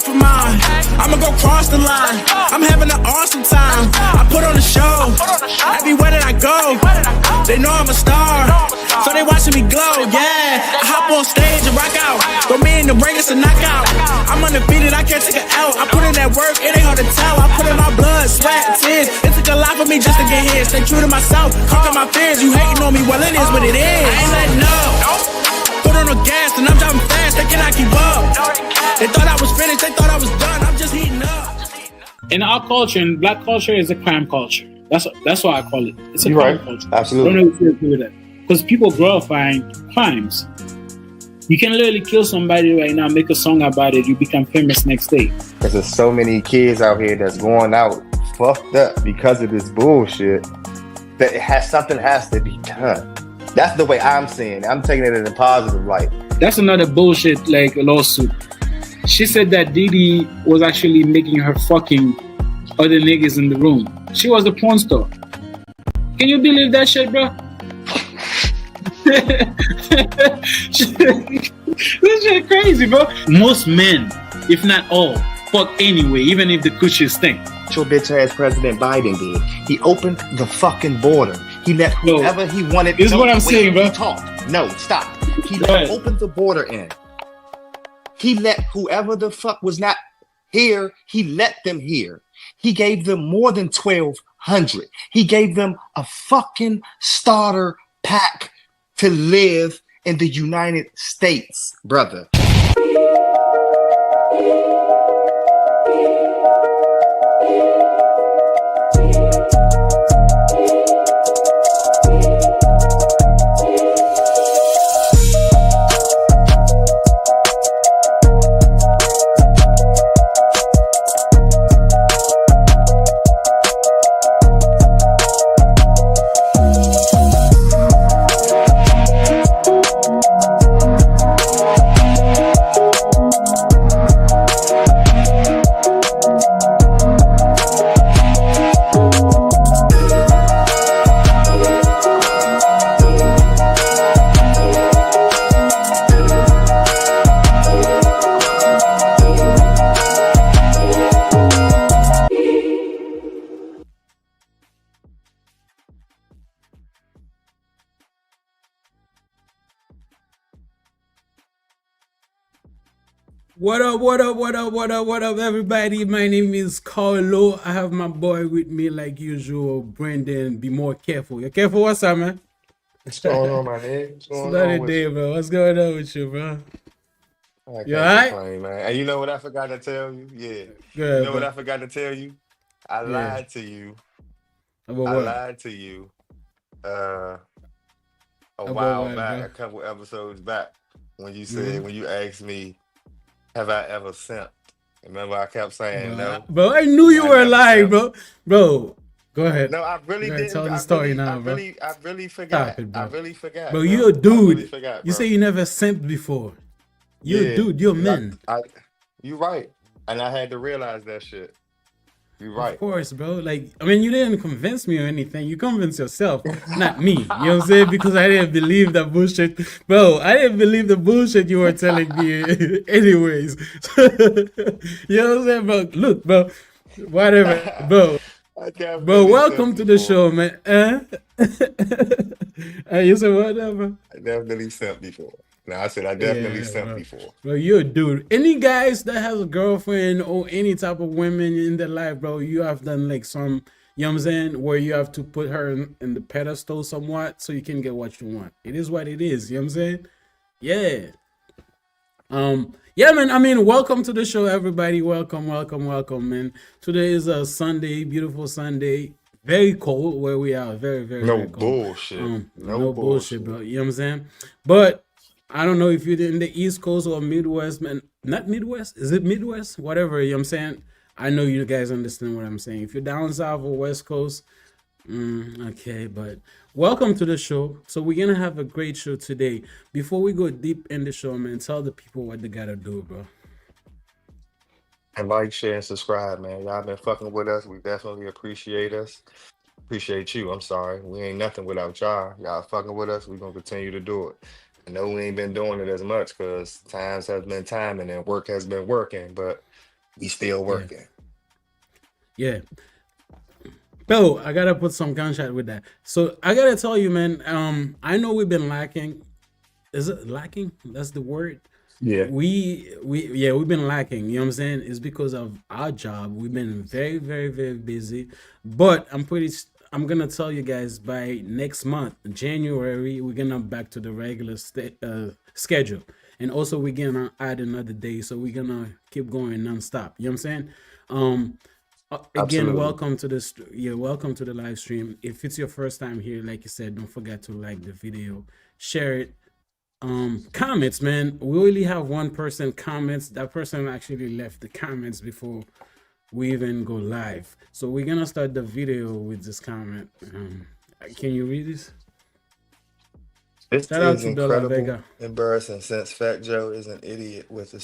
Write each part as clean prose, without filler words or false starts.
off of mine. I'ma go cross the line. I'm having an awesome time. I put on a show. Everywhere that I go, they know I'm a star. So they watching me glow, yeah. I hop on stage and rock out. Throw me in the ring, it's a knockout. I'm undefeated, I can't take it out. I put in that work, it ain't hard to tell. I put in my blood, sweat, tears. It took a lot for me just to get here. Stay true to myself, conquer my fears. You hating on me, well it is what it is. I ain't letting up. Put on the gas and I'm driving fast, they cannot keep up. They thought I was finished, they thought I was done. I'm just heating up. In our culture, in black culture, is a crime culture. That's why I call it. It's a crime culture. Absolutely. I don't know if you agree with that. Because people glorifying crimes. You can literally kill somebody right now, make a song about it, you become famous next day. Because there's so many kids out here that's going out fucked up because of this bullshit that something has to be done. That's the way I'm seeing it. I'm taking it in a positive light. That's another bullshit like lawsuit. She said that Didi was actually making her fucking other niggas in the room. She was the porn star. Can you believe that shit, bro? This shit crazy, bro. Most men, if not all, fuck anyway, even if the coochie stink. Your bitch ass President Biden did. He opened the fucking border. He let whoever he wanted. This is what I'm saying, bro. No, stop. He opened the border in. He let whoever the fuck was not here, he let them here. He gave them more than 1,200. He gave them a fucking starter pack to live in the United States, brother. What up, everybody? My name is Carlo. I have my boy with me like usual, Brendan. Be more careful. You careful? What's up, man? What's going on, my nigga? What's going Another on with day, you? bro. What's going on with you, bro? You alright? Man. And you know what I forgot to tell you? Yeah. Good, you know what I forgot to tell you? I lied to you. About I what? lied to you a About while what, back, bro? a couple episodes back, when you said, when you asked me, have I ever simped? Remember I kept saying no. Bro, I knew you were lying, simped. bro. Go ahead. No, I really didn't. Tell the story now, bro. I really forgot. Stop it, bro. I really forgot. Bro, you're a dude. I really forgot, You bro. say you never simped before. You're a dude. You're a man. You right. And I had to realize that shit. You right. Of course, bro. Like, I mean, you didn't convince me or anything. You convinced yourself, not me. You know what I'm saying? Because I didn't believe that bullshit. Bro, I didn't believe the bullshit you were telling me anyways. You know what I'm saying, bro? Look, bro. Whatever, bro. Bro, welcome to the show, man. You said whatever? I definitely simped before. No, I said I definitely simped before. Bro, you're a dude. Any guys that has a girlfriend or any type of women in their life, bro, you have done like some, you know what I'm saying, where you have to put her in the pedestal somewhat so you can get what you want. It is what it is, you know what I'm saying? Yeah. Yeah, man, I mean, welcome to the show, everybody. Welcome, man. Today is a Sunday, beautiful Sunday. Very cold where we are. Very, very, No very cold. bullshit. No bullshit, bro. You know what I'm saying? But I don't know if you're in the East Coast or Midwest, man. Not Midwest. Is it Midwest? Whatever, you know what I'm saying? I know you guys understand what I'm saying. If you're down south or West Coast, okay, but welcome to the show. So we're going to have a great show today. Before we go deep in the show, man, tell the people what they got to do, bro. And like, share, and subscribe, man. Y'all been fucking with us. We definitely appreciate us. Appreciate you. I'm sorry. We ain't nothing without y'all. Y'all fucking with us. We're going to continue to do it. I know we ain't been doing it as much because times has been timing and work has been working, but We still working. Yeah. Bill, I gotta put some gunshot with that. So I gotta tell you, man. I know we've been lacking. Is it lacking? That's the word. Yeah. We've been lacking. You know what I'm saying? It's because of our job. We've been very, very, very busy. But I'm gonna tell you guys by next month, January, we're gonna back to the regular schedule, and also we're gonna add another day, so we're gonna keep going nonstop. You know what I'm saying? Again, Absolutely. welcome to this. Yeah, welcome to the live stream. If it's your first time here, like you said, don't forget to like the video, share it. Comments, man. We only have one person comments. That person actually left the comments before we even go live. So we're gonna start the video with this comment. Can you read this? This Shout out is to Della incredible, Vega. embarrassing since Fat Joe is an idiot with a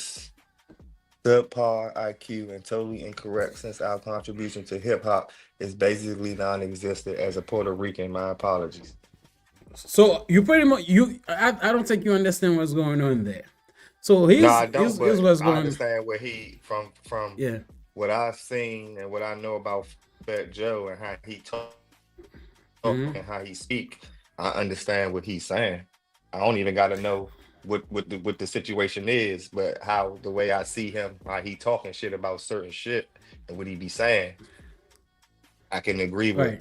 subpar IQ and totally incorrect since our contribution to hip hop is basically non-existent as a Puerto Rican. My apologies. So you pretty much I don't think you understand what's going on there. So No, I don't, here's but what's I going on. understand where he from Yeah. what I've seen and what I know about Fat Joe and how he talk Mhm. and how he speak. I understand what he's saying. I don't even got to know what the situation is, but how the way I see him, how he talking shit about certain shit and what he be saying, I can agree Right.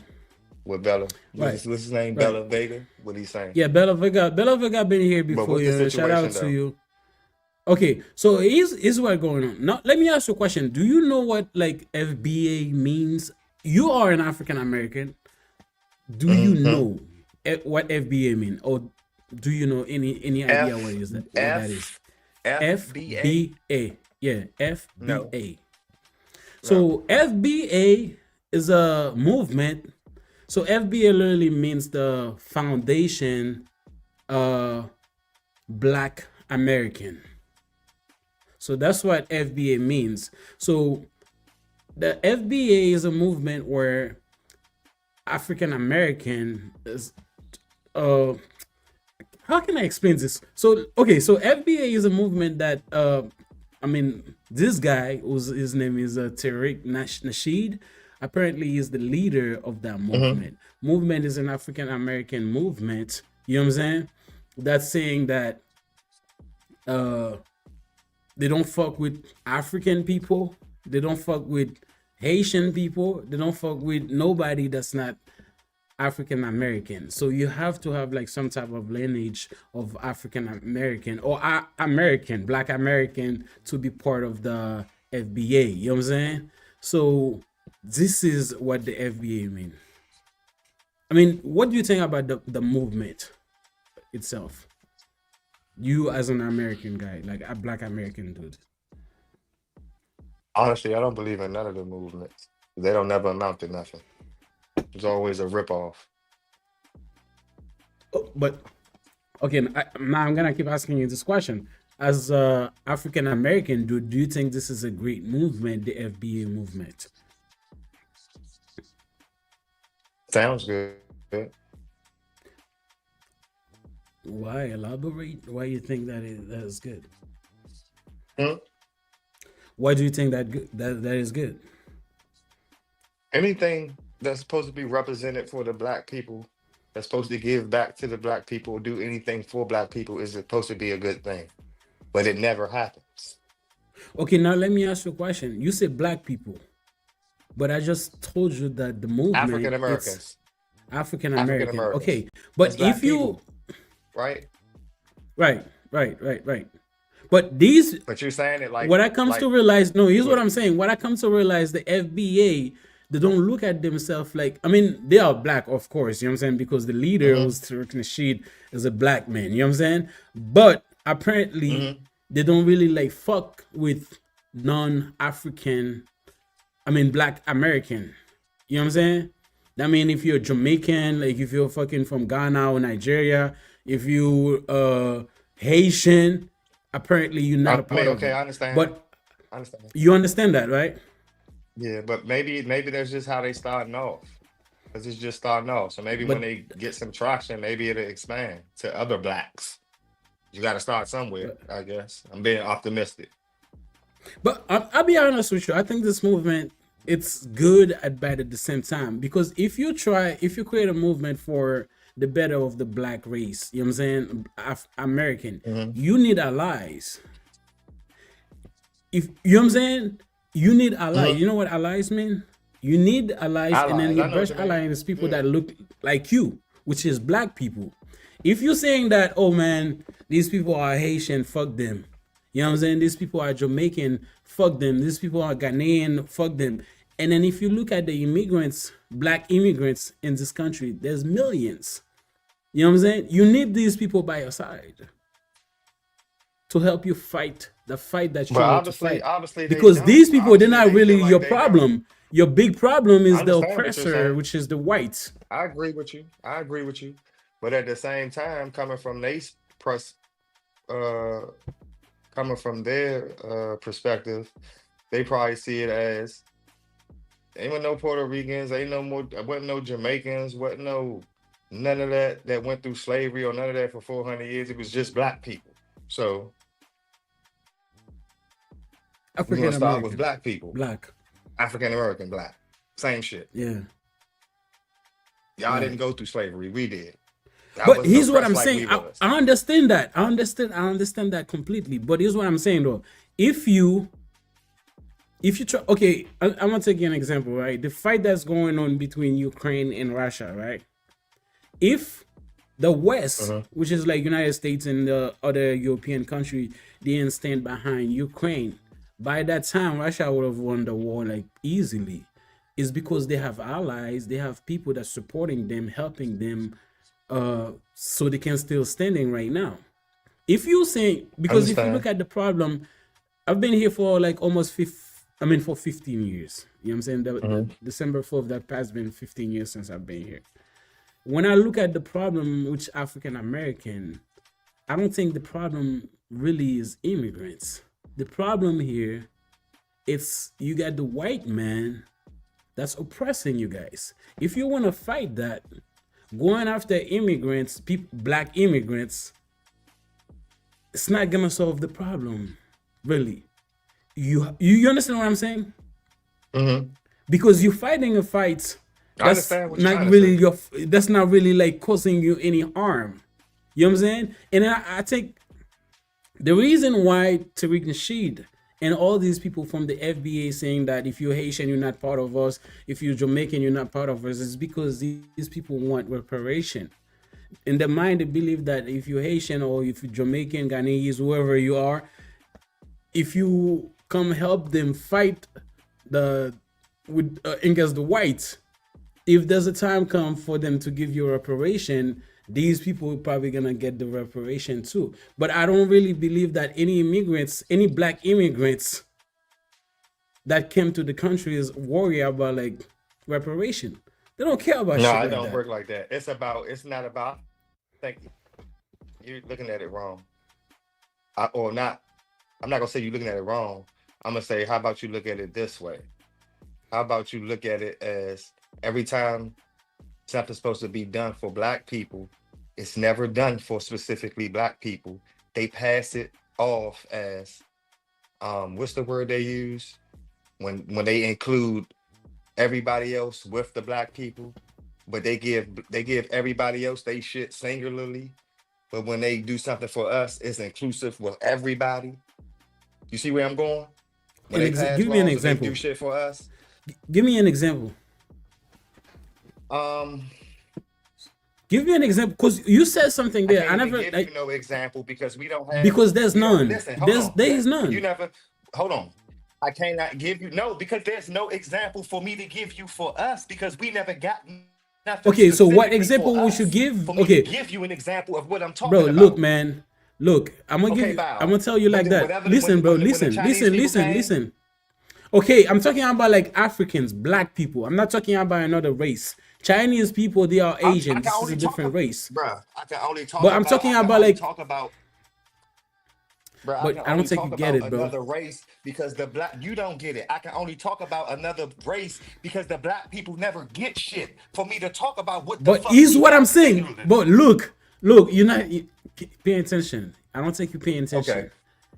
with Bella. Right. What's his name? Right. Bella Vega. What he's saying? Yeah, Bella Vega been here But before what's the you. Shout out situation to though? you. Okay, so here's what's going on. Now let me ask you a question. Do you know what like FBA means? You are an African American. Do you know what FBA mean, or do you know any idea what is that? What that is? FBA. FBA. Yeah, No. FBA. So FBA is a movement. So FBA literally means the Foundation Black American. So that's what FBA means. So the FBA is a movement where African American is how can I explain this? So okay, so FBA is a movement that I mean, this guy his name is TARIQ NASHEED. Apparently he's the leader of that movement. Movement is an African American movement, you know what I'm saying? That's saying that they don't fuck with African people, they don't fuck with Haitian people, they don't fuck with nobody that's not African American. So you have to have like some type of lineage of African American or American, Black American to be part of the FBA. You know what I'm saying? So this is what the FBA mean. I mean, what do you think about the movement itself? You as an American guy, like a Black American dude. Honestly, I don't believe in none of the movements. They don't never amount to nothing. It's always a ripoff. But okay, now I'm gonna keep asking you this question. As a African American dude, do you think this is a great movement, the FBA movement? Sounds good. Why elaborate? Why you think that is good? Why do you think that is good? Anything that's supposed to be represented for the Black people, that's supposed to give back to the Black people, do anything for Black people is supposed to be a good thing. But it never happens. Okay, now let me ask you a question. You say Black people, but I just told you that the movement African Americans. African American. African-Americans. Okay, but It's Black if you people, right? right. But these But you're saying it like what I comes like, to realize, no, here's what Wait. I'm saying. What I come to realize, the FBA, they don't look at themselves like, I mean, they are Black, of course, you know what I'm saying? Because the leader who's Tariq Nasheed is a Black man, you know what I'm saying? But apparently they don't really like fuck with non-African, I mean, Black American, you know what I'm saying? I mean, if you're Jamaican, like if you're fucking from Ghana or Nigeria, if you Haitian, apparently you're not a part of okay, it. I understand. But I understand. you understand that, right? Yeah, but maybe that's just how they starting off. Because it's just starting off. So maybe when they get some traction, maybe it'll expand to other Blacks. You got to start somewhere, I guess. I'm being optimistic. But I'll be honest with you. I think this movement it's good and bad at the same time because if you create a movement for the better of the black race, you know what I'm saying, American, you need allies. If you know what I'm saying, you need allies. You know what allies mean? You need allies, and then your best ally is people that look like you, which is black people. If you're saying that, oh man, these people are Haitian, fuck them. You know what I'm saying? These people are Jamaican, fuck them. These people are Ghanaian, fuck them. And then if you look at the immigrants, black immigrants in this country, there's millions. You know what I'm saying? You need these people by your side to help you fight the fight that you want to fight. Obviously, because these people, they're not really your like problem. Your big problem is the understand what you're oppressor, saying. which is the whites. I agree with you. I agree with you. But at the same time, uh, coming from their perspective, they probably see it as ain't no Puerto Ricans, ain't no more, wasn't no Jamaicans, wasn't no none of that went through slavery or none of that for 400 years. It was just black people. So we're African gonna start with American, black people, black. African American, black, same shit. Yeah. Y'all Right. didn't go through slavery, we did. Y'all But wasn't here's what oppressed I'm like saying. we was. I understand that. I understand that completely. But here's what I'm saying though. If you try, okay, I'm gonna take you an example, right? The fight that's going on between Ukraine and Russia, right? If the West, which is like United States and the other European country, didn't stand behind Ukraine, by that time Russia would have won the war like easily. It's because they have allies, they have people that's supporting them, helping them, so they can still standing right now. If you say, because if you look at the problem, I've been here for like almost for 15 years. You know what I'm saying? December 4th that passed been 15 years since I've been here. When I look at the problem with African American, I don't think the problem really is immigrants. The problem here, it's you got the white man that's oppressing you guys. If you want to fight that, going after immigrants, black immigrants, it's not gonna solve the problem, really. You understand what I'm saying? Because you're fighting a fight that's not really that's not really like causing you any harm. You know what I'm saying? And I think the reason why TARIQ NASHEED and all these people from the FBA saying that if you're Haitian, you're not part of us, if you're Jamaican, you're not part of us, is because these people want reparation. In their mind, they believe that if you're Haitian or if you're Jamaican, Ghanaians, whoever you are, if you come help them fight against the whites, if there's a time come for them to give you reparation, these people are probably gonna get the reparation too. But I don't really believe that any black immigrants that came to the country is worried about like reparation. They don't care about shit No, like it don't that. work like that. It's not about, thank you. You're looking at it wrong. I'm not gonna say you're looking at it wrong. I'm gonna say, how about you look at it this way? How about you look at it as every time something's supposed to be done for black people, it's never done for specifically black people. They pass it off as what's the word they use when they include everybody else with the black people, but they give everybody else they shit singularly. But when they do something for us, it's inclusive with everybody. You see where I'm going? When they pass Give me an laws and they example. do shit for us. Give me an example. Give me an example, because you said something there. I never give you no example because we don't have, because there's none. Listen, There's none. You never hold on. I cannot give you because there's no example for me to give you for us because we never got nothing. Okay, so what specifically example for we us should give? for me Okay, to give you an example of what I'm talking bro, about. look, man. Look, I'm gonna Okay, give you, Bow. I'm gonna tell you like When- that. whatever- Listen, when- bro, when the listen, Chinese listen, people listen, came- listen. Okay, I'm talking about like Africans, black people. I'm not talking about another race. Chinese people, they are Asian. This is a different race. Bruh, I can only talk But I'm talking about like, bruh, but I don't think you get it, bro. Another race because the black, you don't get it. I can only talk about another race because the black people never get shit for me to talk about what the But fuck here's we what got I'm saying. singularly. But look, you're not paying attention. I don't think you're paying attention. Okay.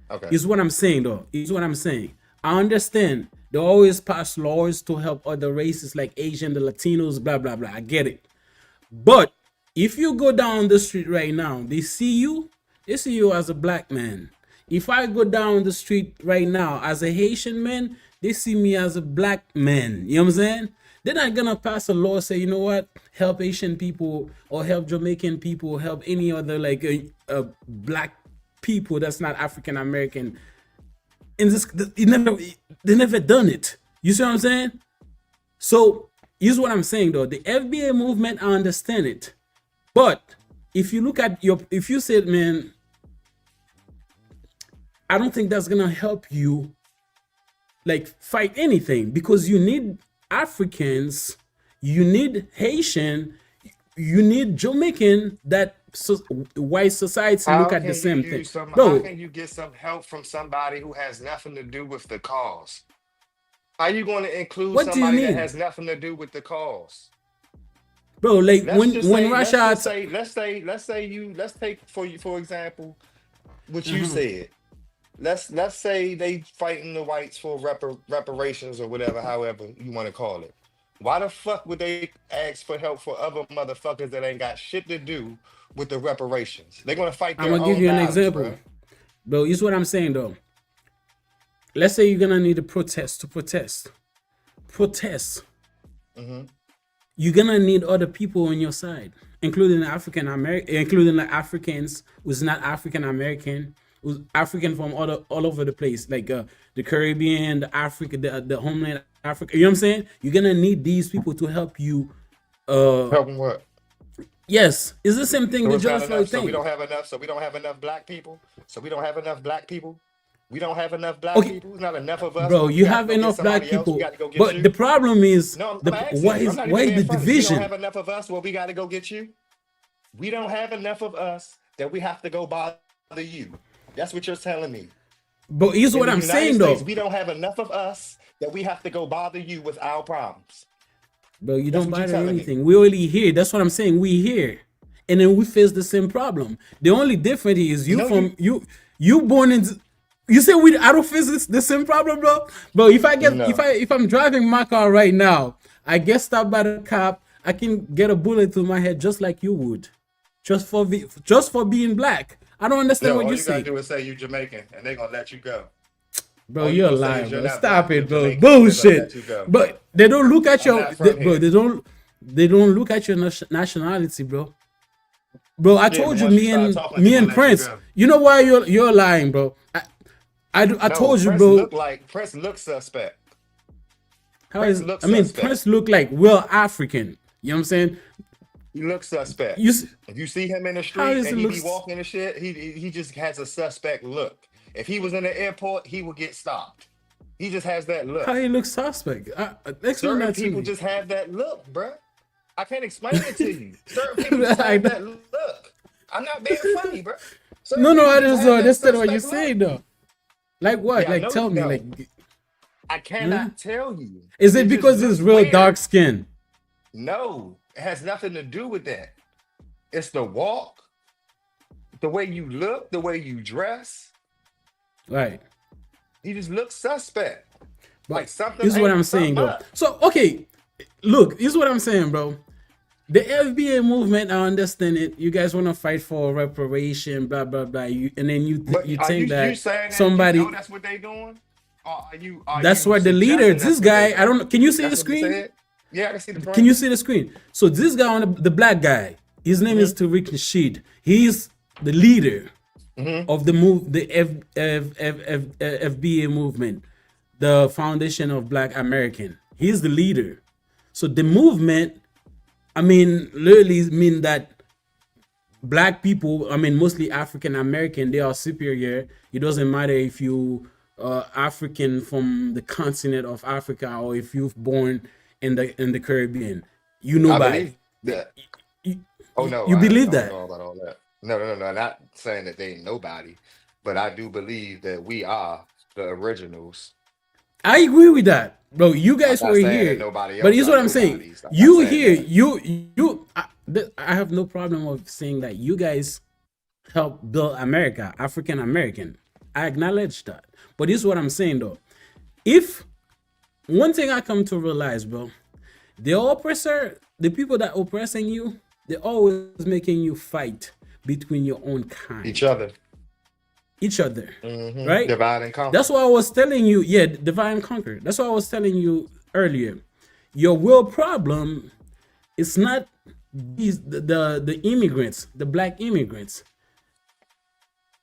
Okay. Is what I'm saying though. Is what I'm saying. I understand they always pass laws to help other races like Asian, the Latinos, blah blah blah. I get it. But if you go down the street right now, they see you as a black man. If I go down the street right now as a Haitian man, they see me as a black man. You know what I'm saying? They're not gonna pass a law say, you know what, help Asian people or help Jamaican people, help any other like black people that's not African American. In this, they never done it. You see what I'm saying? So here's what I'm saying though. The FBA movement, I understand it, but if you look at if you said, man, I don't think that's gonna help you like fight anything, because you need Africans, you need Haitian, you need Jamaican, that white society look at the same thing. How can you get some help from somebody who has nothing to do with the cause? How are you going to include somebody that has nothing to do with the cause? Bro, like when Russia, let's take for example what you said. Let's say they fighting the whites for reparations or whatever, however you want to call it. Why the fuck would they ask for help for other motherfuckers that ain't got shit to do with the reparations? They're gonna fight their own. I'm gonna give you an battles, example, bro. Here's what I'm saying though. Let's say you're gonna need a protest. You're gonna need other people on your side, including African American, including the Africans who's not African American, who's African from all over the place, like the Caribbean, the Africa, the homeland Africa. You know what I'm saying? You're gonna need these people to help you. Help them what? Yes, it's the same thing. So, So we don't have enough. So we don't have enough black people. We don't have enough black people. It's not enough of us. Bro, you have enough black people. But the problem is, why is the division? We don't have enough of us. Well, we got to go get you. We don't have enough of us that we have to go bother you. That's what you're telling me. But here's what I'm saying though. We don't have enough of us that we have to go bother you with our problems. Bro, you don't bother anything. We only here. That's what I'm saying. We here, and then we face the same problem. The only difference is you born into. You say I don't face the same problem, bro. Bro, if I'm driving my car right now, I get stopped by the cop, I can get a bullet through my head just like you would, just for being black. I don't understand what you say. All you gotta do is say you Jamaican, and they're gonna let you go. Bro, you're lying, bro. Stop it, bro. Bullshit. But they don't look at your, they don't look at your nationality, bro. Bro, I told you, me and Prince. You know why you're lying, bro? I told you, bro. Prince looks suspect. Prince look like real African. You know what I'm saying? He looks suspect. If you see him in the street and he be walking and shit, he just has a suspect look. If he was in the airport, he would get stopped. He just has that look. How he looks suspect? Certain people just have that look, bro. I can't explain it to you. Certain people just have that look. I'm not being funny, bro. No, I just understand what you're saying, though. Like what? Yeah, like tell me, like. I cannot tell you. Is it because it's real dark skin? No, it has nothing to do with that. It's the walk, the way you look, the way you dress. Right. He just looks suspect. But like something. This is what I'm saying, though. So okay, look, this is what I'm saying, bro. The FBA movement, I understand it. You guys want to fight for reparation, blah blah blah. And then you think that somebody. That's what they doing. That's what the leader. This guy, I don't know. Can you see the screen? Yeah, I can see the. Can you see the screen? So this guy on the black guy, his name is TARIQ NASHEED. He's the leader of the FBA movement, the Foundation of Black American. He's the leader. So the movement, I mean, literally mean that black people, I mean, mostly African American, they are superior. It doesn't matter if you African from the continent of Africa or if you've born in the Caribbean. You know, I believe that. You believe that? I don't know about all that. No. Not saying that they ain't nobody, but I do believe that we are the originals. I agree with that, bro. You guys were here, but here's what I'm saying. You here, I have no problem with saying that you guys helped build America, African American. I acknowledge that. But this is what I'm saying though. If one thing I come to realize, bro, the oppressor, the people that oppressing you, they're always making you fight between your own kind. Each other. Right? Divide and conquer. That's why I was telling you, divide and conquer. That's why I was telling you earlier. Your real problem is not the immigrants, the black immigrants.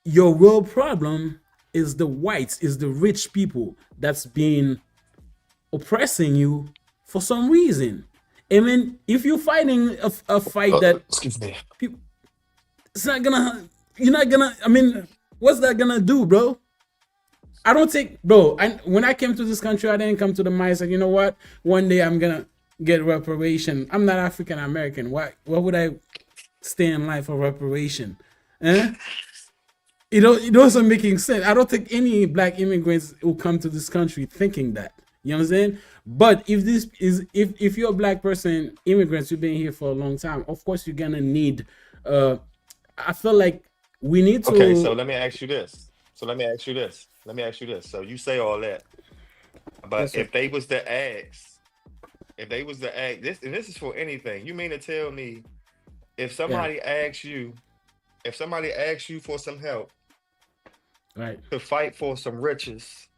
Your real problem is the whites, is the rich people that's been oppressing you for some reason. I mean, if you're fighting a fight that excuse me, people, it's not gonna, you're not gonna, I mean, what's that gonna do, bro? I don't think, bro, when I came to this country, I didn't come to the mindset, you know what, one day I'm gonna get reparation. I'm not African American. Why would I stay in line for reparation? It doesn't making sense. I don't think any black immigrants will come to this country thinking that. You know what I'm saying? But if you're a black person, immigrants, you've been here for a long time, of course you're gonna need I feel like we need to. Okay, so let me ask you this. So you say all that, but if they was to ask this, and this is for anything, you mean to tell me if somebody asks you for some help, right, to fight for some riches,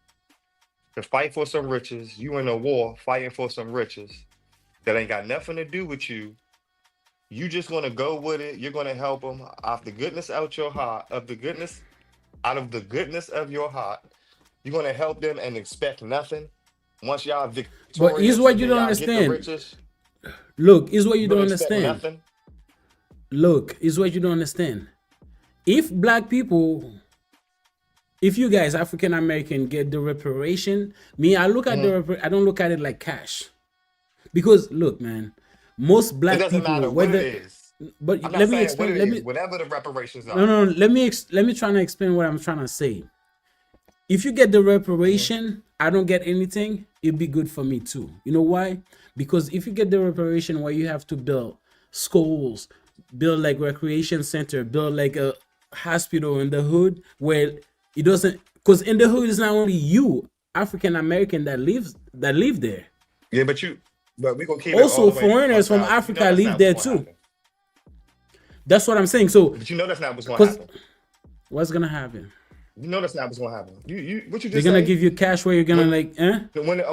you in a war fighting for some riches that ain't got nothing to do with you, you just gonna go with it, you're gonna help them out the goodness out your heart, out of the goodness of your heart, you're gonna help them and expect nothing once y'all victorious. But here's what you don't understand. Look, here's what you don't understand. Look, here's what you don't understand. If black people, if you guys African American get the reparation, I look at I don't look at it like cash, because look, man, most black people, matter what it is. But let me explain. Whatever the reparations are. No. Let me try to explain what I'm trying to say. If you get the reparation, I don't get anything, it'd be good for me too. You know why? Because if you get the reparation where you have to build schools, build like recreation center, build like a hospital in the hood where it doesn't, because in the hood it's not only you African American that live there. Yeah, but we gonna keep also it all foreigners from Africa live there too. That's what I'm saying. So, but you know that's not what's gonna happen. What's gonna happen? You know that's not what's gonna happen. What you just they're gonna give you cash where you're gonna when the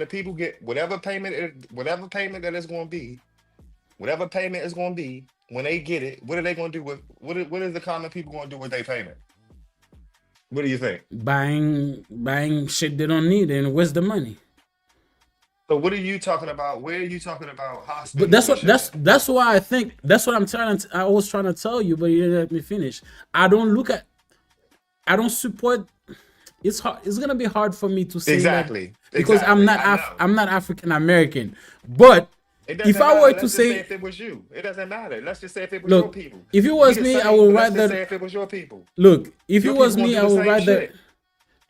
people get whatever payment that is gonna be, when they get it, what are they gonna do with what is the common people gonna do with their payment? What do you think? Buying shit they don't need, and where's the money? So what are you talking about? Where are you talking about hospital? But that's why I think that's what I was trying to tell you, but you didn't let me finish. I don't support. It's hard. It's gonna be hard for me to say exactly because I'm not African American. But if I were to say if it was you, it doesn't matter. Let's just say if it was your people. If it was me, I would rather say if it was your people. Look, if it was me, I would rather.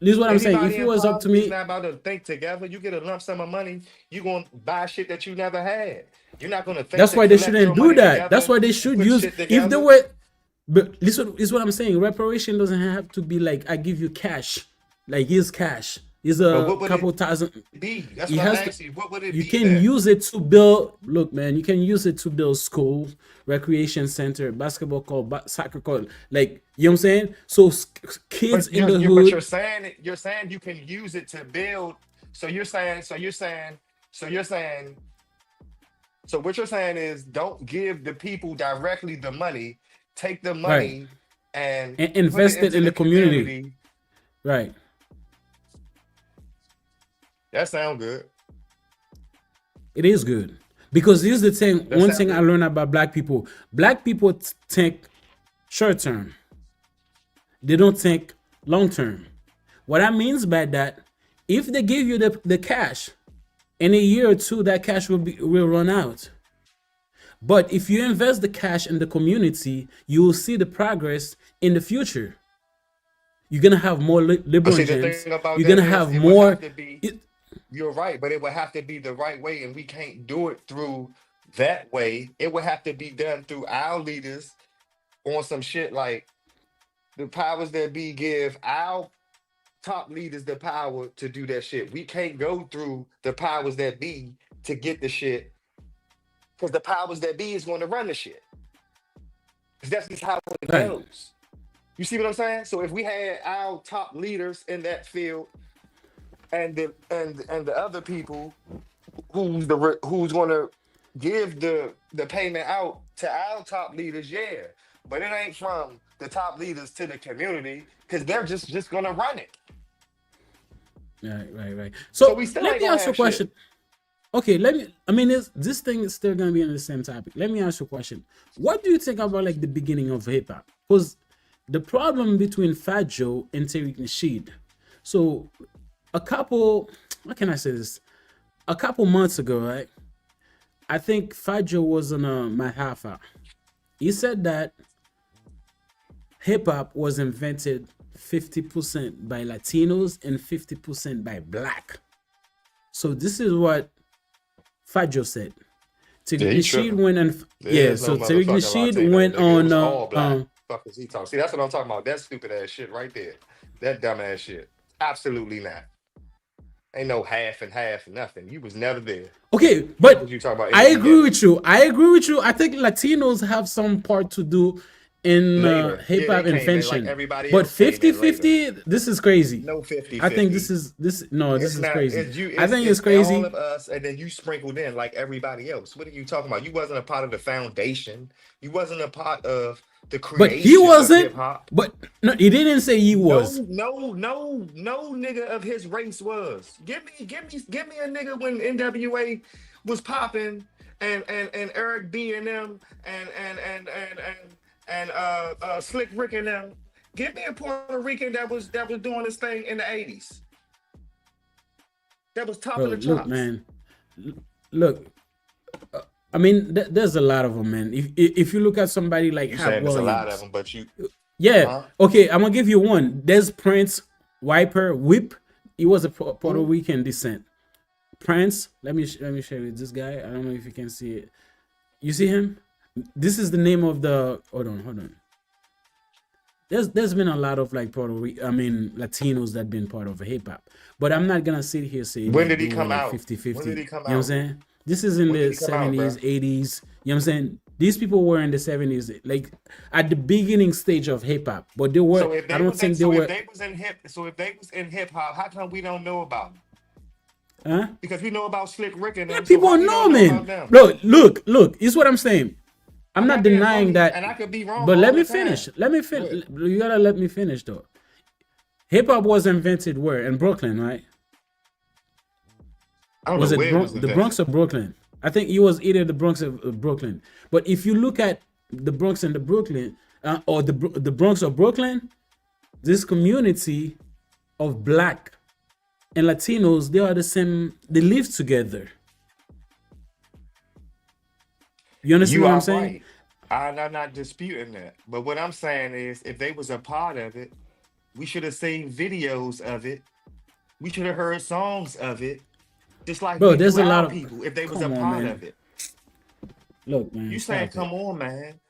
This is what I'm saying. If it was up to me, it's not about to think together. You get a lump sum of money, you're gonna buy shit that you never had. You're not gonna think. That's why they shouldn't do that. That's why they should use. If they were, but this is what I'm saying. Reparation doesn't have to be like I give you cash. Like here's cash. Here's a couple thousand. That's what I'm asking you. What would it be? You can use it to build. Look, man, you can use it to build schools, recreation center, basketball court, soccer court. Like you know what I'm saying. So kids in the hood. But you're saying you can use it to build. So what you're saying is don't give the people directly the money. Take the money and invest it in the community. Right. That sounds good. It is good. Because here's the thing. One thing I learned about black people. Black people think short term. They don't think long term. What I means by that, if they give you the cash, in a year or two, that cash will run out. But if you invest the cash in the community, you will see the progress in the future. You're gonna have more liberal gyms. You're gonna have more. You're right, but it would have to be the right way, and we can't do it through that way. It would have to be done through our leaders on some shit like the powers that be give our top leaders the power to do that shit. We can't go through the powers that be to get the shit because the powers that be is going to run the shit. 'Cause that's just how it Right. goes. You see what I'm saying? So if we had our top leaders in that field and the other people who's going to give the payment out to our top leaders, yeah, but it ain't from the top leaders to the community because they're just going to run it. Right. So So we still let ain't me gonna ask you a have shit. question. Okay, this thing is still gonna be on the same topic. Let me ask you a question. What do you think about like the beginning of hip hop? Because the problem between Fat Joe and TARIQ NASHEED. So how can I say this? A couple months ago, right? I think Fat Joe was on my half hour. He said that hip hop was invented 50% by Latinos and 50% by Black. So this is what Fat Joe said. TARIQ Yeah, he NASHEED tripping. went and There's so no TARIQ motherfucking NASHEED Latino, went nigga. It was all on black. Fuck is he talking? See, that's what I'm talking about. That stupid ass shit right there. That dumb ass shit. Absolutely not. Ain't no half and half, nothing. You was never there. okay, What but you talking about in I the agree beginning? with you. I agree with you. I think Latinos have some part to do in Later. hip Yeah, hop they came in like invention. everybody But else came in later. 50-50, this is crazy. No 50-50. I think this is It's not. crazy. It's you. I think it's All crazy. of us, and then you sprinkled in like everybody else. What are you talking about? You wasn't a part of the foundation. You wasn't a part of the But he creation of wasn't. hip hop. But no, he didn't say he was. No nigga of his race was. Give me a nigga when NWA was popping and Eric B and them and Slick Rick and them. Give me a Puerto Rican that was doing this thing in the 80s. That was top Bro, of the look, charts. man. Look, I mean, there's a lot of them, man. If you look at somebody like You Hap saying there's a lot of Williams, them, but you yeah. huh? Okay, I'm gonna give you one. There's Prince Wiper Whip. He was a Puerto Rican descent. Prince. Let me show you this guy. I don't know if you can see it. You see him? This is the name of the. Hold on. There's been a lot of like Latinos that been part of hip hop, but I'm not gonna sit here saying When like did he they come were like out? 50-50. When did he come You know what I'm out? saying? This is in When the did he come out, 70s, bruh? 80s. You know what I'm saying? These people were in the 70s, like at the beginning stage of hip hop, but they were. So if I they don't was in, think they so were. if they was in hip hop, how come we don't know about them? Huh? Because we know about Slick Rick and them. Yeah, So people how we know, don't know about man. them? Look. Is what I'm saying. I'm not being denying funny, that, and I could be wrong. but all let the me time. finish. Let me Go finish. ahead. You gotta let me finish though. Hip hop was invented where? In Brooklyn, right? I don't Was know it where it was the invented. Bronx or Brooklyn? I think it was either the Bronx or Brooklyn. But if you look at the Bronx and the Brooklyn, or the Bronx or Brooklyn, this community of Black and Latinos, they are the same. They live together. You understand You what are I'm saying? right. I'm not disputing that. But what I'm saying is, if they was a part of it, we should have seen videos of it. We should have heard songs of it. Just like Bro, we there's do a lot our of. people, if they was a Come on, part man. of it. Look, man. You saying, Stop it. come on, man.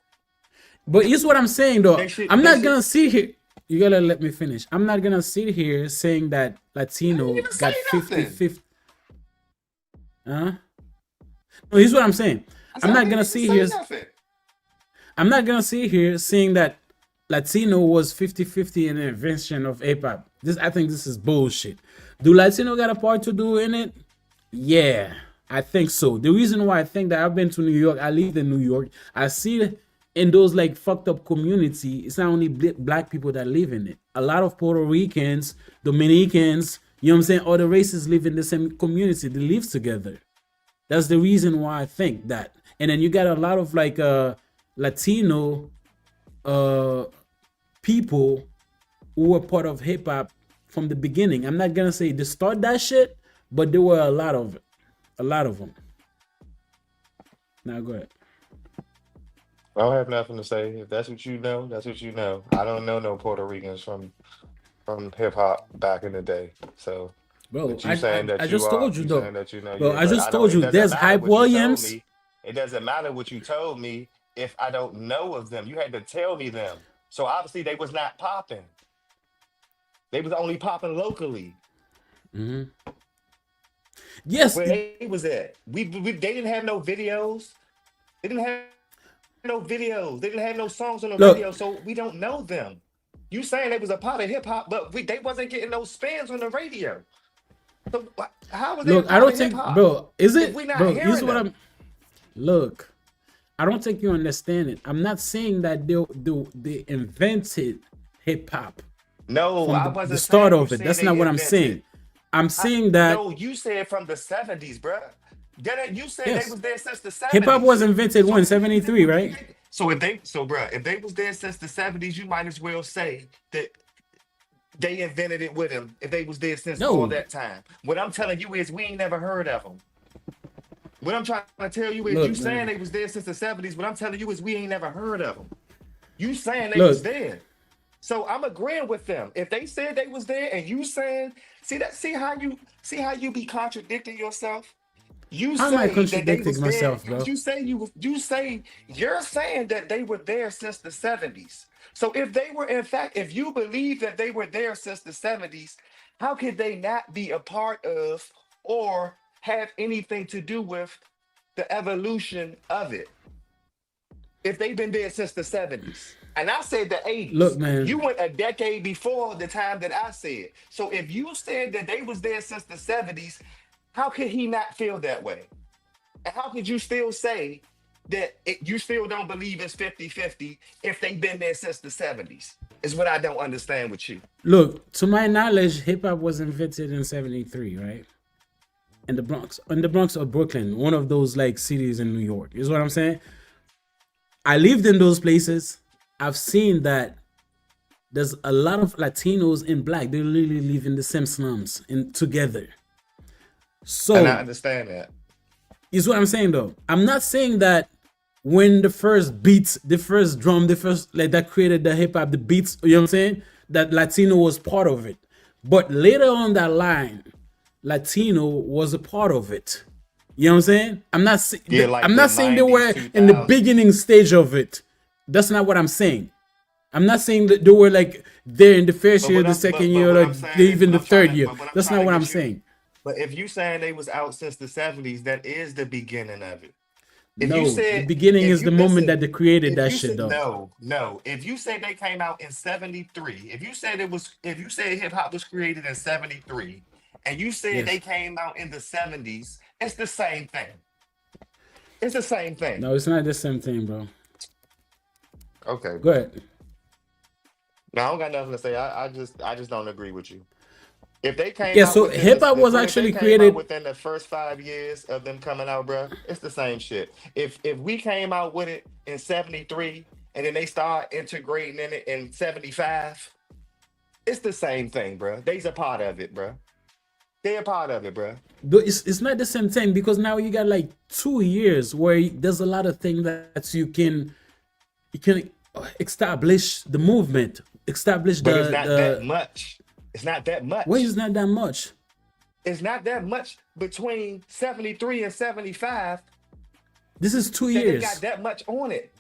But here's what I'm saying though. They should- I'm they not should- gonna sit here. You gotta let me finish. I'm not gonna sit here saying that Latino even got say 50-50. Huh? No, here's what I'm saying. I'm not gonna sit here. I'm not gonna sit here saying that Latino was 50-50 in the invention of hip hop. I think this is bullshit. Do Latino got a part to do in it? Yeah, I think so. The reason why I think that I've been to New York, I lived in New York. I see in those like fucked up community, it's not only Black people that live in it. A lot of Puerto Ricans, Dominicans, you know what I'm saying? Other races live in the same community. They live together. That's the reason why I think that. And then you got a lot of like Latino people who were part of hip hop from the beginning. I'm not gonna say they start that shit, but there were a lot of them. Now go ahead. I don't have nothing to say. If that's what you know, that's what you know. I don't know no Puerto Ricans from hip hop back in the day. So, Bro, but you saying that I you just are, told you though. saying that you know, Bro, yeah, I but just I don't. told It you doesn't there's matter Hype what you told Williams. me. It doesn't matter what you told me if I don't know of them. You had to tell me them. So obviously they was not popping. They was only popping locally. Yes. Where they was at. They didn't have no videos. They didn't have no videos. They didn't have no songs on the Look. radio, so we don't know them. You saying they was a part of hip hop, but they wasn't getting no spins on the radio. So how was they Look, a I part don't of think, hip-hop bro. Is if it, we not bro? hearing Here's what them? I'm. Look, I don't think you understand it. I'm not saying that they invented hip hop No, I from wasn't the start saying of you it. said That's they not what I'm invented. saying. I'm saying that No, you said from the 70s, bruh. You said yes, they was there since the hip hop was 70s. invented when 73, right? Bruh, if they was there since the 70s, you might as well say that they invented it with him if they was there since all No, that time. What I'm telling you is we ain't never heard of them. What I'm trying to tell you is you look, saying man. they was there since the 70s. What I'm telling you is we ain't never heard of them. You saying they was Look, there. So I'm agreeing with them. If they said they was there and you saying, see how you be contradicting yourself? You how am I say that they contradicting was there. myself, bro? You're saying that they were there since the 70s. So if they were, in fact, if you believe that they were there since the 70s, how could they not be a part of or have anything to do with the evolution of it? If they've been there since the 70s. And I said the 80s. Look, man. You went a decade before the time that I said. So if you said that they was there since the 70s, how could he not feel that way? And how could you still say that you still don't believe it's 50-50 if they've been there since the 70s? Is what I don't understand with you. Look, to my knowledge, hip hop was invented in 73, right? In the Bronx or Brooklyn, one of those like cities in New York, is what I'm saying. I lived in those places. I've seen that there's a lot of Latinos and black. They literally live in the same slums together. So, and I understand that. Is what I'm saying though. I'm not saying that when the first beats, the first drum, the first like that created the hip hop, the beats, you know what I'm saying? That Latino was part of it. But later on that line, Latino was a part of it. You know what I'm saying? I'm not saying they were 90s, in the 2000s. beginning stage of it. That's not what I'm saying. I'm not saying that they were like there in the first year, the second year, or even the third year. That's not what I'm saying. But if you saying they was out since the 70s, that is the beginning of it. If No, you said the beginning if is you the moment listen, that they created if that you shit, said though. no. If you say they came out in 73, if you said hip hop was created in 73, and you said Yes. they came out in the 70s, it's the same thing. It's the same thing. No, it's not the same thing, bro. Okay. Go ahead. No, I don't got nothing to say. I just don't agree with you. If they came Yeah, out so within hip hop was if they actually came out created. within the first 5 years of them coming out, bro, it's the same shit. If we came out with it in 73 and then they start integrating in it in 75, it's the same thing, bro. They's a part of it, bro. They're a part of it, bro. But it's not the same thing because now you got like 2 years where there's a lot of things that you can establish the movement, establish But the. it's not that much. It's not that much. Well, it's not that much. It's not that much between 73 and 75. This is 2 That years. they got that much on it.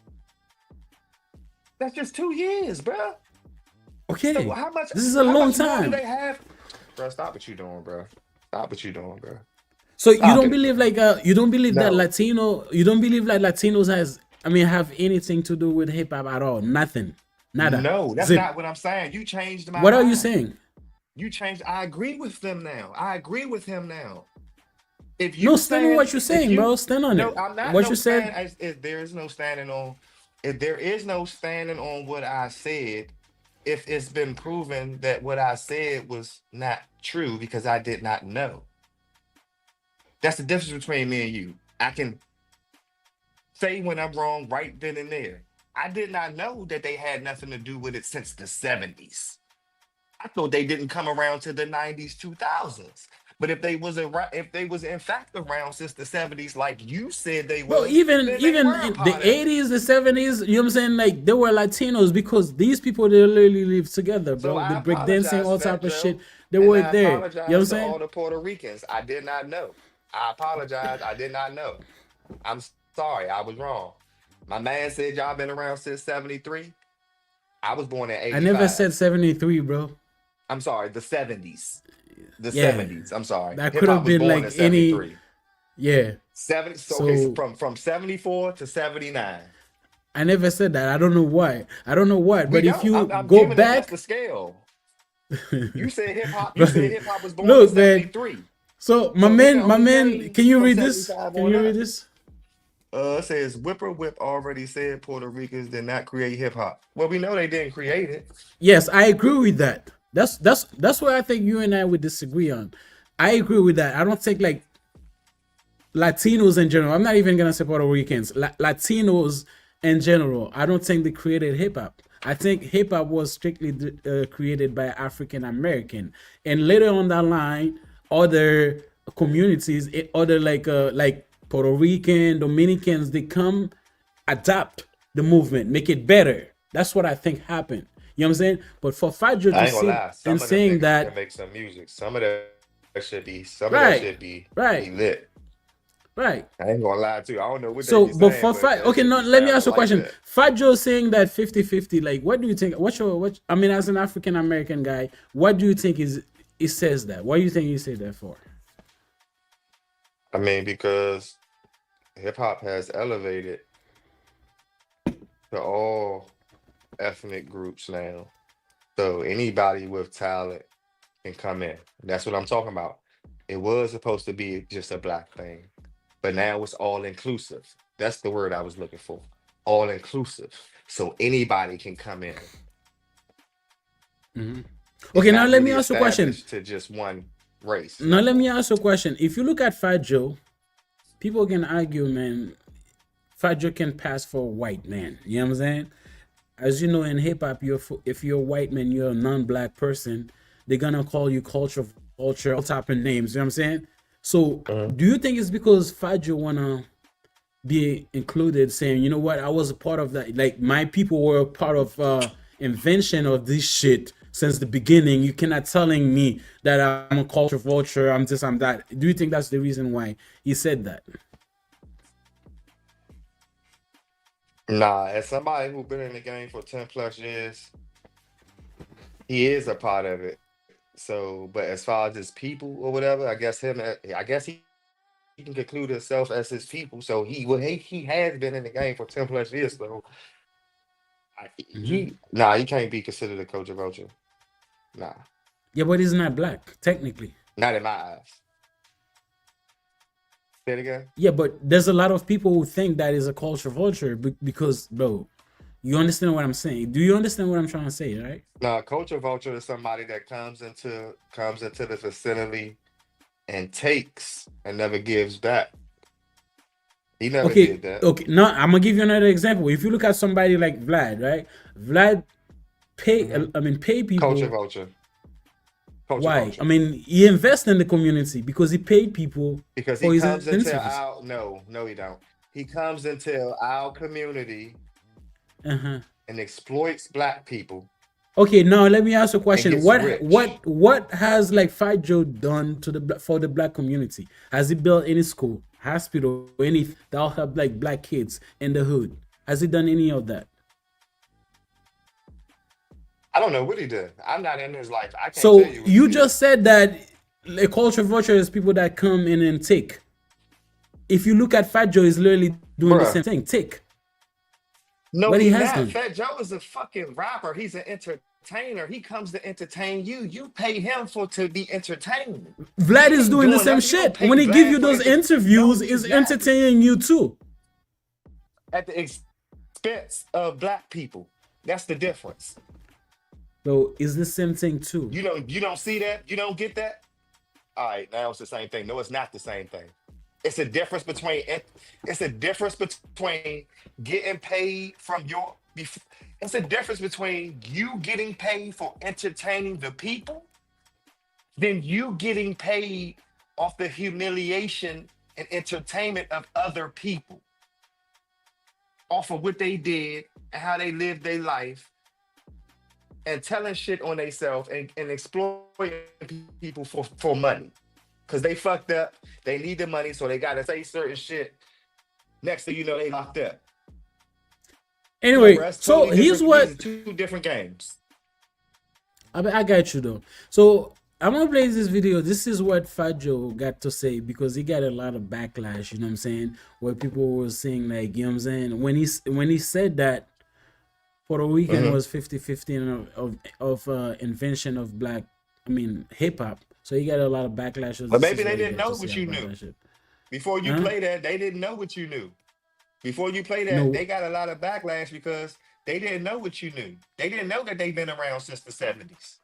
That's just 2 years, bro. Okay. So how much? This is a how long much more do time. they have? Bro, stop what you doing, bro. Stop what you doing, bro. So you Stop don't it. believe you don't believe that No. you don't believe like Latinos have anything to do with hip hop at all? Nothing. Nada. No, that's Zip. not what I'm saying. You changed my What are you mind. saying? You changed. I agree with them now. I agree with him now. If you No, stand on saying- what you're if saying, you- bro. Stand on No, it. I'm not. What no you said. there is no standing on. If there is no standing on what I said, if it's been proven that what I said was not true because I did not know. That's the difference between me and you. I can say when I'm wrong right then and there. I did not know that they had nothing to do with it since the 70s. I thought they didn't come around to the 90s, 2000s. But if they was in fact around since the 70s, like you said they were, Well, even then they were a in part the of it. 80s, the 70s, you know what I'm saying? Like they were Latinos because these people they literally live together, So bro. I The breakdancing, apologize all for type that, of Joe. shit. They And were I there. You know apologize what I'm to saying? all the Puerto Ricans. I did not know. I apologize. I did not know. I'm sorry. I was wrong. My man said y'all been around since 73. I was born in I never 85. said 73, bro. I'm sorry, the 70s. The Yeah, 70s. I'm sorry. that Hip could hop have was been born like in any. 73. Yeah. 70. So, okay, so So from 74 to 79. I never said that. I don't know why. I don't know why. We But if know. you I'm go giving it. That's the back, scale. You said hip hop. You but said hip hop was born in look, man. 73. So So nigga my only man, came can you from read this? 75 Can on you read up. this? It says Whipper Whip already said Puerto Ricans did not create hip hop. Well, we know they didn't create it. Yes, I agree with that. That's what I think you and I would disagree on. I agree with that. I don't think like Latinos in general. I'm not even gonna say Puerto Ricans. Latinos in general. I don't think they created hip hop. I think hip hop was strictly created by African American, and later on that line, other communities, other like Puerto Rican, Dominicans, they come adapt the movement, make it better. That's what I think happened. You know what I'm saying? But for Fadjo I to ain't gonna sit lie. and Some of them saying niggas can that, make some music. Some of that should be. Some of that right, should be right, lit. right. I ain't gonna lie to you. I don't know what they So, be but saying, for but Fat, that okay, shit no, be let me sounding ask you a like question. that. Fat Joe saying that 50-50, like, what do you think? What, I mean, as an African American guy, what do you think he says that? What do you think he said that for? I mean, because hip hop has elevated to all ethnic groups now. So anybody with talent can come in. That's what I'm talking about. It was supposed to be just a black thing, but now it's all inclusive. That's the word I was looking for. All inclusive. So anybody can come in. Mhm. It's Okay, now not let me really ask you a question. established to just one race Now no let me more. ask you a question. If you look at Fat Joe, people can argue, man, Fat Joe can pass for a white man. You know what I'm saying? As you know, in hip hop, if you're a white man, you're a non-black person, they're gonna call you culture vulture, all type of names. You know what I'm saying? So, Mhm. do you think it's because Fat Joe wanna be included, saying, you know what, I was a part of that, like my people were a part of invention of this shit since the beginning. You cannot telling me that I'm a culture vulture, I'm this, I'm that. Do you think that's the reason why he said that? Nah, as somebody who's been in the game for 10 plus years, he is a part of it. So, but as far as his people or whatever, I guess he can conclude himself as his people. So he has been in the game for 10 plus years. So Hmm. he can't be considered a culture vulture. Nah, Yeah, but he's not black technically. not in my eyes. Say it again. Yeah, but there's a lot of people who think that is a culture vulture because, bro, you understand what I'm saying? Do you understand what I'm trying to say, right? Now, culture vulture is somebody that comes into the vicinity and takes and never gives back. He never Okay, did that. okay. Now I'm gonna give you another example. If you look at somebody like Vlad, right? Vlad Hmm. pay Culture people. vulture. Culture Why? I vulture. mean, he invests in the community because he paid people Because he for his comes into interviews. our no, he don't. He comes into our community Uh-huh. and exploits black people Okay, now let me ask you a and question. gets rich. What has like Fight Joe done to for the black community? Has he built any school, hospital, anything that'll help like black kids in the hood? Has he done any of that? I don't know what he did. I'm not in his life. I can't tell So you what he you did. just said that a culture vulture is people that come in and take. If you look at Fat Joe, he's literally doing the Bruh. same thing. Take No, what he he has not. done. Fat Joe is a fucking rapper. He's an entertainer. He comes to entertain you. You pay him for to be entertained. Vlad He is ain't doing the doing same nothing. You don't shit. pay When he give Vlad you for those No, interviews, is he's not. entertaining you too. At the expense of black people. That's the difference. So it's the same thing too. You don't see that? You don't get that? All right, now it's the same thing. No, it's not the same thing. It's a difference between getting paid from your it's a difference between you getting paid for entertaining the people than you getting paid off the humiliation and entertainment of other people, off of what they did and how they lived their life and telling shit on themselves and exploiting people for money. Cause they fucked up, they need the money, so they gotta say certain shit. Next thing you know, they locked up. Anyway, Bro, that's so totally here's different. what These are two different games. I got you though. So I'm gonna play this video. This is what Fat Joe got to say because he got a lot of backlash. You know what I'm saying? Where people were saying like, you know what I'm saying? When he said that Puerto Rican was 50-50 of invention of black, hip hop. So he got a lot of backlash. But maybe they didn't know what you knew. Before you play that, they didn't know what you knew. Before you play that, No. they got a lot of backlash because they didn't know what you knew. They didn't know that they've been around since the 70s.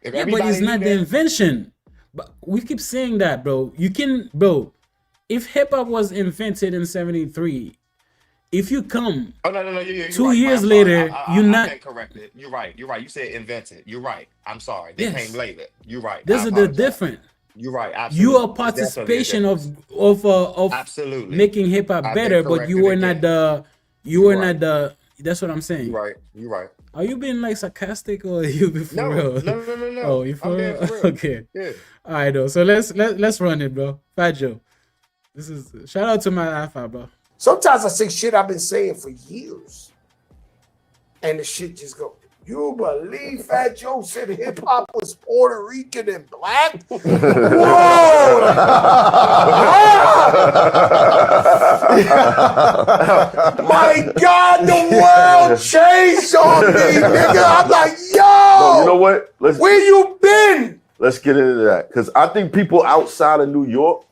If Yeah, but it's everybody not knew the that- invention. But we keep saying that, bro. Bro, if hip hop was invented in 73, if you come Oh no, you're 2 right, years I'm sorry. later, I you're not. can't correct it. You're right. You said invented. You're right. I'm sorry. They Yes. came later. You're right. This I is the apologize. different. You're right. Absolutely. You are It's definitely a participation difference. of Absolutely making hip hop I've better, been but you corrected were not again. the. You were not the. That's what I'm saying. You're right. You're right. Are you being like sarcastic or are you being for No, real? no. Oh, you for I'm real? being for real. Okay. Yeah. All right, though. So let's run it, bro. Fat Joe. This is shout out to my alpha, bro. Sometimes I say shit I've been saying for years. And the shit just go, you believe Fat Joe said hip hop was Puerto Rican and black? Whoa! My God, the world changed on me, nigga. I'm like, yo! No, you know what? Where you been? Let's get into that. Because I think people outside of New York,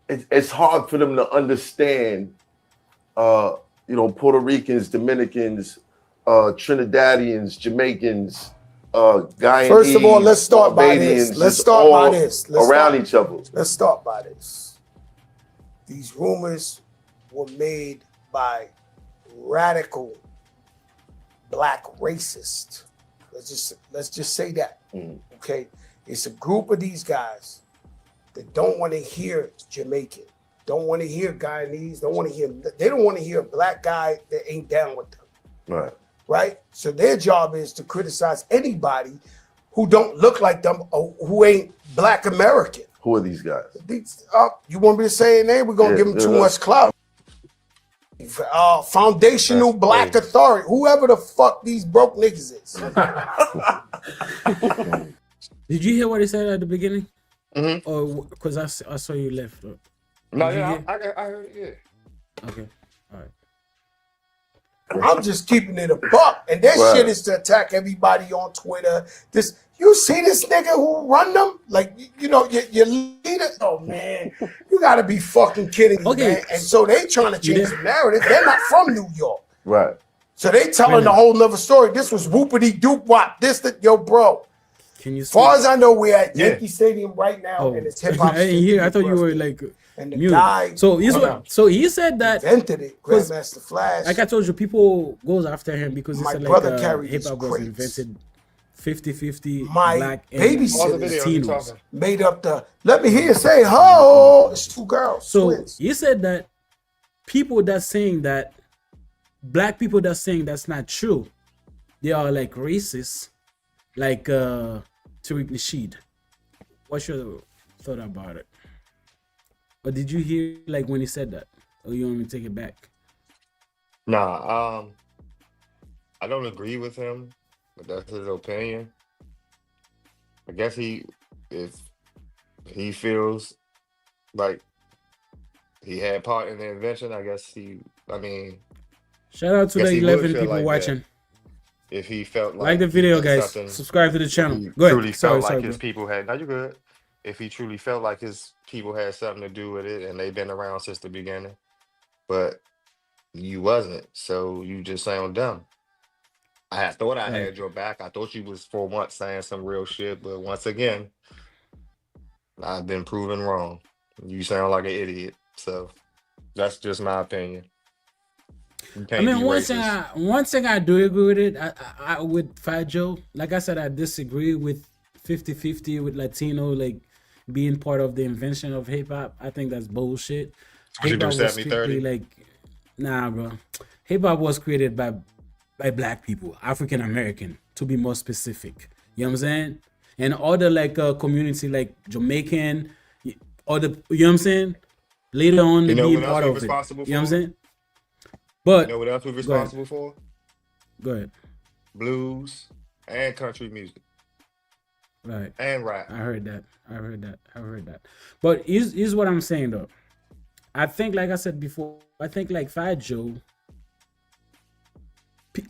it's hard for them to understand, Puerto Ricans, Dominicans, Trinidadians, Jamaicans, Guyanese. First of all, let's start by this. Barbadians, Let's just start all by this. around each other. Let's start by this. These rumors were made by radical black racists. Let's just say that. Okay, it's a group of these guys that don't want to hear Jamaican, don't want to hear Guyanese, they don't want to hear a black guy that ain't down with them. Right. Right? So their job is to criticize anybody who don't look like them or who ain't black American. Who are these guys? You want me to say a name? We're gonna give them too much clout. Foundational Black Authority, whoever the fuck these broke niggas is. Did you hear what he said at the beginning? Mm-hmm. Or because I saw you left. No, Did you yeah, hear? I heard it. Yeah. Okay. All right. I'm just keeping it a buck, and their Right. shit is to attack everybody on Twitter. You see this nigga who run them? Like, your leader? Oh, man. You got to be fucking kidding me, Okay. man. And so they trying to change the narrative. They're not from New York. Right. So they telling a whole nother story. This was whoopity doop wop. Yo, bro. Can you? As far as I know, we're at Yankee Stadium right now, Oh, and it's hip hop. I didn't hear. I thought you were like And the mute. guy So he said that. invented it, 'cause Grandmaster Flash. Like I told you, people goes after him because he My said brother like carried hip his hop was crates. invented 50-50 My black and babysitter- All the videos you Latinos. talking. made up let me hear you say, ho, it's two girls, So twins. you said that people that's saying that, black people that's saying that's not true, they are like racist, like TARIQ NASHEED. What's your thought about it? Or did you hear like when he said that? Or you want me to take it back? Nah, I don't agree with him, but that's his opinion. I guess if he feels like he had part in the invention, I guess Shout out to Guess the he would 11 feel people like watching. if he felt Like the he video, did guys. something, Subscribe to the channel. he Go truly ahead. Sorry, felt like his bro. people had. No, you're good. If he truly felt like his people had something to do with it, and they've been around since the beginning, but you wasn't, so you just sound dumb. I thought I had your back. I thought you was for once saying some real shit, but once again, I've been proven wrong. You sound like an idiot. So that's just my opinion. You can't be racist. one thing I do agree with it. I with Fat Joe. Like I said, I disagree with 50-50 with Latino like being part of the invention of hip hop. I think that's bullshit. Would you do Hip-hop was 70-30? strictly like, nah, bro. Hip hop was created by black people, African American, to be more specific. You know what I'm saying? And other like community like Jamaican, you know what I'm saying? Later on, they You know being what part else of we're it. responsible You know what I'm for? saying? You But know what else we're go ahead. responsible for? Go ahead. Blues and country music Right. and rap. I heard that. I heard that. I heard that. But here's what I'm saying though. I think, like I said before, I think like Fat Joe,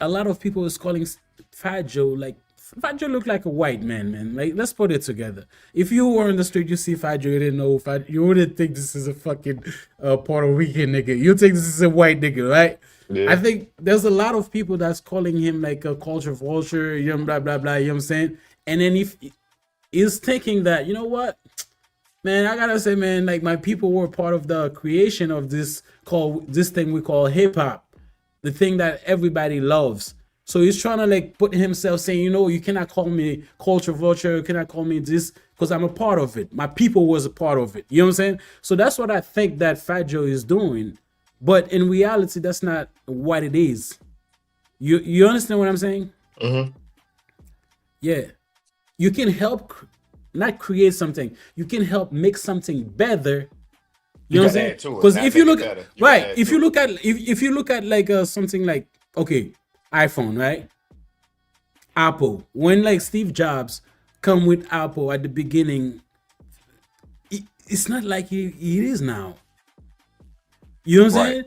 a lot of people is calling Fat Joe like Fat Joe look like a white man, man. Like, let's put it together. If you were in the street, you see Fat Joe, you didn't know Fat, you wouldn't think this is a fucking Puerto Rican nigga. You think this is a white nigga, right? Yeah. I think there's a lot of people that's calling him like a culture vulture, you know, blah blah blah. You know what I'm saying? And then if he's thinking that, you know what, man, I gotta say, man, like my people were part of the creation of this thing we call hip hop, the thing that everybody loves. So he's trying to like put himself saying, you know, you cannot call me culture vulture, you cannot call me this because I'm a part of it. My people was a part of it. You know what I'm saying? So that's what I think that Fat Joe is doing. But in reality, that's not what it is. You understand what I'm saying? Mm-hmm. Yeah. You can help not create something. You can help make something better. You know what I'm saying? Because if you look at right, if you look at like something like, okay, iPhone, right? Apple. When like Steve Jobs come with Apple at the beginning, it's not like it is now. You know what I'm saying?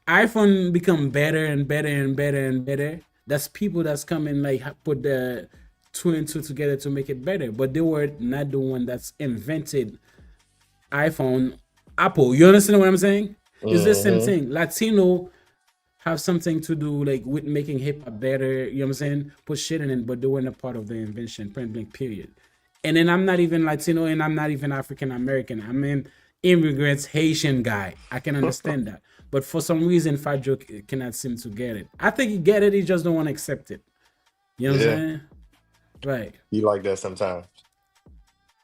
iPhone become better and better and better and better. That's people that's coming like put the two and two together to make it better. But they were not the one that's invented iPhone, Apple. You understand what I'm saying? It's the same thing. Latino have something to do like with making hip hop better. You know what I'm saying? Put shit in it, but they weren't a part of the invention. Point blank. Period. And then I'm not even Latino, and I'm not even African American. I'm an immigrants, Haitian guy. I can understand that. But for some reason, Fat Joe cannot seem to get it. I think he get it. He just don't want to accept it. You know what I'm saying? Right. You like that sometimes.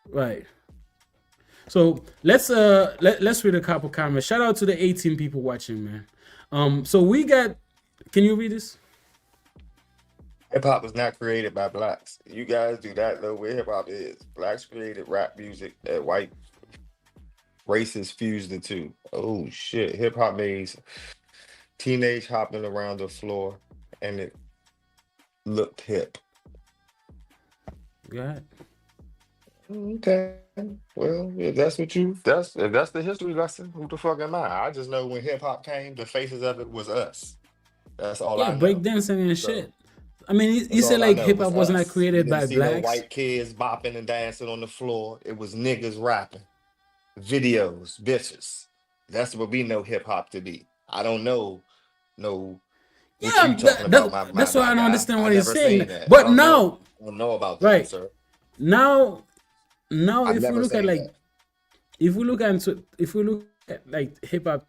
Right. So let's read a couple comments. Shout out to the 18 people watching, man. So we got. Can you read this? Hip hop was not created by blacks. You guys do that though. Where hip hop is, blacks created rap music that white races fused the two. Oh shit! Hip hop made teenage hopping around the floor, and it looked hip. Go ahead. Okay. Well, if that's what if that's the history lesson, who the fuck am I? I just know when hip hop came, the faces of it was us. That's all I know. Breakdancing and So, shit. I mean, you that's said all I like know hip hop was not us. created You by didn't see no blacks. white kids bopping and dancing on the floor. It was niggas rapping, videos, bitches. That's what we know hip hop to be. I don't know what Yeah, you talking about. that's why I don't guy. understand what I he's never saying. seen that. But now, I don't know about that, right sir. now, I've if we never look at seen like that. if we look at like hip hop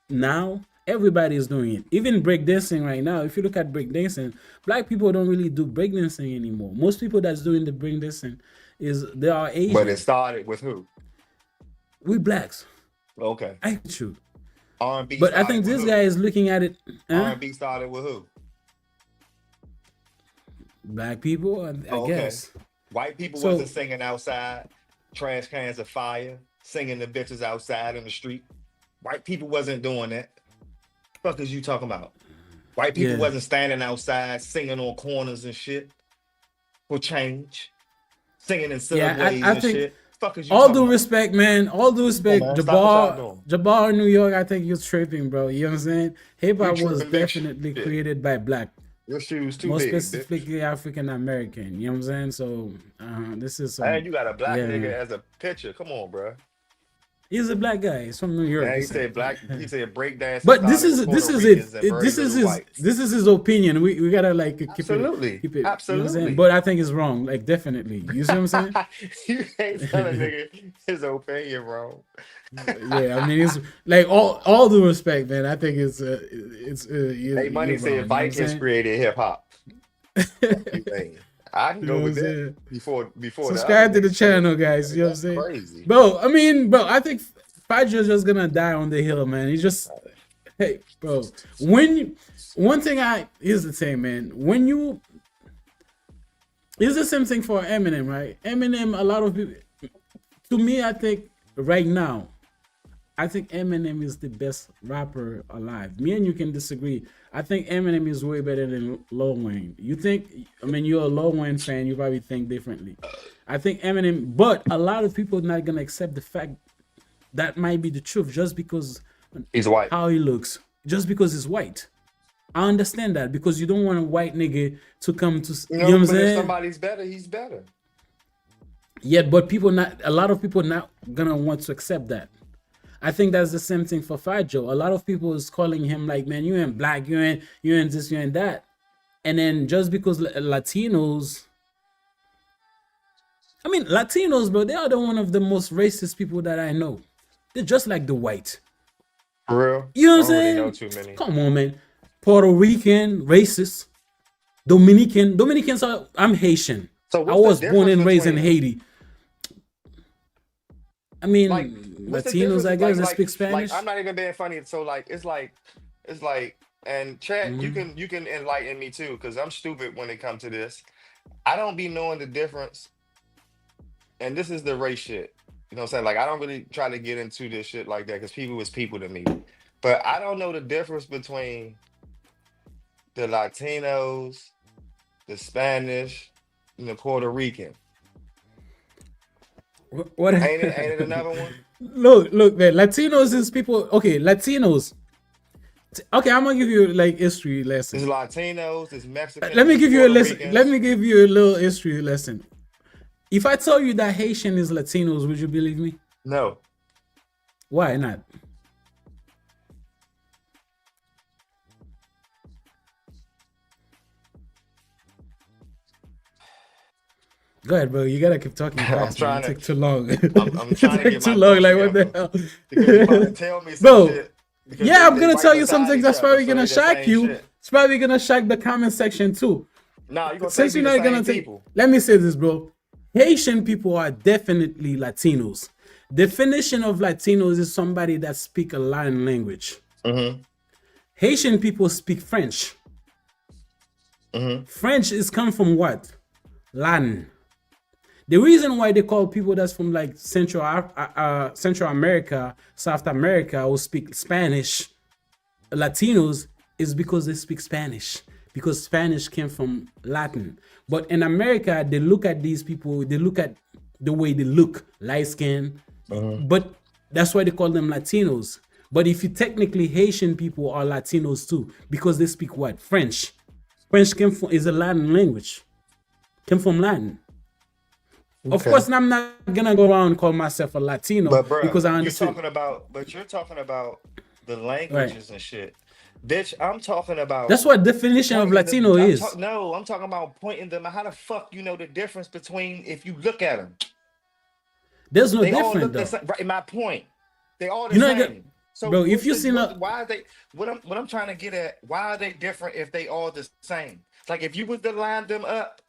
now, everybody is doing it. Even breakdancing right now. If you look at breakdancing, black people don't really do breakdancing anymore. Most people that's doing the breakdancing they are Asian. But it started with who? We blacks. Okay. I get you. R&B. But I started think with this who? guy is looking at it. R&B started with who? Black people, I Okay. guess. White people So- wasn't singing outside, trash cans of fire, singing the bitches outside in the street. White people wasn't doing that. Fuck is you talking about? White people Yeah. wasn't standing outside singing on corners and shit for change, singing in subways I and think shit. Fuck is you all talking due about? respect, man. All due respect, man. Stop what y'all Jabbar in New York. I think you're tripping, bro. You know what I'm saying? Hip hop You was tripping, bitch. definitely Yeah. created by black, Your shoes too more big, bitch. specifically African American. You know what I'm saying? So this is some, And you got a black yeah, nigga man. as a picture. Come on, bro. He's a black guy. He's from New York. And he said black. He said breakdancing. But this started is with this Puerto is Ricans it. and very This is little his whites. this is his opinion. We gotta like keep Absolutely. it. Keep it. You know what I'm saying? Absolutely. But I think it's wrong. Like definitely. You see what I'm saying? You can't tell a nigga his opinion wrong. Yeah, I mean it's like all due respect, man. I think it's Hey, Money you're said wrong, you know what I'm Vikings saying? created hip hop. I can You know go what with I'm that saying? before Subscribe the to the other niggas channel, said. guys. You know what I'm saying? That's crazy. Bro, I mean, bro, I think Fajo's just gonna die on the hill, man. He's just, hey, bro. Here's the thing, man. It's the same thing for Eminem, right? Eminem, a lot of people, to me, I think right now, I think Eminem is the best rapper alive. Me and you can disagree. I think Eminem is way better than Lil Wayne. You think? I mean, you're a Lil Wayne fan. You probably think differently. I think Eminem, but a lot of people are not gonna accept the fact that might be the truth just because He's white. how he looks, just because he's white. I understand that because you don't want a white nigga to come to, you know what I'm but if saying? somebody's better, he's better. Yeah, but a lot of people not gonna want to accept that. I think that's the same thing for Fat Joe. A lot of people is calling him like, man, you ain't black, you ain't this, you ain't that. And then just because Latinos, I mean, Latinos, bro, they are the one of the most racist people that I know. They're just like the white. For real? You know what I'm I don't saying? really know too many. Come on, man. Puerto Rican, racist. Dominicans are, I'm Haitian. So I what's the was born and difference raised in between- Haiti. I mean, Like, what's the Latinos, difference? I guess, that Like, speak Spanish. I'm not even being funny. So like, it's like, and Chad, Mm-hmm. you can enlighten me too, because I'm stupid when it comes to this. I don't be knowing the difference, and this is the race shit. You know what I'm saying? Like, I don't really try to get into this shit like that because people is people to me. But I don't know the difference between the Latinos, the Spanish, and the Puerto Rican. What? Ain't it another one? Look, man. Latinos is people. Okay, Latinos. Okay, I'm gonna give you like history lesson. There's Latinos, there's Mexicans. Let me there's give you a Puerto lesson. Ricans. Let me give you a little history lesson. If I tell you that Haitian is Latinos, would you believe me? No. Why not? Go ahead, bro. You gotta keep talking fast. trying Man. It to- take too long. I'm trying to Take get too my long. thoughts Like what the together. hell? Because you're about to tell me some Bro, shit. Because Yeah, I'm they gonna right tell you beside something each that's other, probably so gonna they the shock same you. shit. It's probably gonna shock the comment section too. Nah, you're gonna Since say you're be not the gonna same take, people. let me say this, bro. Haitian people are definitely Latinos. Definition of Latinos is somebody that speak a Latin language. Mm-hmm. Haitian people speak French. Mm-hmm. French is come from what? Latin. The reason why they call people that's from like Central America, South America, who speak Spanish, Latinos, is because they speak Spanish. Because Spanish came from Latin. But in America, they look at these people, they look at the way they look, light skin. But that's why they call them Latinos. But if you technically, Haitian people are Latinos too, because they speak what? French. French is a Latin language. Came from Latin. Of Okay. course, I'm not gonna go around and call myself a Latino But bro, because I you're understand. talking about the languages and shit. Bitch, I'm talking about That's what definition of pointing Latino I'm is. I'm talking about pointing them. How the fuck you know the difference between if you look at them? There's no They all different look the though. same. Right, my point. They all the You know, same. So bro, if what's you the- seen what- a- why are they what I'm trying to get at, why are they different if they all the same? Like if you was to line them up,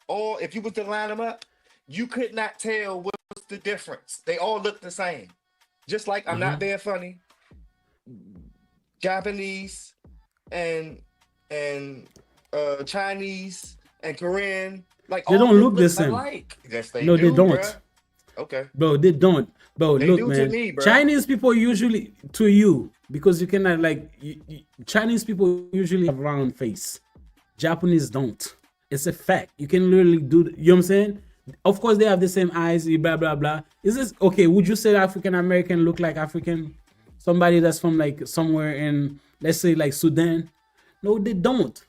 you could not tell what's the difference. They all look the same. Just like I'm not being funny. Japanese and Chinese and Korean, like They all don't look the same. alike. Yes, they No, do, they don't. bruh. Okay. Bro, they don't. Bro, They look, do to man. me, bro. Chinese people usually, to you, because you cannot like, Chinese people usually have round face. Japanese don't. It's a fact. You can literally do, you know what I'm saying? Of course, they have the same eyes, blah, blah, blah. Is this, okay, would you say African American look like African? Somebody that's from like somewhere in, let's say like Sudan? No, they don't.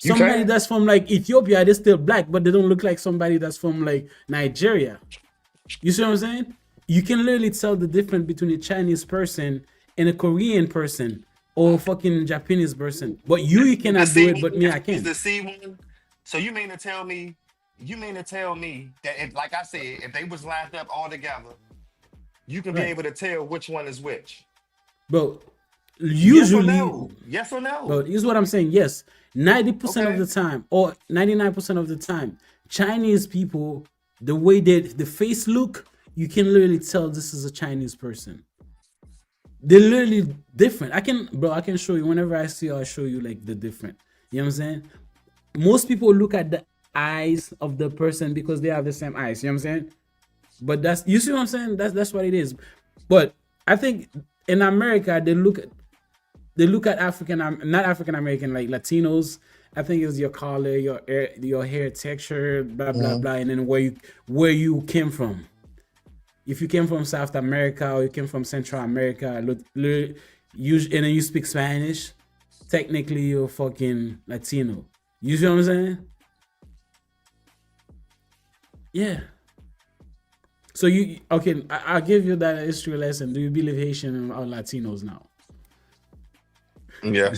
You Somebody can. that's from like Ethiopia, they're still black, but they don't look like somebody that's from like Nigeria. You see what I'm saying? You can literally tell the difference between a Chinese person and a Korean person or fucking Japanese person. But you cannot do it, but me, I Is can. the C one? So you mean to tell me that if, like I said, if they was lined up all together, you can be Right. able to tell which one is which? Bro, usually, Yes or no? bro, here's what I'm saying. Yes, 90% of Okay. the time or 99% of the time, Chinese people, the way the face look, you can literally tell this is a Chinese person. They're literally different. I can show you whenever I see you, I'll show you like the different. You know what I'm saying? Most people look at the eyes of the person because they have the same eyes. You know what I'm saying? But you see what I'm saying? That's what it is. But I think in America, they look at African, not African American, like Latinos. I think it's your color, your hair texture, blah blah blah, and then where you came from. If you came from South America or you came from Central America, and then you speak Spanish, technically you're fucking Latino. You see what I'm saying? Yeah. So I'll give you that history lesson. Do you believe Haitian or Latinos now? Yeah.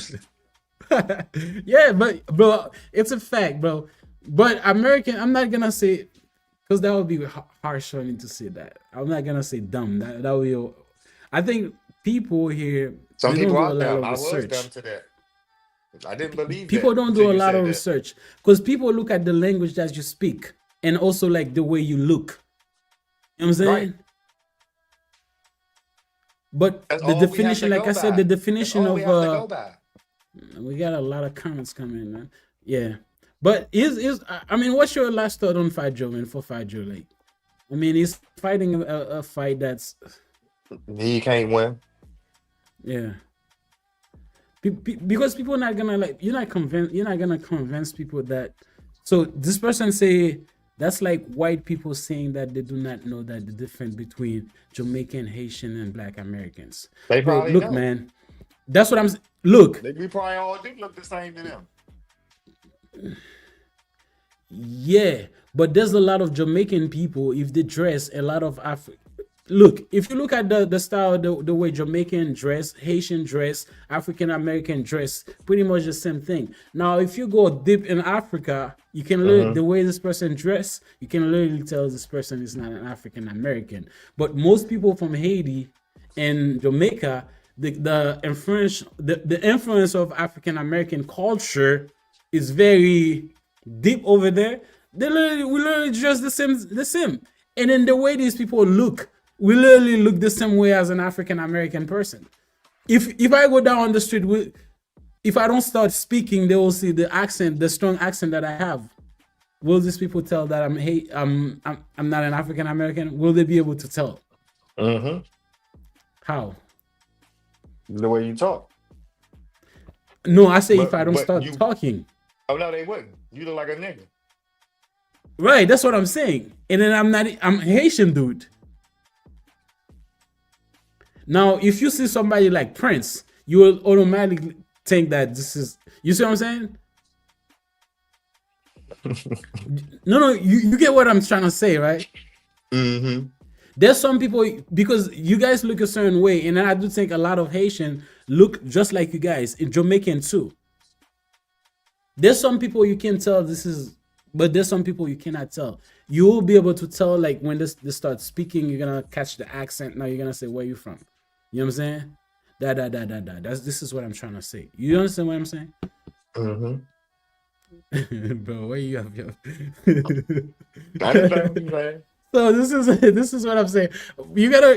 Yeah, but bro, it's a fact, bro. But American, I'm not gonna say, because that would be harsh for me to say that. I'm not gonna say dumb. That will. I think people here. Some they people don't are do a lot dumb. of I was research. dumb to that. I didn't believe People that don't until do a you lot said of that. research because people look at the language that you speak and also like the way you look. You know what I'm saying? Right. But That's the all we have definition, to like go I said, by. the That's definition all of we have to go by. we got a lot of comments coming, man. Yeah, but I mean, what's your last thought on Fight Joe, man? For Fight Joe, like, I mean, he's fighting a fight that's He can't win. yeah. Because people are not gonna like you're not gonna convince people that. So this person say that's like white people saying that they do not know that the difference between Jamaican, Haitian, and Black Americans. They Bro, probably look, know. man, that's what look. We probably all do look the same to them. Yeah, but there's a lot of Jamaican people. If they dress, a lot of look, if you look at the style, the way Jamaican dress, Haitian dress, African American dress, pretty much the same thing. Now, if you go deep in Africa, you can look the way this person dress, you can literally tell this person is not an African American. But most people from Haiti and Jamaica, the influence of African American culture is very deep over there. We literally dress the same. And then the way these people look, we literally look the same way as an African American person. If I go down on the street, if I don't start speaking, they will see the accent, the strong accent that I have. Will these people tell that I'm not an African American? Will they be able to tell? Mm-hmm. How? The way you talk. No, I say if But- I don't but start you- talking. Oh no, they wouldn't. You look like a nigga. Right, that's what I'm saying. And then I'm Haitian, dude. Now, if you see somebody like Prince, you will automatically think that this is, you see what I'm saying? No, you get what I'm trying to say, right? Mm-hmm. There's some people, because you guys look a certain way, and then I do think a lot of Haitian look just like you guys, in Jamaican too. There's some people you can tell this is, but there's some people you cannot tell. You will be able to tell, like when they start speaking, you're gonna catch the accent. Now you're gonna say, where you from? You know what I'm saying? This is what I'm trying to say. You understand what I'm saying? Mm-hmm. Bro, where you have your I understand what you're saying. So this is what I'm saying. You gotta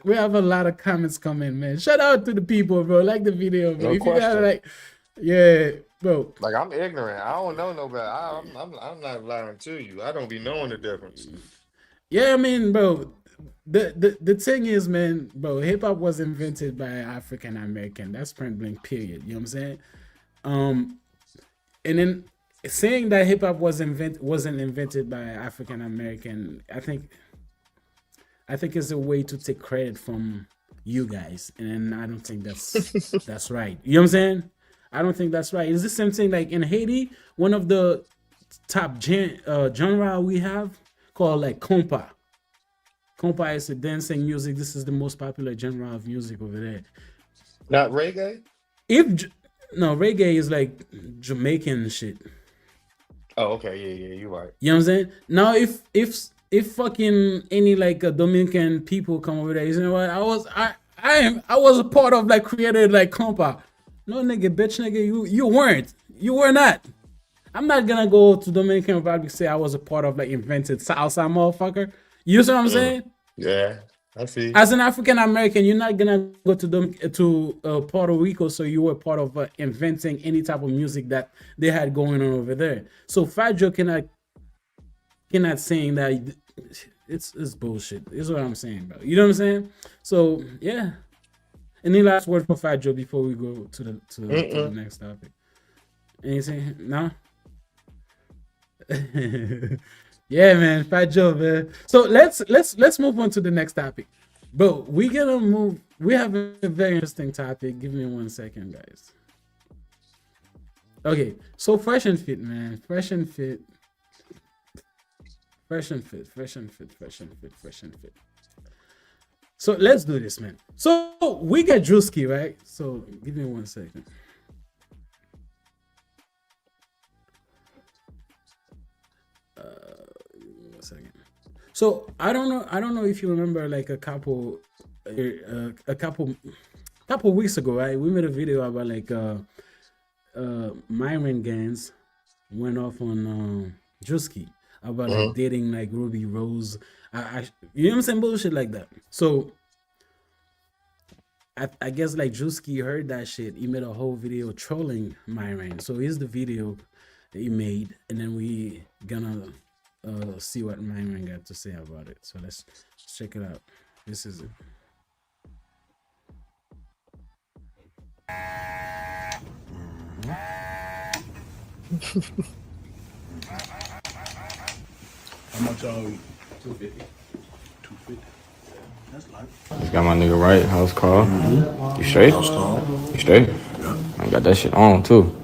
we have a lot of comments coming, man. Shout out to the people, bro. Like the video, bro. No If you gotta question. like, yeah, bro. Like I'm ignorant. I don't know no better. I'm not lying to you. I don't be knowing the difference. Yeah, I mean, bro. The thing is, man, bro, hip hop was invented by African American. That's point blank, period. You know what I'm saying? And then saying that hip hop wasn't invented by African American, I think it's a way to take credit from you guys, and I don't think that's right. You know what I'm saying? I don't think that's right. It's the same thing like in Haiti. One of the top genre we have called like compa. Compa is a dancing music. This is the most popular genre of music over there. Not reggae? No, reggae is like Jamaican shit. Oh, okay, yeah, you're right. You know what I'm saying? Now, if fucking any like Dominican people come over there, you know what? I was a part of like created like compa. No nigga, bitch nigga, you weren't. You were not. I'm not gonna go to Dominican Republic and say I was a part of like invented salsa, motherfucker. You see what I'm saying? Yeah, I see. As an African American, you're not gonna go to Puerto Rico, so you were part of inventing any type of music that they had going on over there. So Fat Joe cannot saying that it's bullshit. Is what I'm saying, bro. You know what I'm saying? So yeah, Any last word for Fat Joe before we go to the next topic? Anything? No. Yeah, man, Fat Joe, man. So let's move on to the next topic. But we gonna move. We have a very interesting topic. Give me 1 second, guys. Okay, so fresh and fit, man. Fresh and fit. Fresh and fit. Fresh and fit. Fresh and fit. Fresh and fit. So let's do this, man. So we get Drewski, right? So give me 1 second. Second. So I don't know if you remember, like a couple weeks ago, right? We made a video about like Myron Gans went off on Drewski about like dating like Ruby Rose. You know what I'm saying? Bullshit like that. So I guess like Drewski heard that shit. He made a whole video trolling Myron. So here's the video that he made, and then we gonna see what Myron got to say about it. So let's check it out. This is it. How much are we? 250. 250. That's light. Got my nigga right, house call. You straight? House call. You straight? Yeah. I got that shit on too.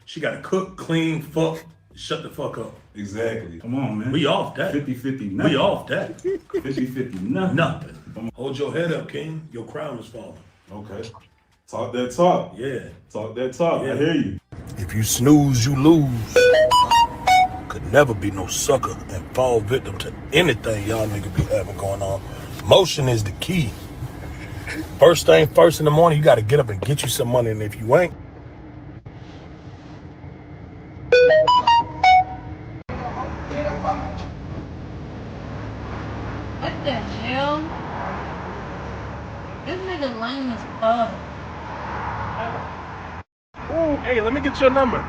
She got to cook, clean, fuck, shut the fuck up. Exactly. Come on, man. We off that. 50-50 We off that. 50-50 nothing. Nothing. Hold your head up, King. Your crown is falling. Okay. Talk that talk. Yeah. Talk that talk. Yeah. I hear you. If you snooze, you lose. Could never be no sucker and fall victim to anything y'all niggas be having going on. Motion is the key. First thing first in the morning, you gotta get up and get you some money, and if you ain't, What the hell? This nigga lame as fuck. ooh, hey, let me get your number.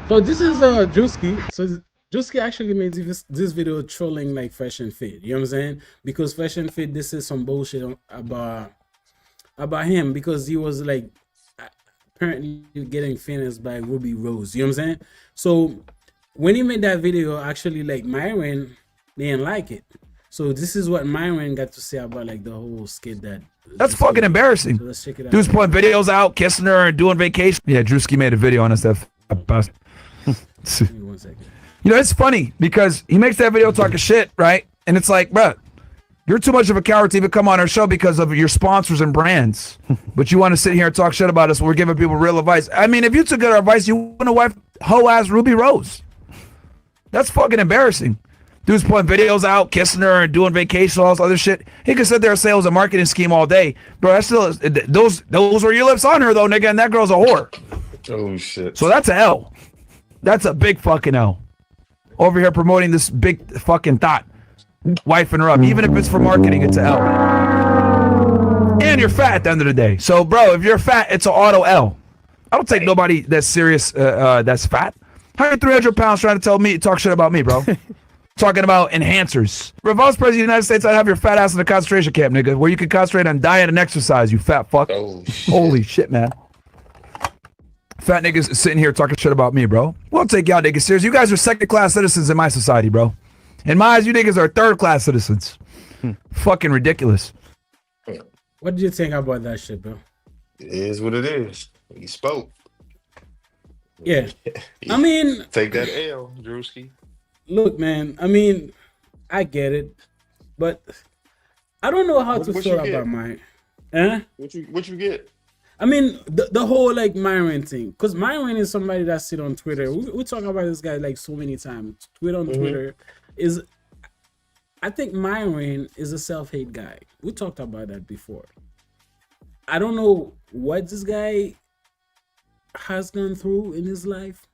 So this is Drewski. So Drewski actually made this video trolling like Fresh and Fit. You know what I'm saying? Because Fresh and Fit, this is some bullshit about him, because he was like apparently getting finished by Ruby Rose. You know what I'm saying? So when he made that video, actually like Myron didn't like it. So this is what Myron got to say about like the whole skit that. That's fucking embarrassing. So let's check it out. Dude's putting videos out, kissing her and doing vacation. Yeah, Drewski made a video on us that. Give me 1 second. You know, it's funny because he makes that video talking shit, right? And it's like, bruh, you're too much of a coward to even come on our show because of your sponsors and brands. But you want to sit here and talk shit about us when we're giving people real advice. I mean, if you took good advice, you want to wife hoe-ass Ruby Rose. That's fucking embarrassing. Dude's putting videos out, kissing her and doing vacation, all this other shit. He could sit there and say it was a marketing scheme all day. Bro, that's still, those were your lips on her, though, nigga, and that girl's a whore. Oh shit. So that's a L. That's a big fucking L. Over here promoting this big fucking thought. Wifing her up. Even if it's for marketing, it's a L. And you're fat at the end of the day. So, bro, if you're fat, it's an auto L. I don't take nobody that's serious that's fat. How are you 300 pounds trying to talk shit about me, bro? Talking about enhancers. If I was president of the United States, I'd have your fat ass in a concentration camp, nigga, where you can concentrate on diet and exercise, you fat fuck. Oh, Holy shit, man. Fat niggas sitting here talking shit about me, bro. We'll take y'all niggas serious. You guys are second-class citizens in my society, bro. In my eyes, you niggas are third-class citizens. Fucking ridiculous. What did you think about that shit, bro? It is what it is. He spoke. Yeah. I mean, Take that L, Drewski. look, man, I mean, I get it, but I don't know how to What feel you get? about my... Eh? What you get? I mean, the whole like Myron thing, because Myron is somebody that sit on Twitter. We talk about this guy like so many times. Twitter is, I think Myron is a self-hate guy. We talked about that before. I don't know what this guy has gone through in his life,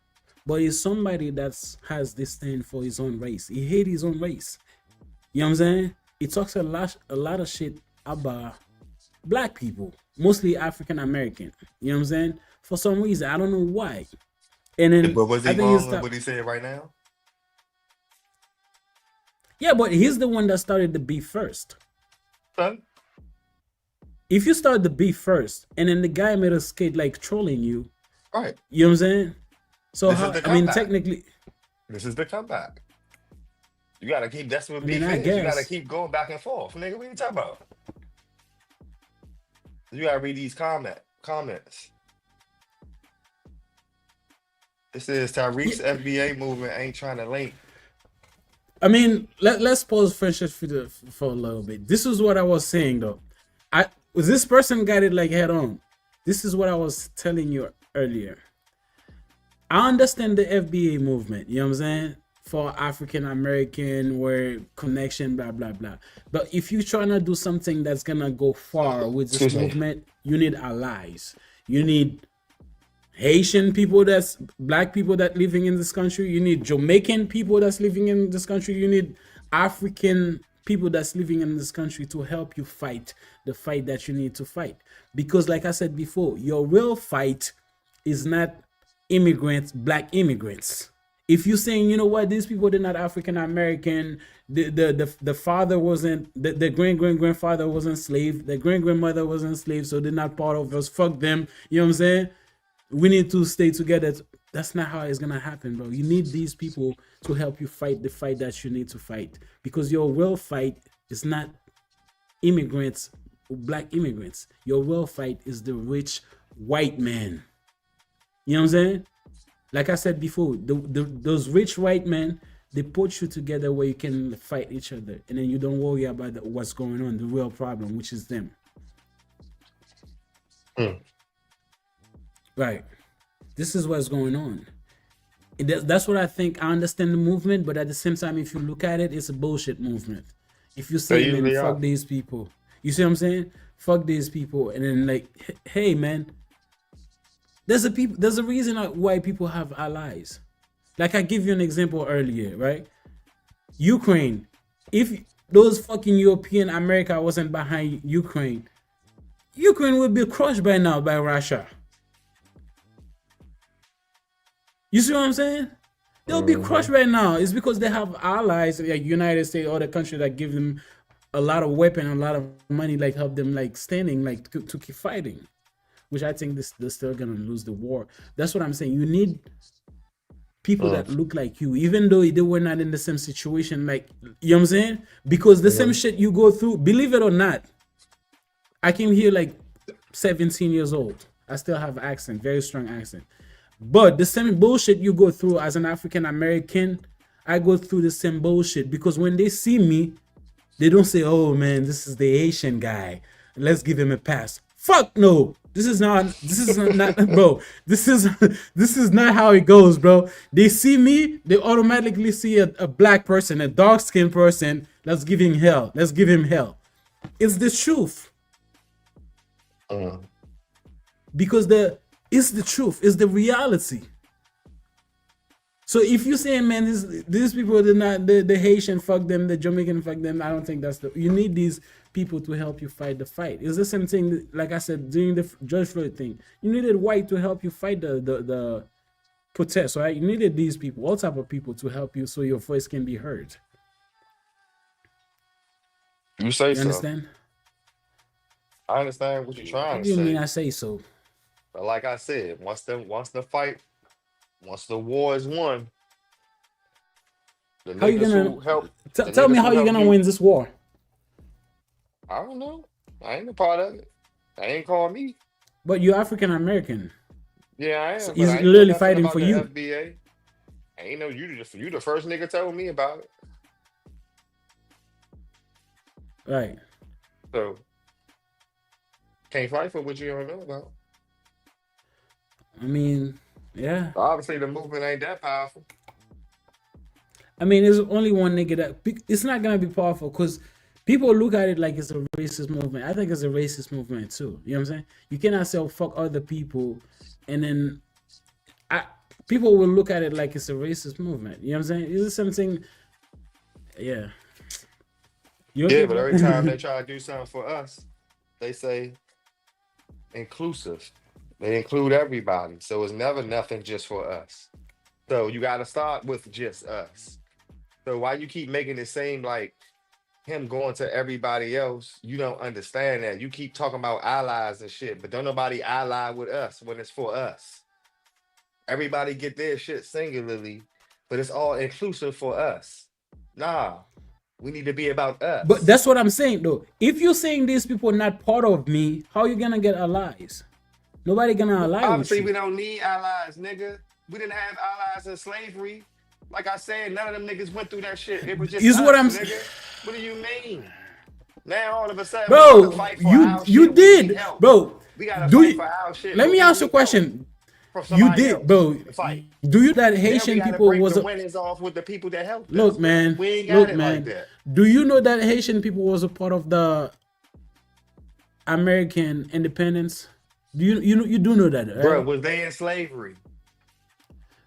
but he's somebody that has disdain for his own race. He hates his own race. You know what I'm saying? He talks a lot of shit about black people, mostly African American. You know what I'm saying? For some reason, I don't know why. And then But was he I think wrong he's with what he said right now? yeah, but he's the one that started the beef first. Son? if you start the beef first, and then the guy made a skate like trolling you, Right. you know what I'm saying? So This is how, the I mean, comeback. technically, This is the comeback. You gotta keep. That's what I mean, beef I is. You gotta guess. keep going back and forth, nigga. What you talking about? You gotta read these comments. This is TARIQ's FBA movement ain't trying to link. I mean, let's pause friendship for a little bit. This is what I was saying though. This person got it like head on. This is what I was telling you earlier. I understand the FBA movement, you know what I'm saying? For African American, where connection, blah blah blah. But if you're trying to do something that's gonna go far with this movement, you need allies. You need Haitian people, that's black people that living in this country. You need Jamaican people that's living in this country. You need African people that's living in this country to help you fight the fight that you need to fight. Because like I said before, your real fight is not immigrants, black immigrants. If you're saying, you know what, these people, they're not African American, the father wasn't, the grandfather wasn't slave, the grandmother wasn't slave, so they're not part of us, fuck them, you know what I'm saying? We need to stay together. That's not how it's gonna happen, bro. You need these people to help you fight the fight that you need to fight, because your real fight is not immigrants, black immigrants. Your real fight is the rich white man. You know what I'm saying? Like I said before, those rich white men, they put you together where you can fight each other, and then you don't worry about what's going on, the real problem, which is them. Right. This is what's going on. That's what I think. I understand the movement, but at the same time, if you look at it, it's a bullshit movement. If you say, man, fuck these people, you see what I'm saying? Fuck these people, and then like, hey, man, there's a reason why people have allies. Like I give you an example earlier, right? Ukraine. If those fucking European America wasn't behind Ukraine, Ukraine would be crushed by now by Russia. You see what I'm saying? They'll be crushed right now. It's because they have allies like United States, or the country that give them a lot of weapon, a lot of money, like help them like standing, like to keep fighting. Which I think they're still gonna lose the war. That's what I'm saying. You need people that look like you, even though they were not in the same situation. Like, you know what I'm saying? Because the same shit you go through, believe it or not, I came here like 17 years old. I still have accent, very strong accent. But the same bullshit you go through as an African American, I go through the same bullshit, because when they see me, they don't say, oh man, this is the Haitian guy, let's give him a pass. Fuck no. This is not bro. This is not how it goes, bro. They see me, they automatically see a black person, a dark-skinned person. Let's give him hell. Let's give him hell. It's the truth. Because it's the truth, it's the reality. So if you say, man, these people, they're not the Haitian, fuck them, the Jamaican, fuck them, I don't think that's you need these people to help you fight the fight. It's the same thing, like I said, during the George Floyd thing. You needed white to help you fight the protest, right? You needed these people, all type of people to help you so your voice can be heard. You say so. Understand? I understand what you're trying What to do you say. mean I say so? But like I said, once the war is won, the How you niggas gonna who help. tell me how you're gonna win this war? I don't know. I ain't a part of it. I ain't calling me. But you're African American. Yeah, I am. So but he's I ain't literally know nothing fighting about for the you. FBA. I ain't know you the first nigga told me about it. Right. So can't fight for what you don't know about. I mean, yeah. Obviously, the movement ain't that powerful. I mean, there's only one nigga that it's not gonna be powerful, because people look at it like it's a racist movement. I think it's a racist movement too. You know what I'm saying? You cannot say, oh, fuck other people, and then people will look at it like it's a racist movement. You know what I'm saying? Is it something? Yeah. Yeah, but every time they try to do something for us, they say inclusive. They include everybody. So it's never nothing just for us. So you got to start with just us. So why you keep making it seem like him going to everybody else, you don't understand that. You keep talking about allies and shit, but don't nobody ally with us when it's for us. Everybody get their shit singularly, but it's all inclusive for us. Nah, we need to be about us. But that's what I'm saying though. If you're saying these people are not part of me, how you gonna get allies? Nobody gonna ally with Obviously, you. we don't need allies, nigga. We didn't have allies in slavery. Like I said, none of them niggas went through that shit. It was just Is us, what I'm nigga. What do you mean? Now all of a sudden, Bro, we gotta fight for our you shit. We need did, help. bro. We gotta Do fight you, for our shit. let but me we ask you a need help question. from You somebody did, else bro. to fight. Do you that Then Haitian we gotta people break was the a, winnings off with the people that helped look, us. man. We ain't got Look, it man. like that. Do you know that Haitian people was a part of the American independence? Do you do know that, right? Bro, was they in slavery?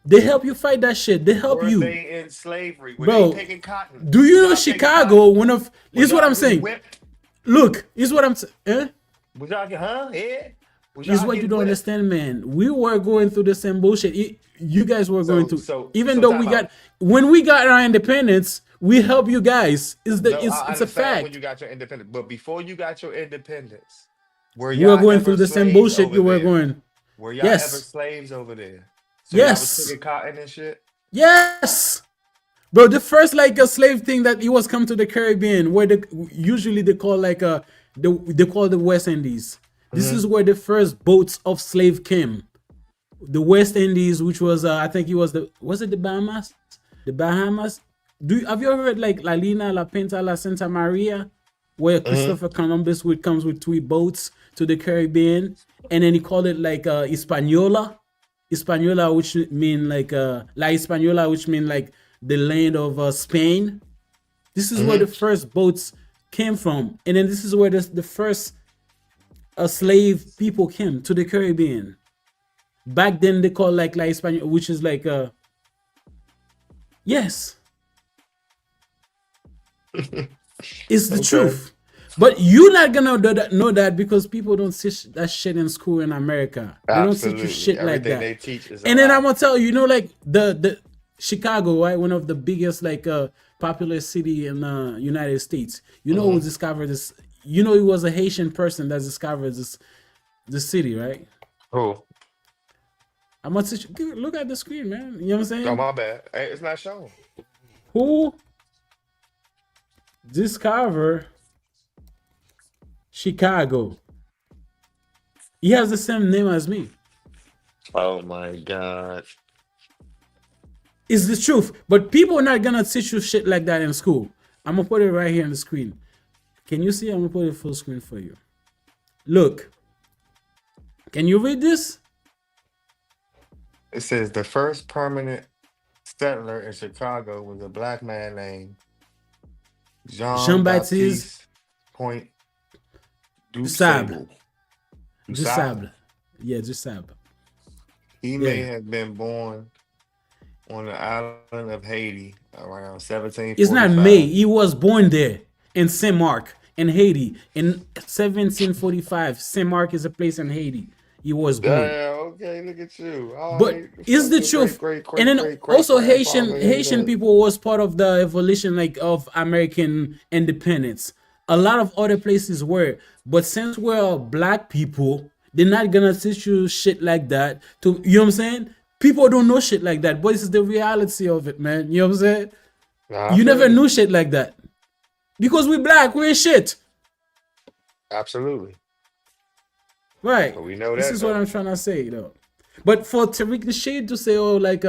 They help you fight that shit. They help Were you, they in slavery? Were bro. they picking cotton? Do you know Was y'all picking Chicago? cotton? One of Was is what y'all I'm getting saying. whipped? Look, is what I'm saying. Eh? Was y'all get, huh? Yeah. Was Is y'all what you getting don't whipped? understand, man. We were going through the same bullshit. You guys were going through. So Even though time we out. got when we got our independence, we help you guys. No, I It's a understand when fact. you got your independence, but before you got your independence, were We were y'all going ever through the same slaves bullshit over you were there? going. Were y'all ever Yes. slaves over there? So y'all was Yes. picking cotton and shit? Yes. Bro, the first like a slave thing that it was come to the Caribbean, where usually they call like they call the West Indies. This is where the first boats of slave came. The West Indies, which was I think it was the Bahamas? The Bahamas. Have you ever read like La Lina, La Pinta, La Santa Maria, where Christopher Columbus comes with 3 boats to the Caribbean, and then he called it like Hispaniola. Hispaniola, which mean like La Hispaniola, which mean like the land of Spain. This is where the first boats came from, and then this is where the first slave people came to the Caribbean. Back then they called like La Hispaniola, which is like yes, it's the truth. But you're not gonna know that because people don't teach that shit in school in America. They don't teach you shit like Everything that. they teach is a And then lie. I'm gonna tell you, like the Chicago, right? One of the biggest like popular city in the United States. You know who discovered this? You know, it was a Haitian person that discovered this city, right? Who? I'm gonna teach you. Look at the screen, man. You know what I'm saying? Oh, my bad. Hey, it's not showing. Who discovered Chicago? He has the same name as me. Oh my God. It's the truth. But people are not gonna teach you shit like that in school. I'm gonna put it right here on the screen. Can you see? I'm gonna put it full screen for you. Look. Can you read this? It says the first permanent settler in Chicago was a black man named Jean-Baptiste Point du Sable. Du Du Sable. Yeah, Du Sable. He may have been born on the island of Haiti around 1745. It's not May. He was born there in Saint Mark in Haiti in 1745. Saint Mark is a place in Haiti. He was born. Okay, look at you. All But right, is the truth, and then also Haitian people was part of the evolution like of American independence. A lot of other places were, but since we're black people, they're not gonna teach you shit like that. To you know what I'm saying? People don't know shit like that, but this is the reality of it, man. You know what I'm saying? You never knew shit like that because we black, we ain't shit. Absolutely. Right. But we know This that, is though. what I'm trying to say, though. But for TARIQ NASHEED to say, oh, like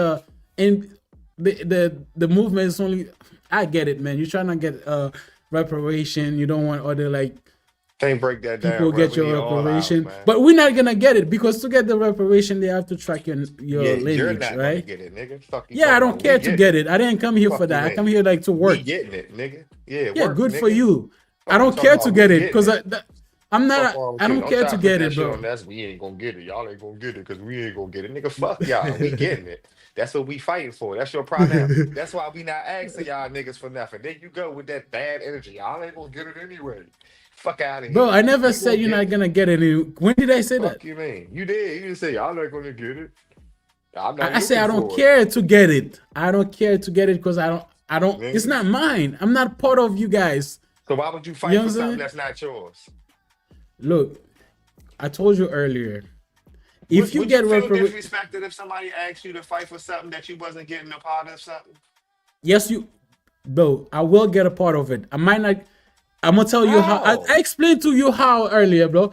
and the movement is only, I get it, man. You're trying to get reparation. You don't want other like Can't break that down. people bro. get We your need all out, reparation, man. but we're not gonna get it because to get the reparation, they have to track your Yeah, lineage, you're not gonna right? get it, nigga. Fuck you Yeah, I talking don't about. care We to getting get it. I didn't come here Fuck for you, that. I man. come here like to work. We getting it, nigga. Yeah, Yeah, work, good nigga. for you. Fuck I you don't talking care to about. get We it getting because it. I'm not. Fuck wrong with I you. don't care try to put get that it, shit bro. on us. We ain't gonna get it. Y'all ain't gonna get it because we ain't gonna get it. Nigga, fuck y'all. We getting it. That's what we fighting for. That's your problem. That's why we not asking y'all niggas for nothing. There you go with that bad energy. Y'all ain't gonna get it anyway. Fuck out of here. Bro, I never We said gonna you're get not it. gonna get it. When did I say that? Fuck you mean? You did. You didn't say y'all not gonna get it. I'm not I say I looking don't for it. care to get it. I don't care to get it because I don't. Nigga. It's not mine. I'm not part of you guys. So why would you fight You know for what I'm something saying? that's not yours? Look, I told you earlier. If you Would get you feel reparations, disrespected if somebody asked you to fight for something that you wasn't getting a part of something? yes, bro, I will get a part of it. I might not. I'm gonna tell you how. I explained to you how earlier, bro.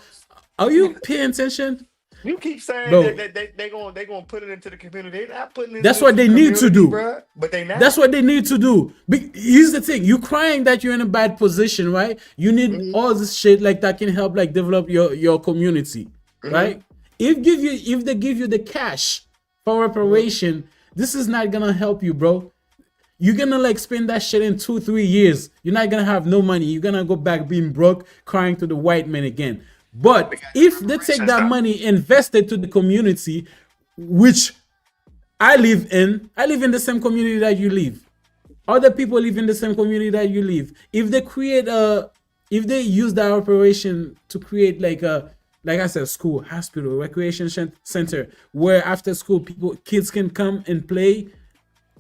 Are you paying attention? You keep saying Bro, that they gonna put it into the community. They're not putting it that's into what the they need to community, do. bruh. But they not. That's what they need to do. Here's the thing: you crying that you're in a bad position, right? You need all this shit like that can help like develop your community, right? If they give you the cash for reparation, this is not gonna help you, bro. You're gonna like spend that shit in 2-3 years. You're not gonna have no money. You're gonna go back being broke, crying to the white man again. But if they take that money, invest it to the community, which I live in the same community that you live. Other people live in the same community that you live. If they use that operation to create like I said, school, hospital, recreation center, where after school kids can come and play,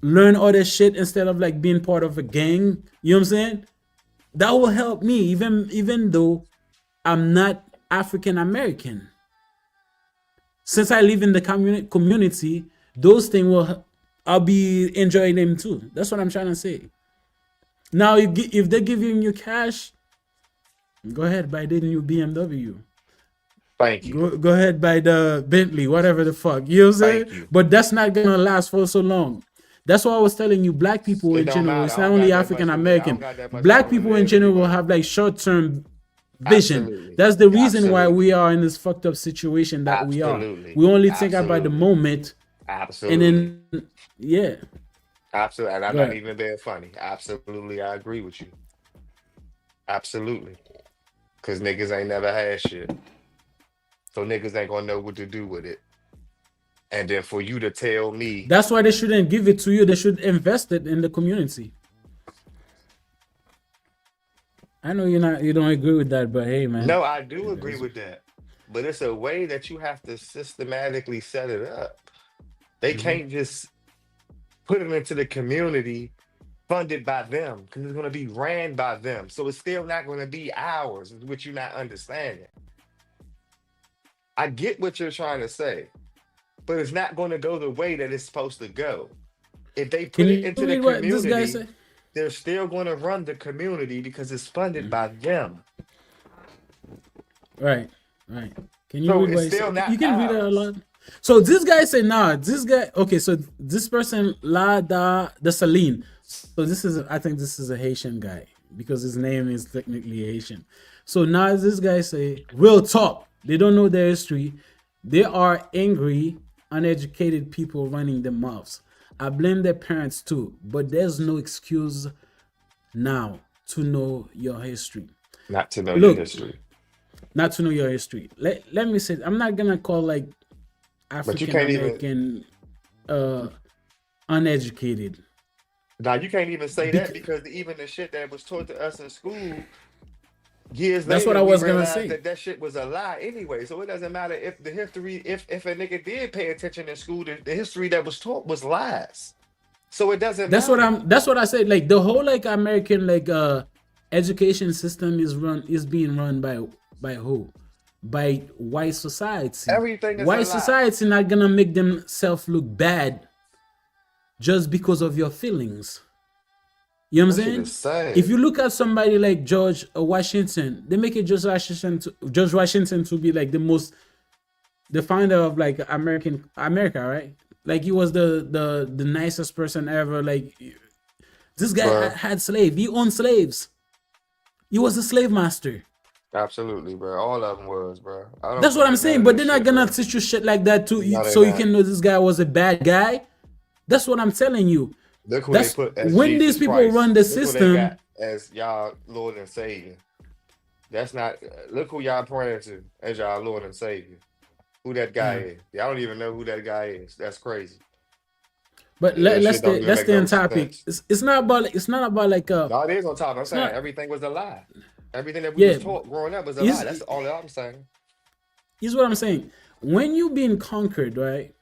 learn other shit instead of like being part of a gang. You know what I'm saying? That will help me, even though I'm not African American. Since I live in the community, those things I'll be enjoying them too. That's what I'm trying to say. Now, if they're giving you cash, go ahead, buy the new BMW. Thank you. Go ahead, buy the Bentley, whatever the fuck. You know what I'm saying? But that's not gonna last for so long. That's why I was telling you, black people in general, it's not only African American. Black people in general have like short-term vision. Absolutely. That's the reason why we are in this fucked up situation that we are. We only think about the moment. Absolutely. And then, yeah. Absolutely. And I'm not even being funny. Absolutely, I agree with you. Absolutely. Because niggas ain't never had shit. So niggas ain't gonna know what to do with it. And then for you to tell me, that's why they shouldn't give it to you. They should invest it in the community. I know you don't agree with that, but hey, man. no, I do agree with that. But it's a way that you have to systematically set it up. They can't just put it into the community funded by them, because it's going to be ran by them. So it's still not going to be ours, which you're not understanding. I get what you're trying to say, but it's not going to go the way that it's supposed to go. If they put it into the community, they're still going to run the community because it's funded by them. Right. Can you So read what it's still not you can read it a ours. lot. So this guy said, nah, this guy, okay, so this person, La Da Saline. So I think this is a Haitian guy because his name is technically Haitian. So now this guy say, real talk. They don't know their history. They are angry, uneducated people running their mouths. I blame their parents too, but there's no excuse now to know your history. Not to know your history. Not to know your history. Let me say, I'm not gonna call like African American uneducated. Now you can't even say that because even the shit that was taught to us in school years That's later, what I was gonna realized say. that shit was a lie anyway. So it doesn't matter if the history, if a nigga did pay attention in school, the history that was taught was lies. So it doesn't matter. That's what I said. Like the whole like American like education system is being run by who? By white society. Everything is white a lie. society not gonna make themselves look bad just because of your feelings. You know what I'm saying? If you look at somebody like George Washington, they make it George Washington to be like the founder of like America, right? Like he was the nicest person ever. Like this guy had slaves. He owned slaves. He was a slave master. Absolutely, bro. All of them was, bro. That's what I'm saying. But they're not gonna teach you shit like that too, so you can know this guy was a bad guy. That's what I'm telling you. Look who they put as when Jesus these people Christ. run the Look who they system got as y'all Lord and Savior. That's not. Look who y'all praying to as y'all Lord and Savior. Who that guy is? Y'all don't even know who that guy is. That's crazy. But let's stay on topic. It's not about like No, it is on topic. I'm saying everything was a lie. Everything that we was taught growing up was a lie. That's all I'm saying. Here's what I'm saying. When you being conquered, right?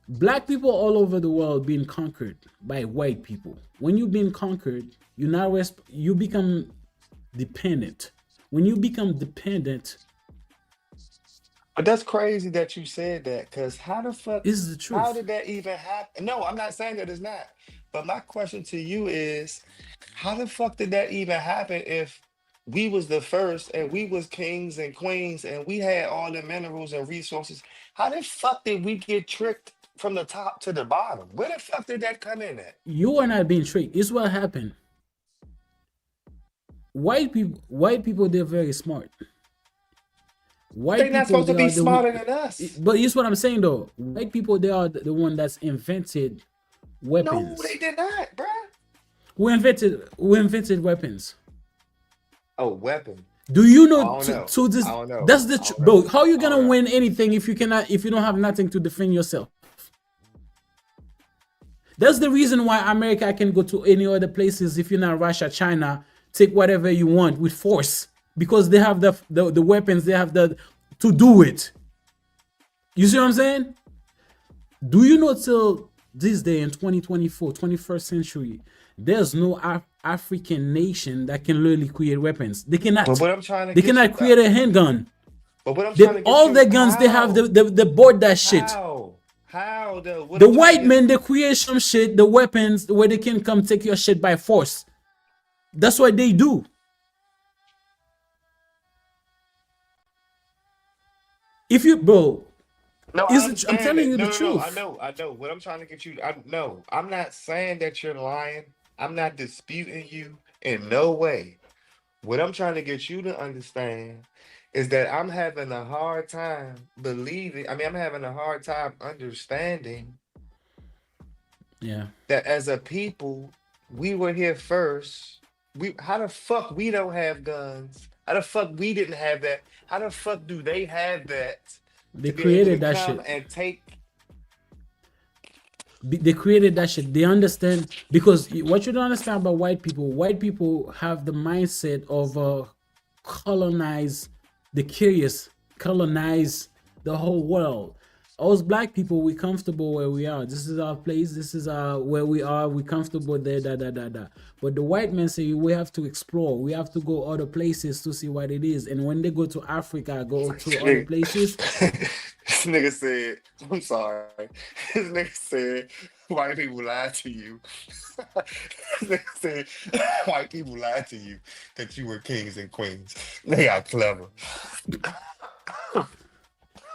Black people all over the world being conquered by white people. When you've been conquered, you become dependent. When you become dependent, But that's crazy that you said that, because how the fuck, is the truth. how did that even happen? No, I'm not saying that it's not. But my question to you is, how the fuck did that even happen if we was the first and we was kings and queens and we had all the minerals and resources? How the fuck did we get tricked from the top to the bottom? Where the fuck did that come in at? You are not being tricked. It's what happened. White people, they're very smart. They're not supposed to be smarter than us. But here's what I'm saying though. White people, they are the one that's invented weapons. No, they did not, bruh. Who invented weapons? Oh, weapon. Do you know? I don't know. So this, I don't know. that's the I don't know. bro. How you gonna win anything if you don't have nothing to defend yourself? That's the reason why America can go to any other places if you're not Russia, China, take whatever you want with force, because they have the weapons, they have to do it. You see what I'm saying? Do you know till this day in 2024, 21st century, there's no African nation that can literally create weapons. They cannot. But what I'm trying to they get cannot you- create a handgun. But what I'm trying to get All you- the guns they have, they board that shit. How The white men, they create some shit, the weapons, where they can come take your shit by force. That's what they do. If you, bro, No, I'm telling you the truth. I know. What I'm trying to get you, I'm not saying that you're lying. I'm not disputing you in no way. What I'm trying to get you to understand is that I'm having a hard time I'm having a hard time understanding that as a people, we were here first. How the fuck we don't have guns? How the fuck we didn't have that? How the fuck do they have that? They to be created able to that come shit. and take. They created that shit. They understand, because what you don't understand about white people have the mindset of colonize the curious, colonize the whole world. Us black people, we comfortable where we are. This is our place. This is where we are. We comfortable there. But the white men say we have to explore. We have to go other places to see what it is. And when they go to Africa, go to other places. This nigga said, I'm sorry. This nigga said, white people lied to you. This nigga said, white people lied to you that you were kings and queens. They are clever.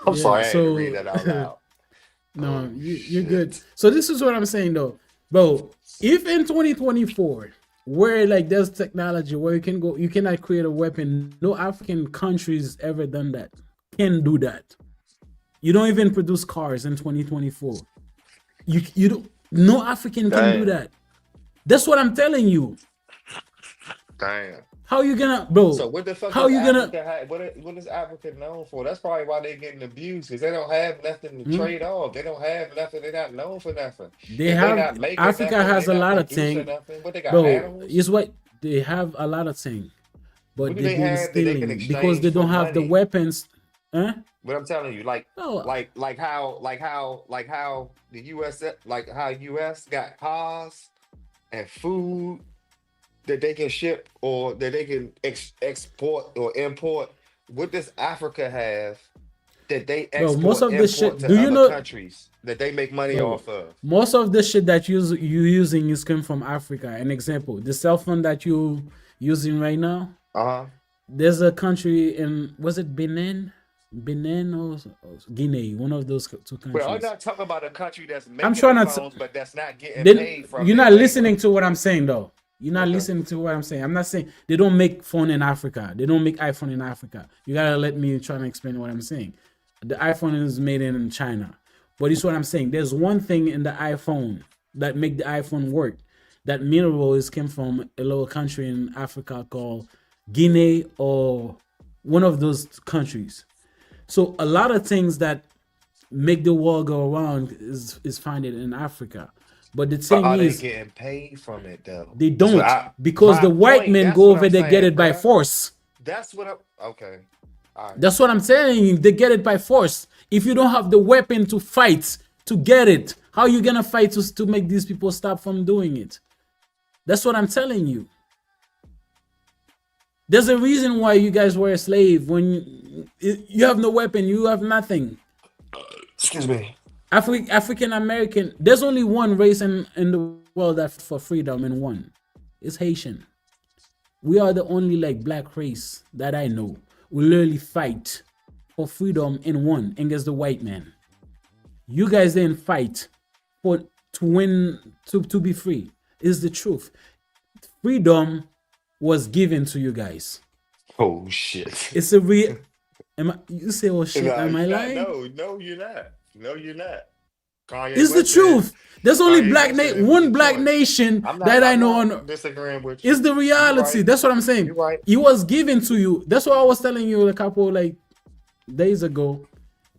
I'm sorry, I had to read that out loud. No, you're good. So this is what I'm saying though, bro. If in 2024, where like there's technology where you can go, you cannot create a weapon. No African countries ever done that. Can do that. You don't even produce cars in 2024. You don't. No African can do that. That's what I'm telling you. Damn. How you gonna, bro? So what the fuck? How you gonna? What is Africa known for? That's probably why they're getting abused, because they don't have nothing to trade off. They don't have nothing. They're not known for nothing. They have. Africa has a lot of things, bro. Animals? Is what they have a lot of things, but What do they've they been have that they can stealing exchange because they don't for have the money? weapons. Huh? But I'm telling you, like how the U.S. how U.S. got cars and food that they can ship or that they can export or import. What does Africa have that they export? Bro, most of the shit. To Do you other know countries that they make money bro, off of? most of the shit that you using is coming from Africa. An example: the cell phone that you using right now. There's a country in, was it Benin? Benin or Guinea, one of those two countries. Well, I'm not talking about a country that's making I'm trying not phones, but that's not getting They, paid from. you're their not labor. listening to what I'm saying, though. You're not listening to what I'm saying. I'm not saying they don't make phone in Africa. They don't make iPhone in Africa. You gotta let me try to explain what I'm saying. The iPhone is made in China, but it's what I'm saying. There's one thing in the iPhone that make the iPhone work. That mineral came from a little country in Africa called Guinea or one of those countries. So a lot of things that make the world go around is found in Africa. But the thing are is, they getting paid from it though? they don't, So because my the white point, men that's go what over I'm there saying, get it by bruh. force. That's what I'm. Okay. All right. That's what I'm saying. They get it by force. If you don't have the weapon to fight to get it. How you gonna fight to make these people stop from doing it? That's what I'm telling you. There's a reason why you guys were a slave. When you have no weapon, you have nothing. Excuse me. African American, there's only one race in the world that for freedom, and one is Haitian. We are the only like black race that I know who literally fight for freedom in one against the white man. You guys didn't fight to win, to be free. Is the truth. Freedom was given to you guys. Oh shit. It's a real. You say, oh shit, am I lying? No, you're not. No, you're not. Kanye It's the West truth. said- There's only Kanye black West said one black nation that I know on. disagreeing with you. It's the reality. Right. That's what I'm saying. You're right. It was given to you. That's what I was telling you a couple like days ago.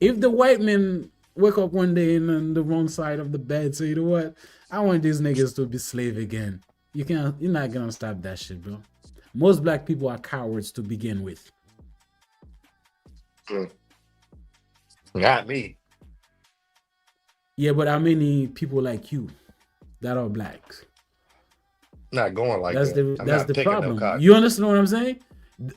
If the white men wake up one day and on the wrong side of the bed, say, you know what? I want these niggas to be slave again. You're not gonna stop that shit, bro. Most black people are cowards to begin with. Not me. Yeah, but how many people like you that are black? Not going like That's that. that's the problem. You understand what I'm saying?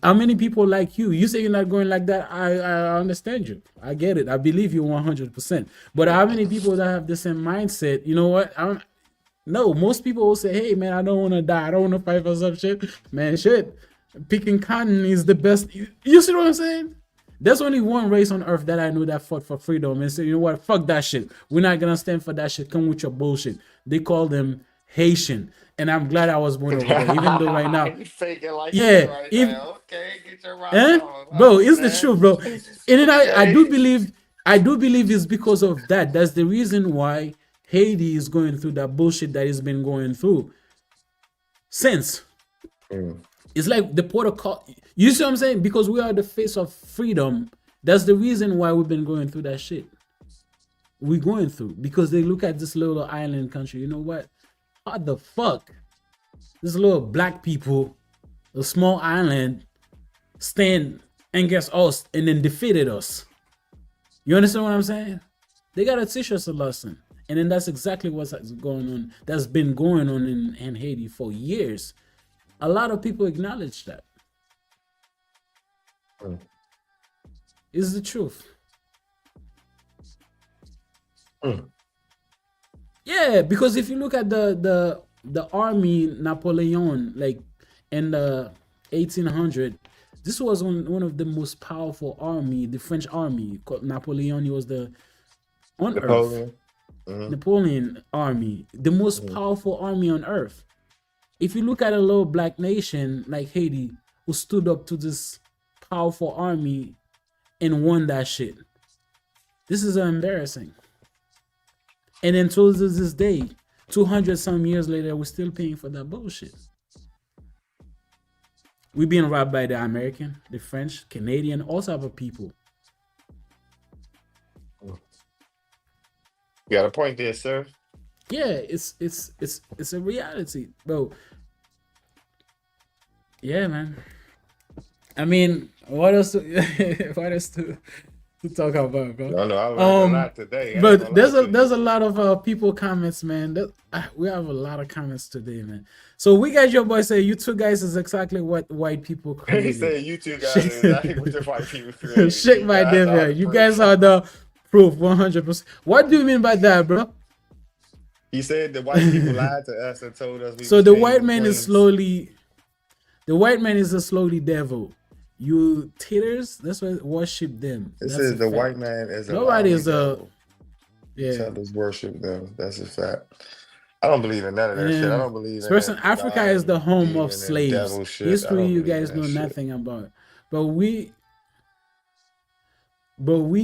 How many people like you? You say you're not going like that. I understand you. I get it. I believe you 100%. But how many people that have the same mindset? You know what? No, most people will say, hey, man, I don't want to die. I don't want to fight for some shit. Man, shit. Picking cotton is the best. You see what I'm saying? There's only one race on earth that I know that fought for freedom and said, you know what? Fuck that shit. We're not going to stand for that shit. Come with your bullshit. They call them Haitian. And I'm glad I was born over there, even though right now. Yeah. Okay, get your rock on. Bro, it's the truth, bro. And then I do believe it's because of that. That's the reason why Haiti is going through that bullshit that it's been going through since. It's like the protocol. You see what I'm saying? Because we are the face of freedom. That's the reason why we've been going through that shit. We're going through because they look at this little island country. You know what? What the fuck? This little black people, a small island, stand against us and then defeated us. You understand what I'm saying? They gotta teach us a lesson. And then that's exactly what's going on. That's been going on in Haiti for years. A lot of people acknowledge that. It's the truth. Yeah, because if you look at the army Napoleon, like in the 1800, this was one of the most powerful army, the French army. Napoleon, he was the on Earth. Napoleon army, the most powerful army on earth. If you look at a little black nation like Haiti, who stood up to this powerful army and won that shit, this is embarrassing. And then to this day, 200 some years later, we're still paying for that bullshit. We're being robbed by the American, the French, Canadian, all type of people. You got a point there, sir. Yeah, it's a reality, bro. Yeah, man. I mean, what else to talk about, bro? No, I learned a lot today. But there's a lot of people comments, man. We have a lot of comments today, man. So we got your boy say you two guys is exactly what white people created. He said you two guys is exactly what the white people created. Shake my devil. You guys are the proof 100%. What do you mean by that, bro? He said the white people lied to us and told us. So the white man is slowly. The white man is a slowly devil. You taters, that's why worship them. It says the white man is a nobody is a Tell us worship them. That's a fact. I don't believe in none of that shit. I don't believe in person. Africa is the home of slaves. History you guys know nothing about. But we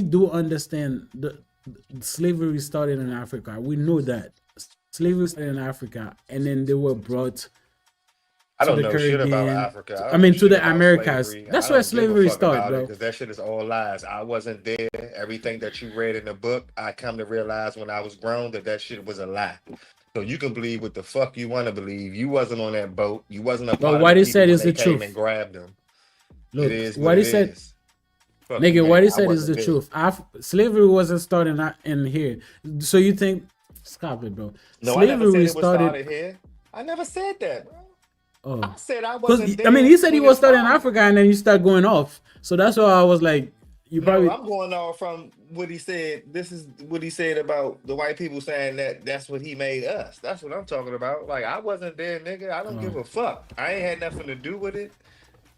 do understand the slavery started in Africa. We know that. Slavery started in Africa and then they were brought I don't know shit about Africa. I mean, to the Americas. That's where slavery started, bro. Because that shit is all lies. I wasn't there. Everything that you read in the book, I come to realize when I was grown that shit was a lie. So you can believe what the fuck you want to believe. You wasn't on that boat. You wasn't a part of what the he said people is when the they came truth. and grabbed them. Look, it is what he said. Fuck Nigga, you, what man. he I said is the wasn't there. truth. Slavery wasn't starting in here. So you think? Stop it, bro. No, I never said Slavery it was started here. I never said that, bro. Oh, I said I because wasn't I there mean, he said he when it was starting in started. Africa, and then you start going off. So that's why I was like, you No, probably. I'm going off from what he said. This is what he said about the white people saying that that's what he made us. That's what I'm talking about. Like, I wasn't there, nigga. I don't give a fuck. I ain't had nothing to do with it.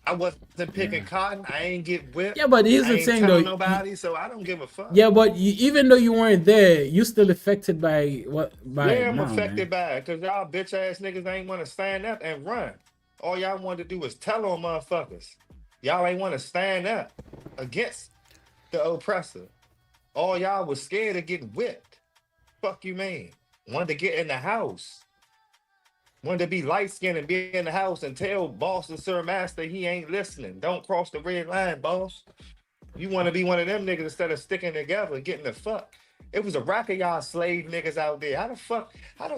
I wasn't picking cotton. I ain't get whipped. Yeah, but here's I the ain't thing, telling though. nobody, so I don't give a fuck. Yeah, but even though you weren't there, you still affected by what? By Yeah, it I'm now, affected man. by it because y'all bitch ass niggas ain't want to stand up and run. All y'all wanted to do was tell on motherfuckers. Y'all ain't want to stand up against the oppressor. All y'all was scared of getting whipped. Fuck you, man. Wanted to get in the house. Wanted to be light skinned and be in the house and tell boss and sir master he ain't listening. Don't cross the red line, boss. You want to be one of them niggas instead of sticking together and getting the fuck. It was a rack of y'all slave niggas out there. How the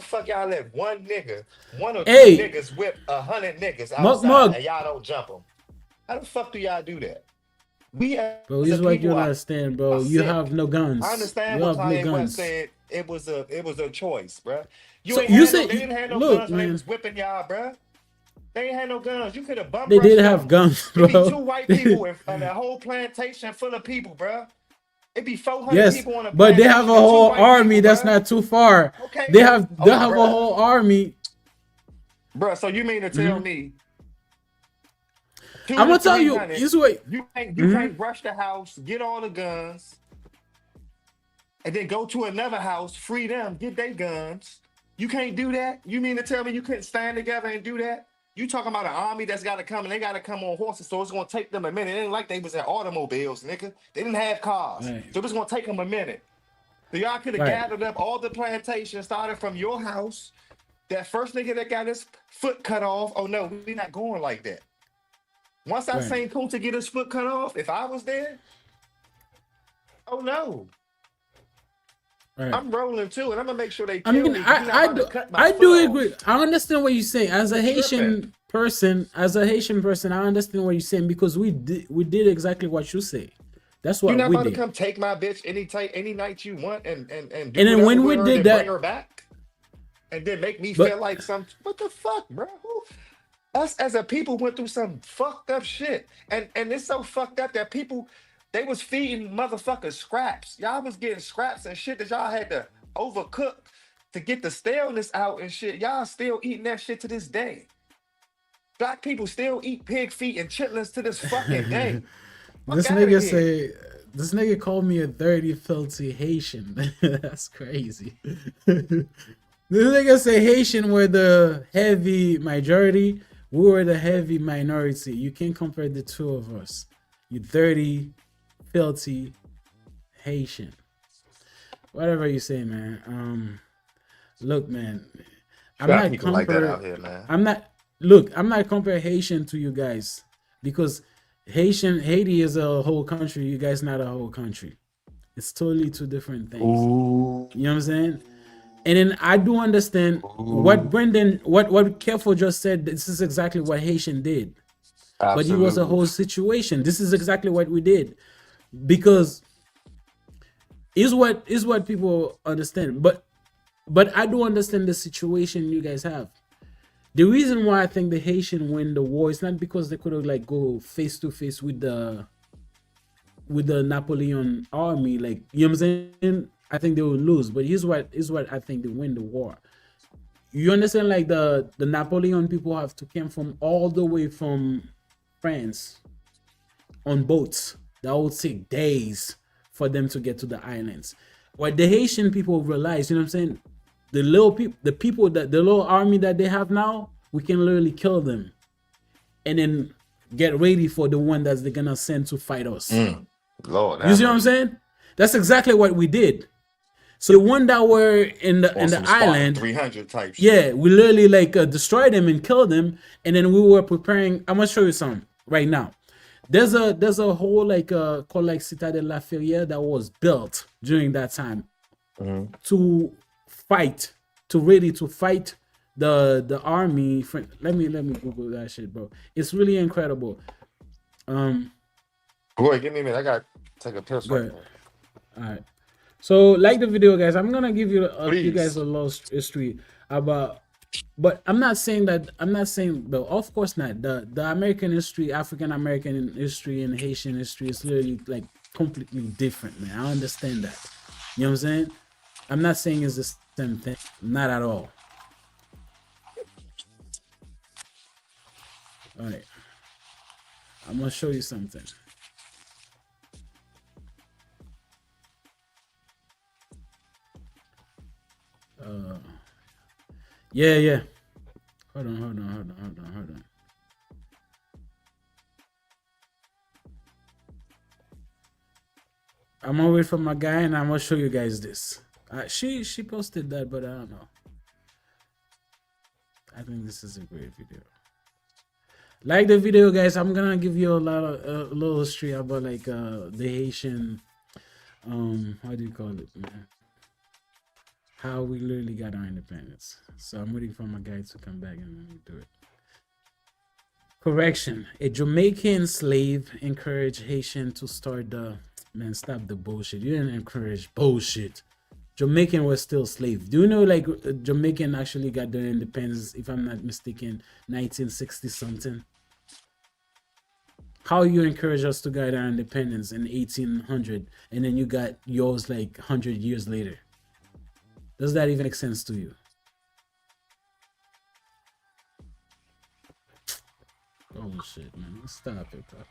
fuck y'all let one nigga, one or two Hey, niggas whip 100 niggas Mug, outside Mug. and y'all don't jump them? How the fuck do y'all do that? We as Bro, a this is what you people don't are understand, bro. You sick. have no guns. I understand You what have no Kanye West guns. said. It was a choice, bruh. You So ain't you had said, they didn't have no look, guns when they man, was whipping y'all, bruh. They ain't had no guns. You could have bum they did rushed have them. guns, It'd be 2 bro. white people and a whole plantation full of people, bruh. It'd be 400 Yes, people on a but they have plantation a and 2 whole white army. people, That's bruh. not too far. Okay, They have a bruh. whole army. Bruh, so you mean to tell me I'm gonna tell you. 200 to 300, This way. you can't rush the house, get all the guns, and then go to another house, free them, get their guns. You can't do that? You mean to tell me you couldn't stand together and do that? You talking about an army that's got to come and they got to come on horses, so it's going to take them a minute. It ain't like they was at automobiles, nigga. They didn't have cars, Right. so it's going to take them a minute. So y'all could have Right. gathered up all the plantation, started from your house. That first nigga that got his foot cut off, oh no, we not going like that. Once I Right. seen Kunta get his foot cut off, if I was there, oh no. Right. I'm rolling too, and I'm gonna make sure they I kill mean, me. 'Cause you're not about to cut my I foot do off. agree. I understand what you're saying. As a You're Haitian tripping. person, I understand what you're saying because we did exactly what you say. That's You're what not we about to did. come take my bitch any night you want and do And then whatever when we with her, did then that, bring her back, and then make me but feel like some what the fuck, bro? Us as a people went through some fucked up shit, and it's so fucked up that people they was feeding motherfuckers scraps. Y'all was getting scraps and shit that y'all had to overcook to get the staleness out and shit. Y'all still eating that shit to this day. Black people still eat pig feet and chitlins to this fucking day. Fuck this out nigga of here. this nigga called me a dirty, filthy Haitian. That's crazy. This nigga say Haitian were the heavy majority. We were the heavy minority. You can't compare the two of us. You dirty, filthy Haitian. Whatever you say, man. Look, man. I'm Got not people like that out comparing. here, man. I'm not comparing Haitian to you guys because Haiti is a whole country. You guys not a whole country. It's totally two different things. Ooh. You know what I'm saying? And then I do understand what Brendan, what Careful just said. This is exactly what Haitian did, but it was a Absolutely. whole situation. This is exactly what we did because is what people understand. But I do understand the situation you guys have. The reason why I think the Haitian win the war is not because they could have like go face to face with the Napoleon army, like you know what I'm saying. I think they will lose, but here's what I think they win the war. You understand, like the Napoleon people have to come from all the way from France on boats that would take days for them to get to the islands. What the Haitian people realize, you know what I'm saying, the little army that they have now, we can literally kill them and then get ready for the one that they're gonna send to fight us. Lord, You see what I'm saying? That's exactly what we did. So the one that were in the island, 300 type shit. yeah, we literally like destroyed them and killed them, and then we were preparing. I'm gonna show you some right now. There's a whole like called like Citadel that was built during that time to fight, ready to fight the army. Let me Google that shit, bro. It's really incredible. Boy, give me a minute. I got to take a piss right Good. now. All right. So like the video, guys. I'm gonna give you you Please. guys a little history about. But I'm not saying that. I'm not saying though. Of course not. The American history, African American history, and Haitian history is literally like completely different, man. I understand that. You know what I'm saying? I'm not saying it's the same thing. Not at all. All right. I'm gonna show you something. Yeah. Hold on. I'm gonna wait for my guy and I'm gonna show you guys this. She posted that, but I don't know. I think this is a great video. Like the video, guys. I'm gonna give you a little history about like the Haitian, how do you call it, man? How we literally got our independence. So I'm waiting for my guy to come back and do it. Correction: a Jamaican slave encouraged Haitian to start the. Man, stop the bullshit. You didn't encourage bullshit. Jamaican was still slave. Do you know like Jamaican actually got their independence, if I'm not mistaken, 1960 something? How you encourage us to get our independence in 1800 and then you got yours like 100 years later? Does that even make sense to you? Oh shit, man. Stop it, bro.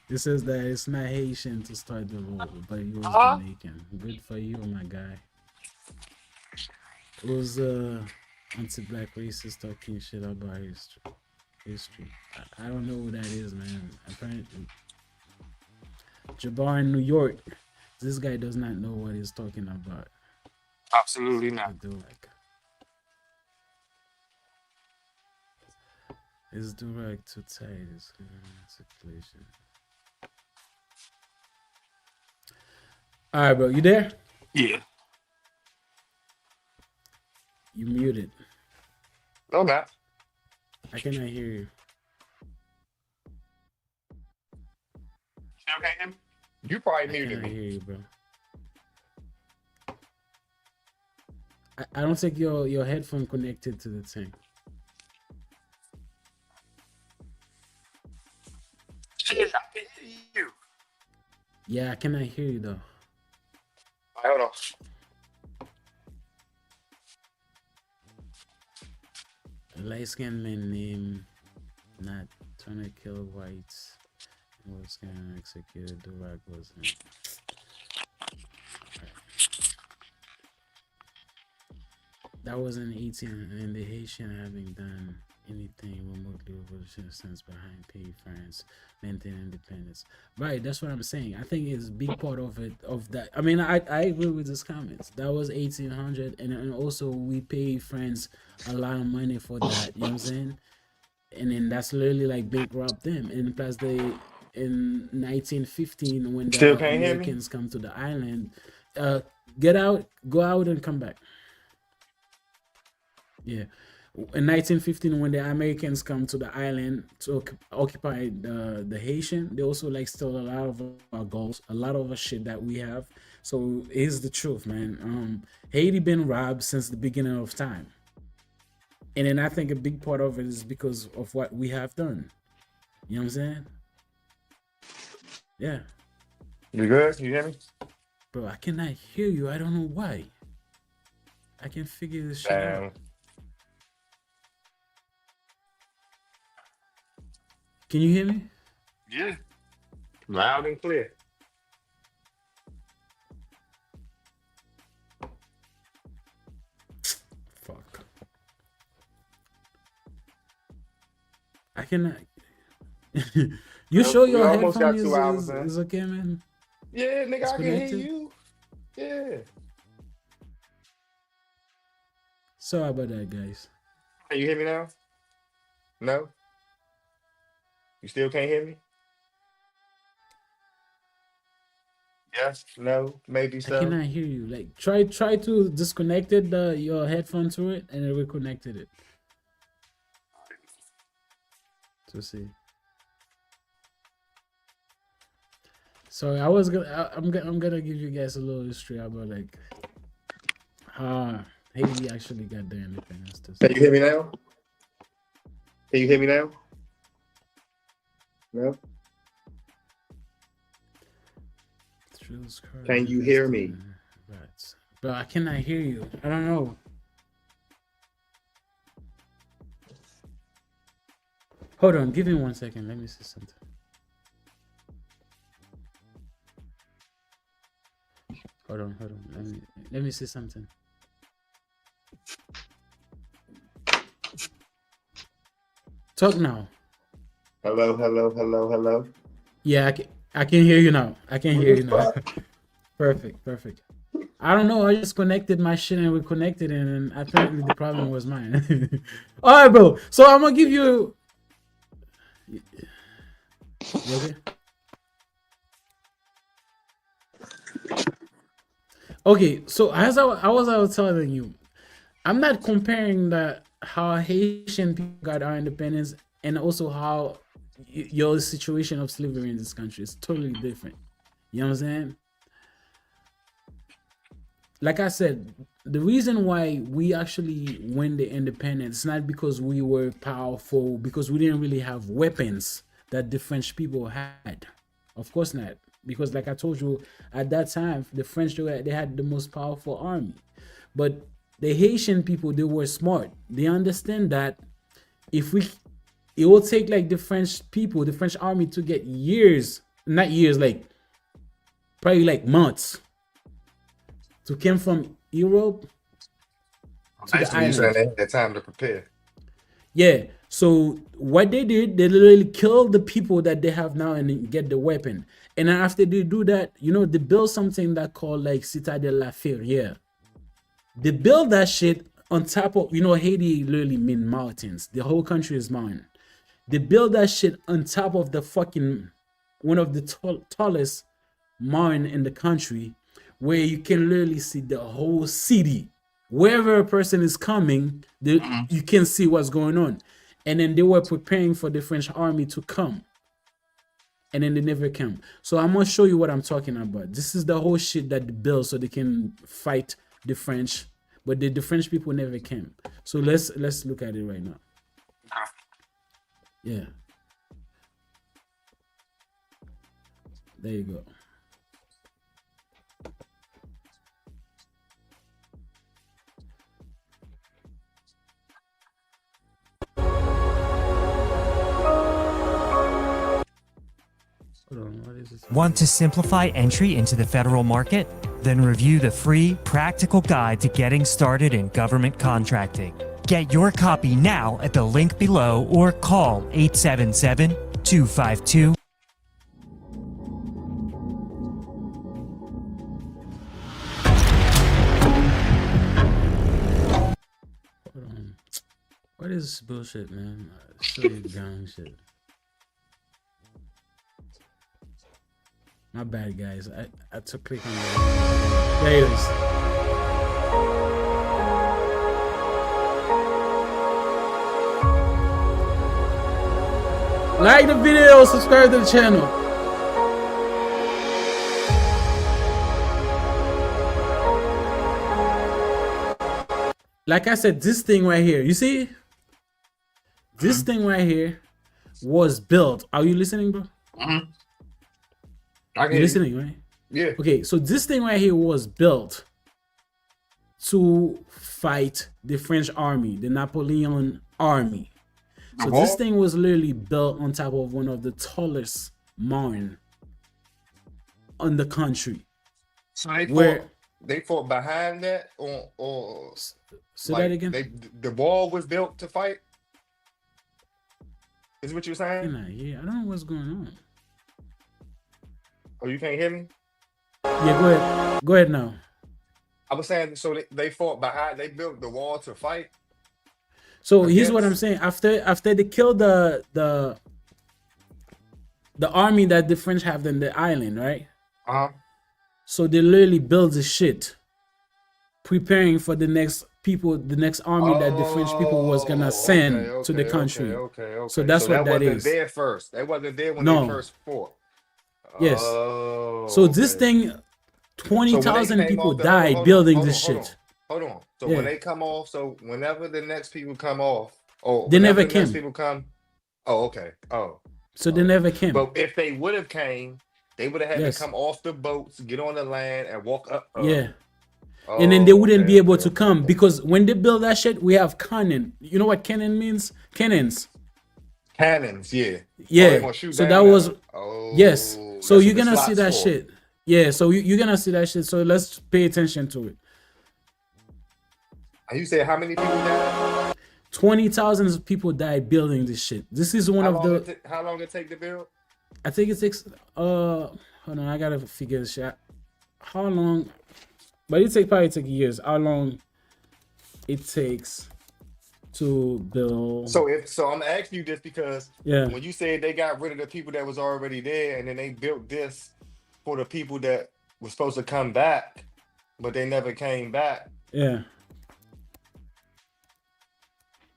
It says that it's not Haitian to start the war, but it was Jamaican. Good for you, my guy. It was anti-black racist talking shit about history. I don't know who that is, man. Apparently, Jabbar in New York. This guy does not know what he's talking about. Absolutely not. Is direct to tight is circulation. All right, bro. You there? Yeah. You muted. No, not. I cannot hear you. Okay, him. You probably I muted cannot me. hear you, bro. I don't think your headphone connected to the thing. Shit, I can hear you. Yeah, I cannot hear you though. All right, hold on. A light-skinned man named not trying to kill whites was getting executed. The rock was him. That was in 18, and the Haitian having done anything remotely since behind pay France maintain independence. Right, that's what I'm saying. I think it's a big part of it, of that. I mean, I agree with his comments. That was 1800, and also we pay France a lot of money for that, you know what I'm saying? And then that's literally like bankrupt them. And plus they, in 1915, when the Still can't hear me? Americans come to the island, get out, go out and come back. Yeah. In 1915, when the Americans come to the island to occupy the Haitian, they also like steal a lot of our gold, a lot of our shit that we have. So here's the truth, man. Haiti been robbed since the beginning of time. And then I think a big part of it is because of what we have done. You know what I'm saying? Yeah. You good? You hear me? Bro, I cannot hear you. I don't know why. I can figure this shit out. Can you hear me? Yeah. Loud and clear. Fuck. I cannot. You sure your almost got headphone 2 hours, is okay, man? Yeah, nigga, It's I can hear connected? you. Yeah. Sorry about that, guys. Can you hear me now? No? You still can't hear me? Yes, no, maybe I so. cannot hear you. Like try to disconnect it, your headphone to it, and then reconnected it. To see. So I'm gonna give you guys a little history about like how Haiti actually got their independence. Can you hear me now? Can you hear me now? No. Can you hear me? But I cannot hear you. I don't know. Hold on, give me 1 second. Let me see something. Hold on. Let me see something. Talk now. Hello. Yeah, I can hear you now. Perfect. I don't know. I just connected my shit and we connected and apparently the problem was mine. All right, bro. So I'm gonna give you. You okay? Okay. So as I was telling you, I'm not comparing how Haitian people got our independence and also how your situation of slavery in this country is totally different. You know what I'm saying? Like I said, the reason why we actually win the independence is not because we were powerful, because we didn't really have weapons that the French people had. Of course not. Because like I told you, at that time, the French, they had the most powerful army. But the Haitian people, they were smart. They understand that it will take like the French people, the French army to get not years, like probably like months to come from Europe to the island. They had that time to prepare. Yeah. So what they did, they literally killed the people that they have now and get the weapon. And then after they do that, they build something that called like Citadel La Ferrière. They build that shit on top of, Haiti literally mean mountains. The whole country is mountain. They build that shit on top of the fucking one of the tallest mountain in the country, where you can literally see the whole city. Wherever a person is coming, you can see what's going on. And then they were preparing for the French army to come. And then they never came. So I'm gonna show you what I'm talking about. This is the whole shit that they built so they can fight the French, but the French people never came. So let's look at it right now. Yeah. There you go. Want to simplify entry into the federal market? Then review the free Practical Guide to Getting Started in Government Contracting. Get your copy now at the link below or call 877-252. What is this bullshit, man? Silly dumb shit. My bad, guys. I took click on that. There it is. Like the video, subscribe to the channel. Like I said, this thing right here, you see? This thing right here was built. Are you listening, bro? You're listening, right? Yeah. Okay, so this thing right here was built to fight the French army, the Napoleon army. So this thing was literally built on top of one of the tallest mountains on the country. So they fought behind that, or say that again. The wall was built to fight. Is what you're saying? Yeah, I don't know what's going on. Oh, you can't hear me? Yeah, go ahead. Go ahead now. I was saying, so they fought behind. They built the wall to fight. So here's what I'm saying. After they killed the army that the French have in the island, right? So they literally built the shit, preparing for the next army that the French people was gonna send to the country. Okay. So that's what that is. There first. They wasn't there when they first fought. Yes. Oh, So this okay. thing, So when they 20,000 came people off the died building hold this on, shit. hold on. So Yeah. when they come off, so whenever the next people come off, or They whenever never the next came. people come, oh, okay. Oh, So they oh. never came. But if they would have came, they would have had to Yes. come off the boats, get on the land, and walk up. Yeah. And then they Oh, wouldn't okay, be able okay, to okay, come okay. because when they build that shit, we have cannon. You know what cannon means? Cannons. Cannons, yeah. Oh, Yeah. they're gonna shoot So that down at was them. Oh, yes. So that's you're what the gonna see slots that for. shit. Yeah. So you're gonna see that shit. So let's pay attention to it. And you said how many people died? 20,000 people died building this shit. This is one of the. How long it take to build? I think it takes. Hold on. I gotta figure this shit out. How long? But it probably take years. How long it takes to build? So I'm asking you this because Yeah. when you said they got rid of the people that was already there and then they built this for the people that were supposed to come back, but they never came back. Yeah.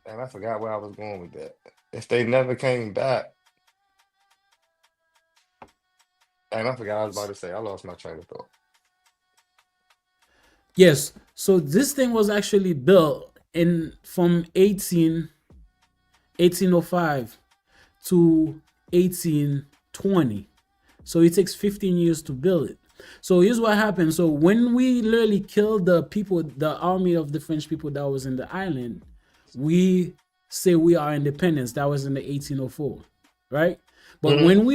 And I forgot where I was going with that. If they never came back, and I forgot what I was about to say. I lost my train of thought. Yes. So this thing was actually built from 1805 to 1820. So it takes 15 years to build it. So here's what happened. So when we literally killed the people, the army of the French people that was in the island, we say we are independence. That was in the 1804, right? But when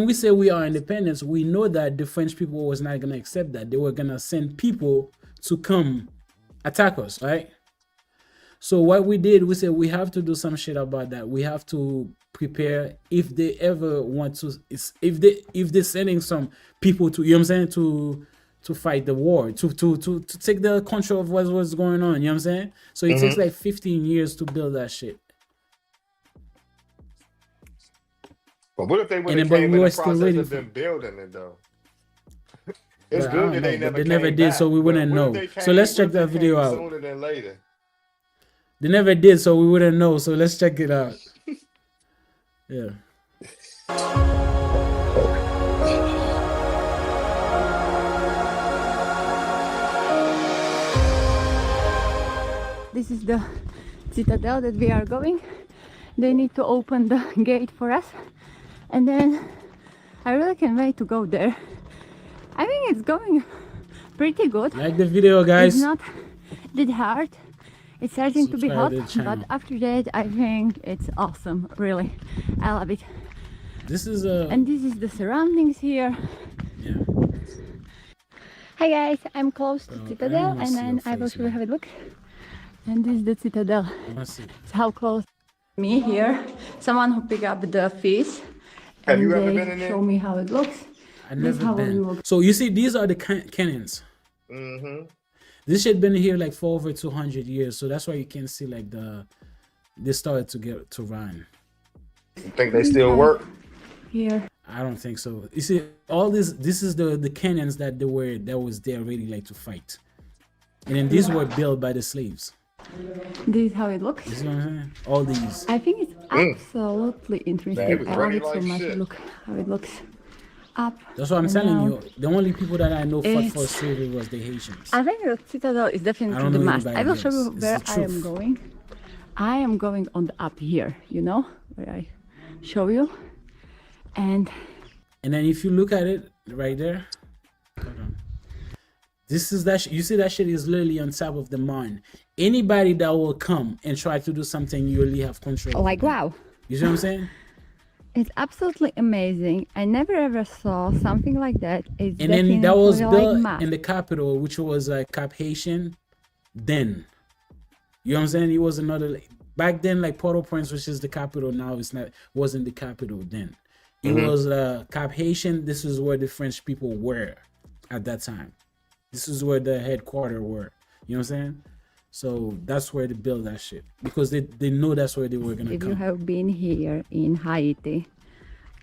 we say we are independence, we know that the French people was not gonna accept that. They were gonna send people to come attack us, right? So what we did, we said we have to do some shit about that. We have to prepare if they ever want to, if they're sending some people to, you know what I'm saying, to fight the war, to take the control of what's going on, you know what I'm saying? So it takes like 15 years to build that shit. But what if they would have But came we in were the still process waiting of for. them building it though? It's But I good don't that they know, but never they never came did, back, so we but wouldn't what if know. they So came- let's what check if they that video came out. sooner than later? They never did, so we wouldn't know. So let's check it out. Yeah. This is the Citadel that we are going. They need to open the gate for us. And then I really can't wait to go there. I think it's going pretty good. Like the video, guys. It's not that hard. It's starting to be hot, Subscribe to the but channel. after that I think it's awesome. Really, I love it. This is And this is the surroundings here. Yeah. Hi guys, I'm close to I Citadel wanna and see then your I will face, show you man. how it looks. And this is the Citadel. I wanna see. It's how close me here. Someone who picked up the fish. Have and you ever they been in there? show me how it looks. I This never how it been. looks. So you see, these are the cannons. Mm-hmm. This shit been here like for over 200 years, so that's why you can see like they started to get to run. You think they still work? Here. I don't think so. You see, all this is the cannons that was there ready like to fight, and then these were built by the slaves. This is how it looks. You see what I'm saying? All these. I think it's absolutely interesting. was I love ready it so like much. shit. Look how it looks up. That's what I'm and telling down. you. The only people that I know fought for It's- slavery was the Haitians. I think the Citadel is I definitely don't the know must. anybody I will show else. you It's where the I am truth. going. I am going on the up here, you know, where I show you. And then if you look at it right there, hold on. This is that. You see that shit is literally on top of the mountain. Anybody that will come and try to do something, you really have control. over like, them. wow. You see what I'm saying? It's absolutely amazing. I never ever saw something like that. It's And then that was definitely built like math. in the capital, which was like Cap Haitian. Then, you know what I'm saying? It was another back then, like Port-au-Prince, which is the capital now. It's not wasn't the capital then. It was Cap Haitian. This is where the French people were at that time. This is where the headquarters were. You know what I'm saying? So that's where they build that shit because they know that's where they were gonna If you come. have been here in Haiti,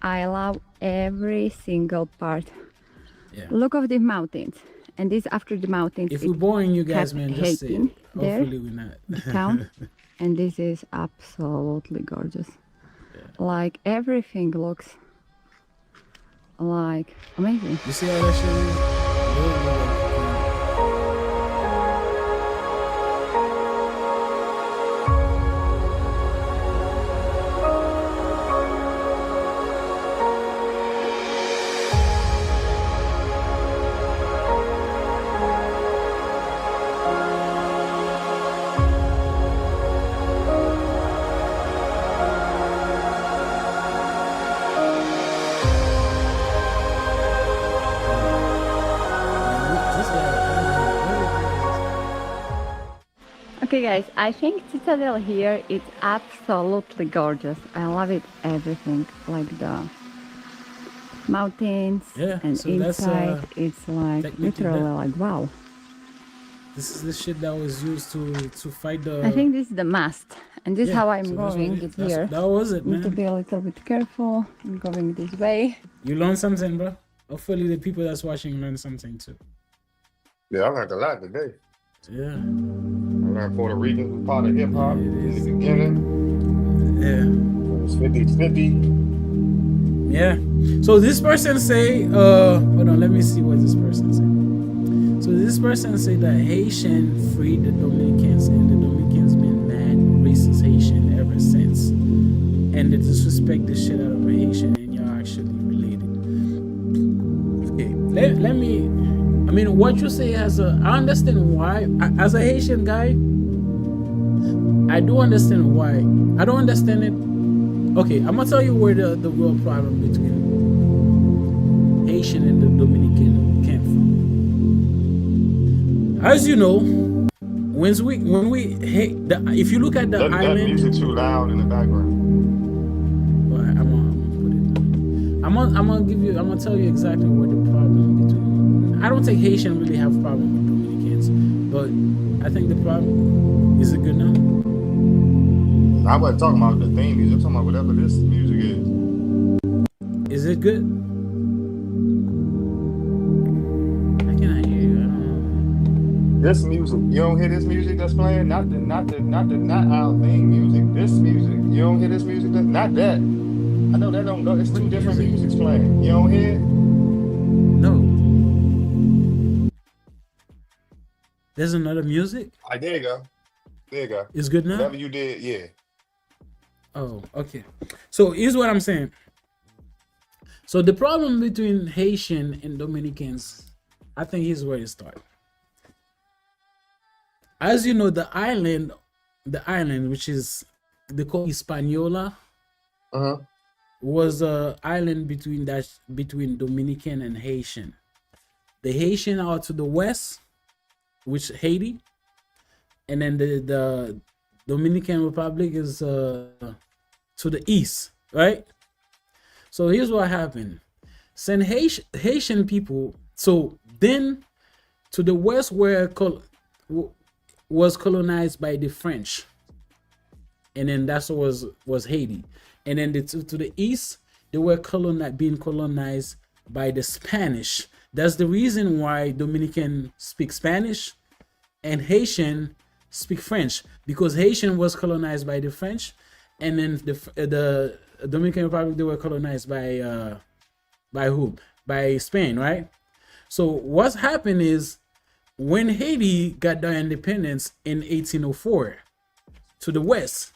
I love every single part. Yeah. Look of the mountains, and this after the mountains. If it we're boring you guys, kept man, just say Haiti it. there, Hopefully we're not. the town, and this is absolutely gorgeous. Like everything looks like amazing. You see how that shit is? Literally, like, Okay guys, I think Citadel here is absolutely gorgeous. I love it, everything, like the mountains, yeah, and so that's, inside it's like technically literally that. like wow. this is the shit that was used to fight the. I think this is the mast, and this is yeah, how I'm so that's what going it- it that's- here. That was it, Need to man. be a little bit careful in going this way. You learned something, bro. Hopefully, the people that's watching learn something too. Yeah, I learned a lot today. Yeah. I learned Puerto Rican was part of hip hop in the beginning. Yeah. It was 50-50. Yeah. So this person say, hold on, let me see what this person say. So this person say that Haitian freed the Dominicans, and the Dominicans been mad racist Haitian ever since, and they disrespect the shit out of a Haitian, and y'all actually related. Okay, let me. I mean, what you say has a. I understand why. As a Haitian guy, I do understand why. I don't understand it. Okay, I'm gonna tell you where the real problem between Haitian and the Dominican came from. As you know, when we hey, if you look at the That island, music too loud in the background. Alright, I'm gonna tell you exactly where the problem between. I don't think Haitian really have problem with Dominicans, but I think the problem is it good now. I wasn't talking about the theme music. I'm talking about whatever this music is. Is it good? I cannot hear you. I don't know. This music, you don't hear this music that's playing? Not our theme music. This music, you don't hear this music? Not that. I know that don't go. It's two different musics playing. You don't hear it? No. There's another music. There you go. There you go. It's good now. Whatever you did, yeah. Oh, okay. So here's what I'm saying. So the problem between Haitian and Dominicans, I think here's where it starts. As you know, the island, which is they call Hispaniola, was a island between Dominican and Haitian. The Haitian are to the west, which Haiti, and then the Dominican Republic is to the east, right? So here's what happened. Send Haitian people. So then to the west was colonized by the French, and then that's what was Haiti. And then to the east, they were being colonized by the Spanish. That's the reason why Dominican speak Spanish and Haitian speak French, because Haitian was colonized by the French, and then the Dominican Republic, they were colonized by who? By Spain, right? So what's happened is when Haiti got their independence in 1804 to the west,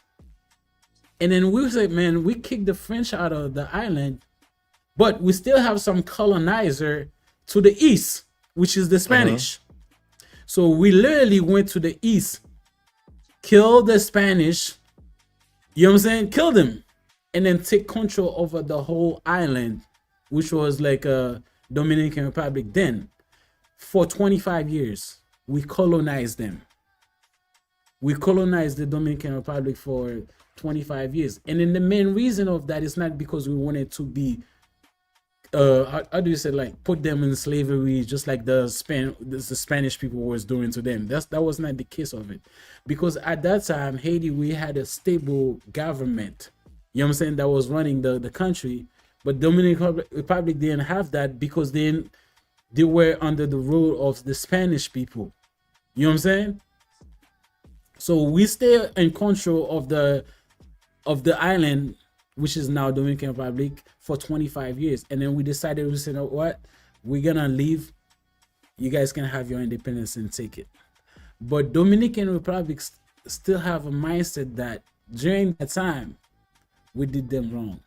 and then we said, man, we kicked the French out of the island, but we still have some colonizer to the east, which is the Spanish. So we literally went to the east, killed the Spanish, you know what I'm saying? Kill them, and then take control over the whole island, which was like a Dominican Republic then. For 25 years, we colonized them. We colonized the Dominican Republic for 25 years. And then the main reason of that is not because we wanted to be, how do you say, like, put them in slavery, just like the Spanish people was doing to them. That was not the case of it. Because at that time, Haiti, we had a stable government, you know what I'm saying, that was running the country. But Dominican Republic didn't have that because they were under the rule of the Spanish people. You know what I'm saying? So we stay in control of the island, which is now Dominican Republic, for 25 years, and then we decided, we said, you know what, we're gonna leave. You guys can have your independence and take it. But Dominican Republic still have a mindset that during that time we did them wrong.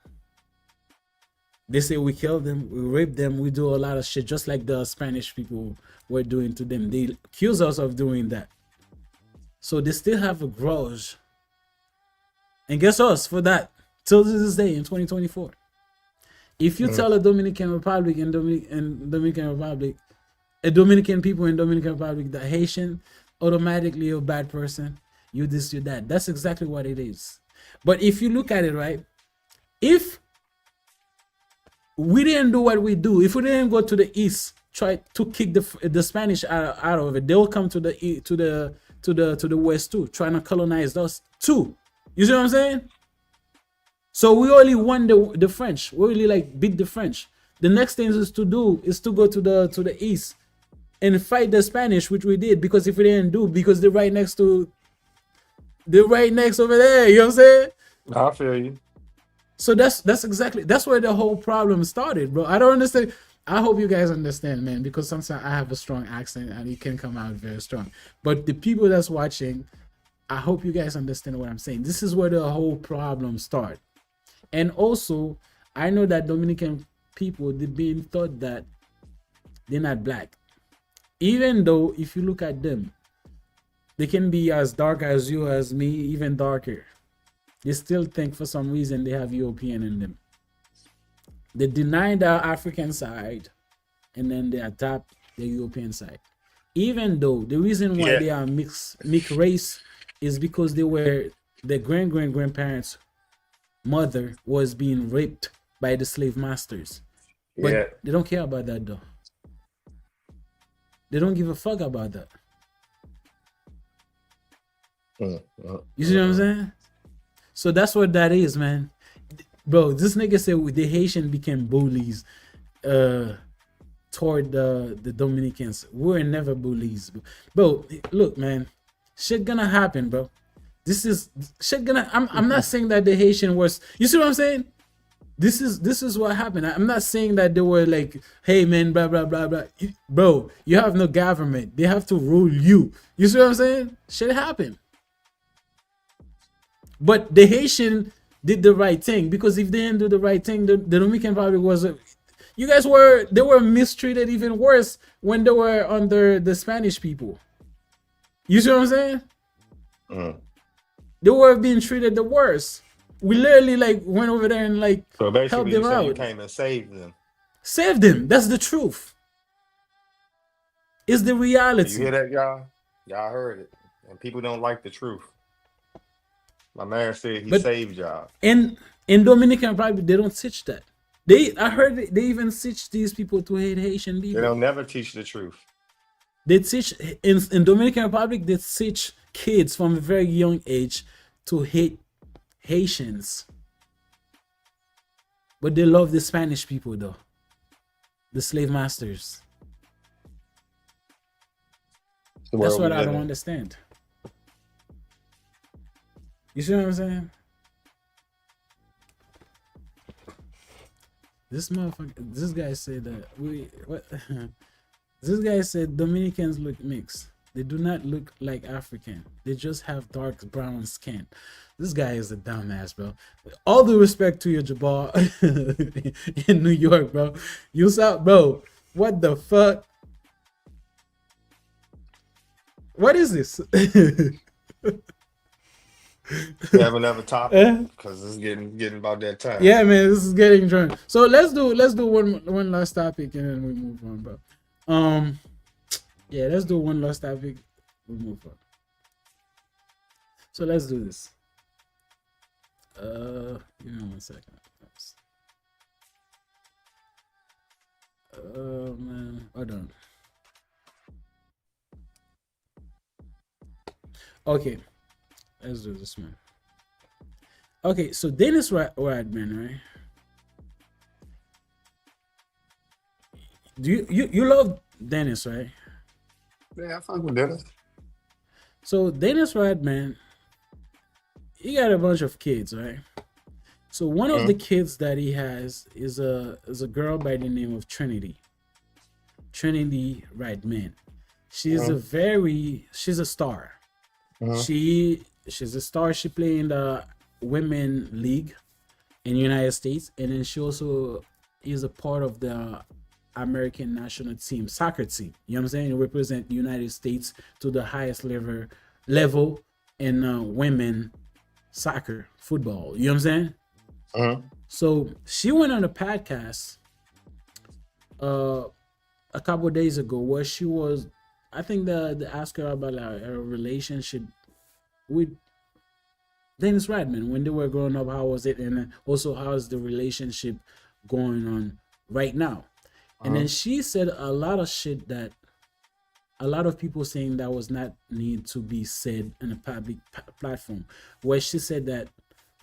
They say we killed them, we raped them, we do a lot of shit, just like the Spanish people were doing to them. They accuse us of doing that. So they still have a grudge. And guess us for that till this day in 2024. If you tell a Dominican Republic and Dominican Republic, a Dominican people in Dominican Republic that Haitian, automatically you're a bad person, you this, you that. That's exactly what it is. But if you look at it, right, if we didn't do what we do, if we didn't go to the east, try to kick the Spanish out of it, they'll come to the west too, trying to colonize us too. You see what I'm saying? So we only won the French. We really like beat the French. The next thing is to do is to go to the east and fight the Spanish, which we did, because if we didn't do, because they're right next over there. You know what I'm saying? I feel you. So that's where the whole problem started, bro. I don't understand. I hope you guys understand, man, because sometimes I have a strong accent and it can come out very strong. But the people that's watching, I hope you guys understand what I'm saying. This is where the whole problem starts. And also, I know that Dominican people, they're being taught that they're not black. Even though, if you look at them, they can be as dark as you, as me, even darker. They still think for some reason they have European in them. They deny the African side, and then they adopt the European side. Even though the reason why they are mixed race is because they were their grandparents' mother was being raped by the slave masters. But they don't care about that though. They don't give a fuck about that. You see what I'm saying? So that's what that is, man. Bro, this nigga said the Haitian became bullies toward the Dominicans. We were never bullies. Bro, look, man. Shit gonna happen, bro. This is shit gonna. I'm not saying that the Haitian was. You see what I'm saying? This is what happened. I'm not saying that they were like, hey man, blah blah blah blah. Bro, you have no government. They have to rule you. You see what I'm saying? Shit happened. But the Haitian did the right thing, because if they didn't do the right thing, the Dominican Republic was. They were mistreated even worse when they were under the Spanish people. You see what I'm saying? They were being treated the worst. We literally like went over there and like helped them out. You came and saved them. Saved them. That's the truth. It's the reality. You hear that, y'all? Y'all heard it. And people don't like the truth. My man said he saved y'all. In Dominican Republic, they don't teach that. I heard they even teach these people to hate Haitian people. They don't never teach the truth. They teach in Dominican Republic, they teach kids from a very young age to hate Haitians. But they love the Spanish people though. The slave masters. That's what I don't understand. You see what I'm saying? This motherfucker, this guy said that this guy said Dominicans look mixed. They do not look like African. They just have dark brown skin. This guy is a dumbass, bro. All due respect to your Jabbar in New York, bro. You saw, bro. What the fuck? What is this? We have another topic because it's getting about that time. Yeah, man, this is getting drunk. So let's do one last topic and then we move on, bro. Yeah, let's do one last topic. We move on. So let's do this. Give me 1 second. Man, hold on. Okay, let's do this one. Okay, so Dennis Rodman, right? Do you love Dennis, right? Yeah, I fuck with Dennis. So Dennis Rodman, he got a bunch of kids, right? So one of the kids that he has is a girl by the name of Trinity Rodman. She's she's a star. She's a star. She played in the women league in the United States, and then she also is a part of the American national team soccer team. You know what I'm saying? To represent the United States to the highest level in women soccer football. You know what I'm saying? So she went on a podcast a couple of days ago where she was, I think they asked her about her relationship with Dennis Rodman when they were growing up. How was it, and also how is the relationship going on right now? And then she said a lot of shit that a lot of people saying that was not need to be said on a public platform, where she said that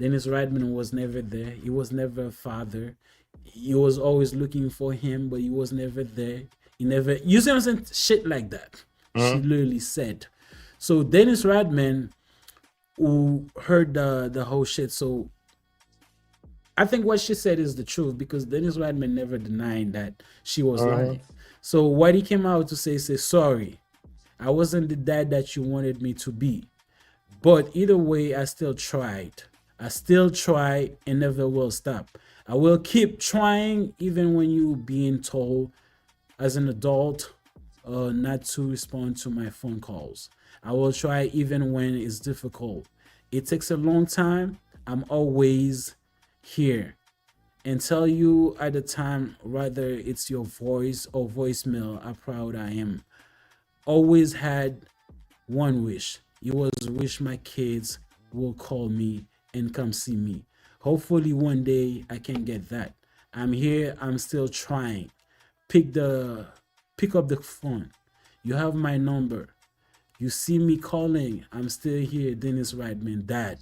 Dennis Rodman was never there. He was never a father. He was always looking for him, but he was never there. He never, you see what I'm saying? Shit like that. She literally said. So Dennis Rodman, who heard the whole shit, so I think what she said is the truth, because Dennis Rodman never denied that she was lying. So what he came out to say, sorry, I wasn't the dad that you wanted me to be. But either way, I still tried. I still try and never will stop. I will keep trying even when you being told as an adult not to respond to my phone calls. I will try even when it's difficult. It takes a long time. I'm always here and tell you at the time, whether it's your voice or voicemail, how proud I am. Always had one wish. It was wish my kids will call me and come see me. Hopefully one day I can get that. I'm here. I'm still trying. Pick up the phone. You have my number. You see me calling. I'm still here. Dennis Rodman, dad.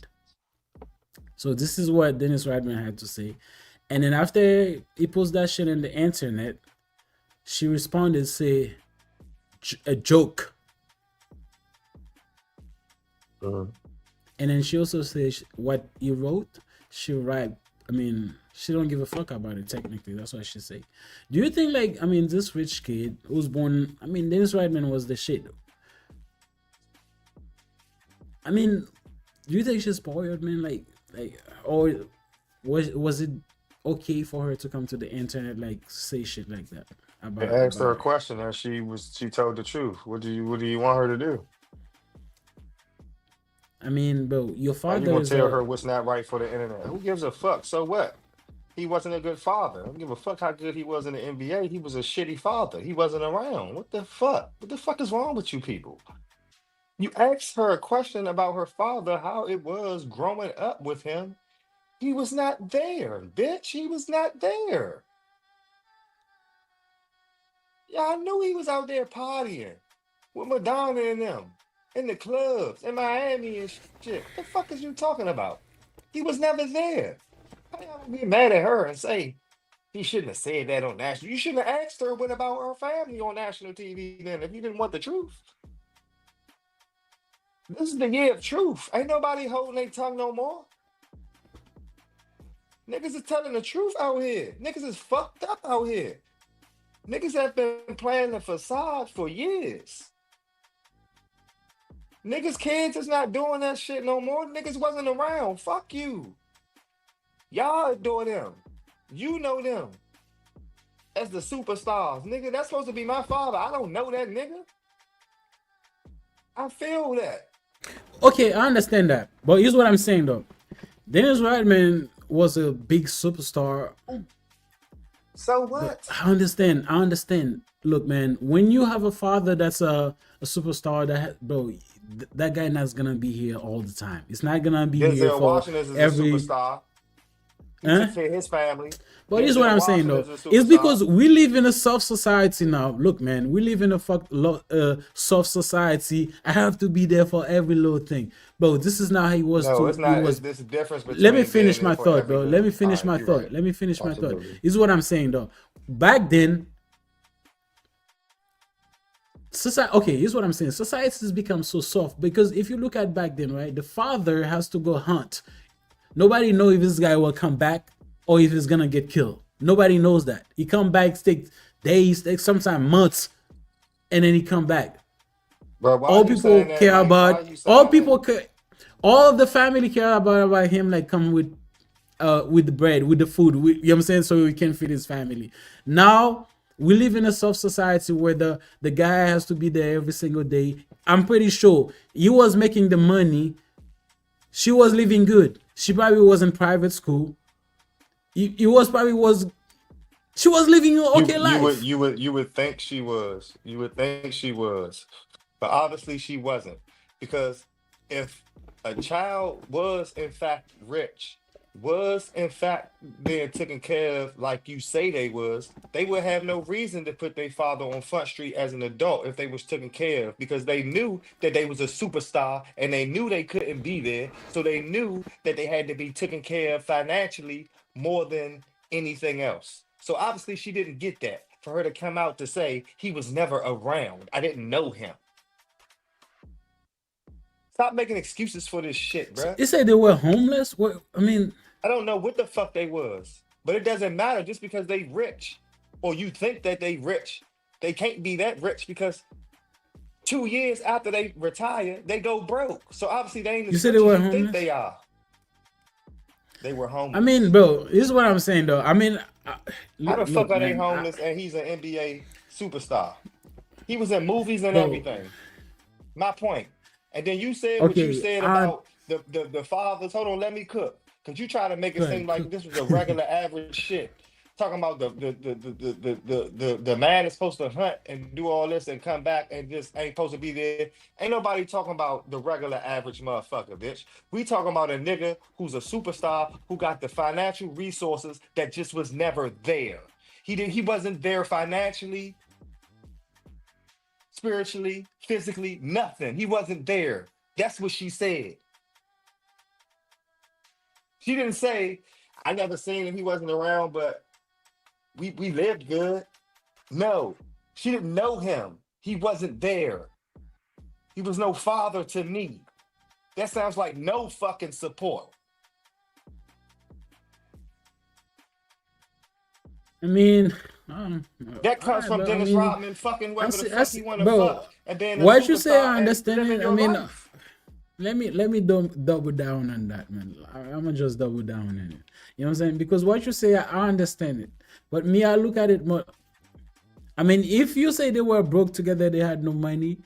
So this is what Dennis Rodman had to say. And then after he posts that shit on the internet, she responded, say, a joke. And then she also says what he wrote, she write. I mean, she don't give a fuck about it technically. That's what she say. Do you think, like, I mean, this rich kid who's born, I mean, Dennis Rodman was the shit. I mean, do you think she's spoiled, man? Like, or was it okay for her to come to the internet, like, say shit like that? I asked her a question and she told the truth. What do you want her to do? I mean, bro, your father you gonna is tell her what's not right for the internet? Who gives a fuck? So what? He wasn't a good father. I don't give a fuck how good he was in the NBA. He was a shitty father. He wasn't around. What the fuck? What the fuck is wrong with you people? You asked her a question about her father, how it was growing up with him. He was not there, bitch. He was not there. Yeah, I knew he was out there partying with Madonna and them in the clubs in Miami and shit. What the fuck is you talking about? He was never there. How y'all be mad at her and say he shouldn't have said that on national? You shouldn't have asked her what about her family on national TV then if you didn't want the truth. This is the year of truth. Ain't nobody holding their tongue no more. Niggas is telling the truth out here. Niggas is fucked up out here. Niggas have been playing the facade for years. Niggas' kids is not doing that shit no more. Niggas wasn't around. Fuck you. Y'all adore them. You know them as the superstars. Nigga, that's supposed to be my father. I don't know that nigga. I feel that. Okay, I understand that. But here's what I'm saying though. Dennis Rodman was a big superstar. So what? I understand. Look, man, when you have a father that's a superstar, that guy not gonna be here all the time. It's not gonna be here for Washington is every a superstar. He took care of his family. But here's what I'm saying though. It's because we live in a soft society now. Look, man, we live in a soft society. I have to be there for every little thing. Bro, this is not how he was. No, it's not. It's this difference between. Let me finish my thought, bro. Let me finish my thought. Right. Let me finish my Absolutely. thought. This is what I'm saying though. Back then, society. Okay, here's what I'm saying. Society has become so soft because if you look at back then, right, the father has to go hunt. Nobody know if this guy will come back or if he's gonna get killed. Nobody knows that. He come back, takes days, takes sometimes months, and then he come back. Bro, why All you people saying that, care Mike? Why about. you saying All that? people care. All of the family care about him, like come with the bread, with the food. You know what I'm saying? So he can feed his family. Now we live in a soft society where the guy has to be there every single day. I'm pretty sure he was making the money. She was living good. She probably was in private school. She was living an okay life. You would think she was. You would think she was. But obviously she wasn't. Because if a child was in fact rich, was in fact being taken care of like you say they would have no reason to put their father on Front Street as an adult if they was taken care of, because they knew that they was a superstar and they knew they couldn't be there. So they knew that they had to be taken care of financially more than anything else. So obviously she didn't get that. For her to come out to say he was never around, I didn't know him. Stop making excuses for this shit, bruh. You say they were homeless? What? I mean, I don't know what the fuck they was, but it doesn't matter just because they rich, or you think that they rich. They can't be that rich because 2 years after they retire, they go broke. So obviously they ain't as You said rich they were as you think homeless? they are. They were homeless. I mean, bro, this is what I'm saying though. I mean, How the fuck look, are they man, homeless and he's an NBA superstar? He was in movies and Bro. everything. My point. And then you said what you Okay, said about the fathers. Hold on, let me cook. Cause you try to make it Go seem ahead, like this was a regular average shit. Talking about the man is supposed to hunt and do all this and come back and just ain't supposed to be there. Ain't nobody talking about the regular average motherfucker, bitch. We talking about a nigga who's a superstar who got the financial resources that just was never there. He wasn't there financially, spiritually, physically, nothing. He wasn't there. That's what she said. She didn't say, I never seen him, he wasn't around, but we lived good. No, she didn't know him. He wasn't there. He was no father to me. That sounds like no fucking support. I mean, That comes from bro, Dennis I mean, Rodman fucking whoever the fuck he wanna bro, fuck. And then what you say, I understand it. I mean, life. let me double down on that, man. I'm gonna just double down on it. You know what I'm saying? Because what you say, I understand it. But me, I look at it more. I mean, if you say they were broke together, they had no money,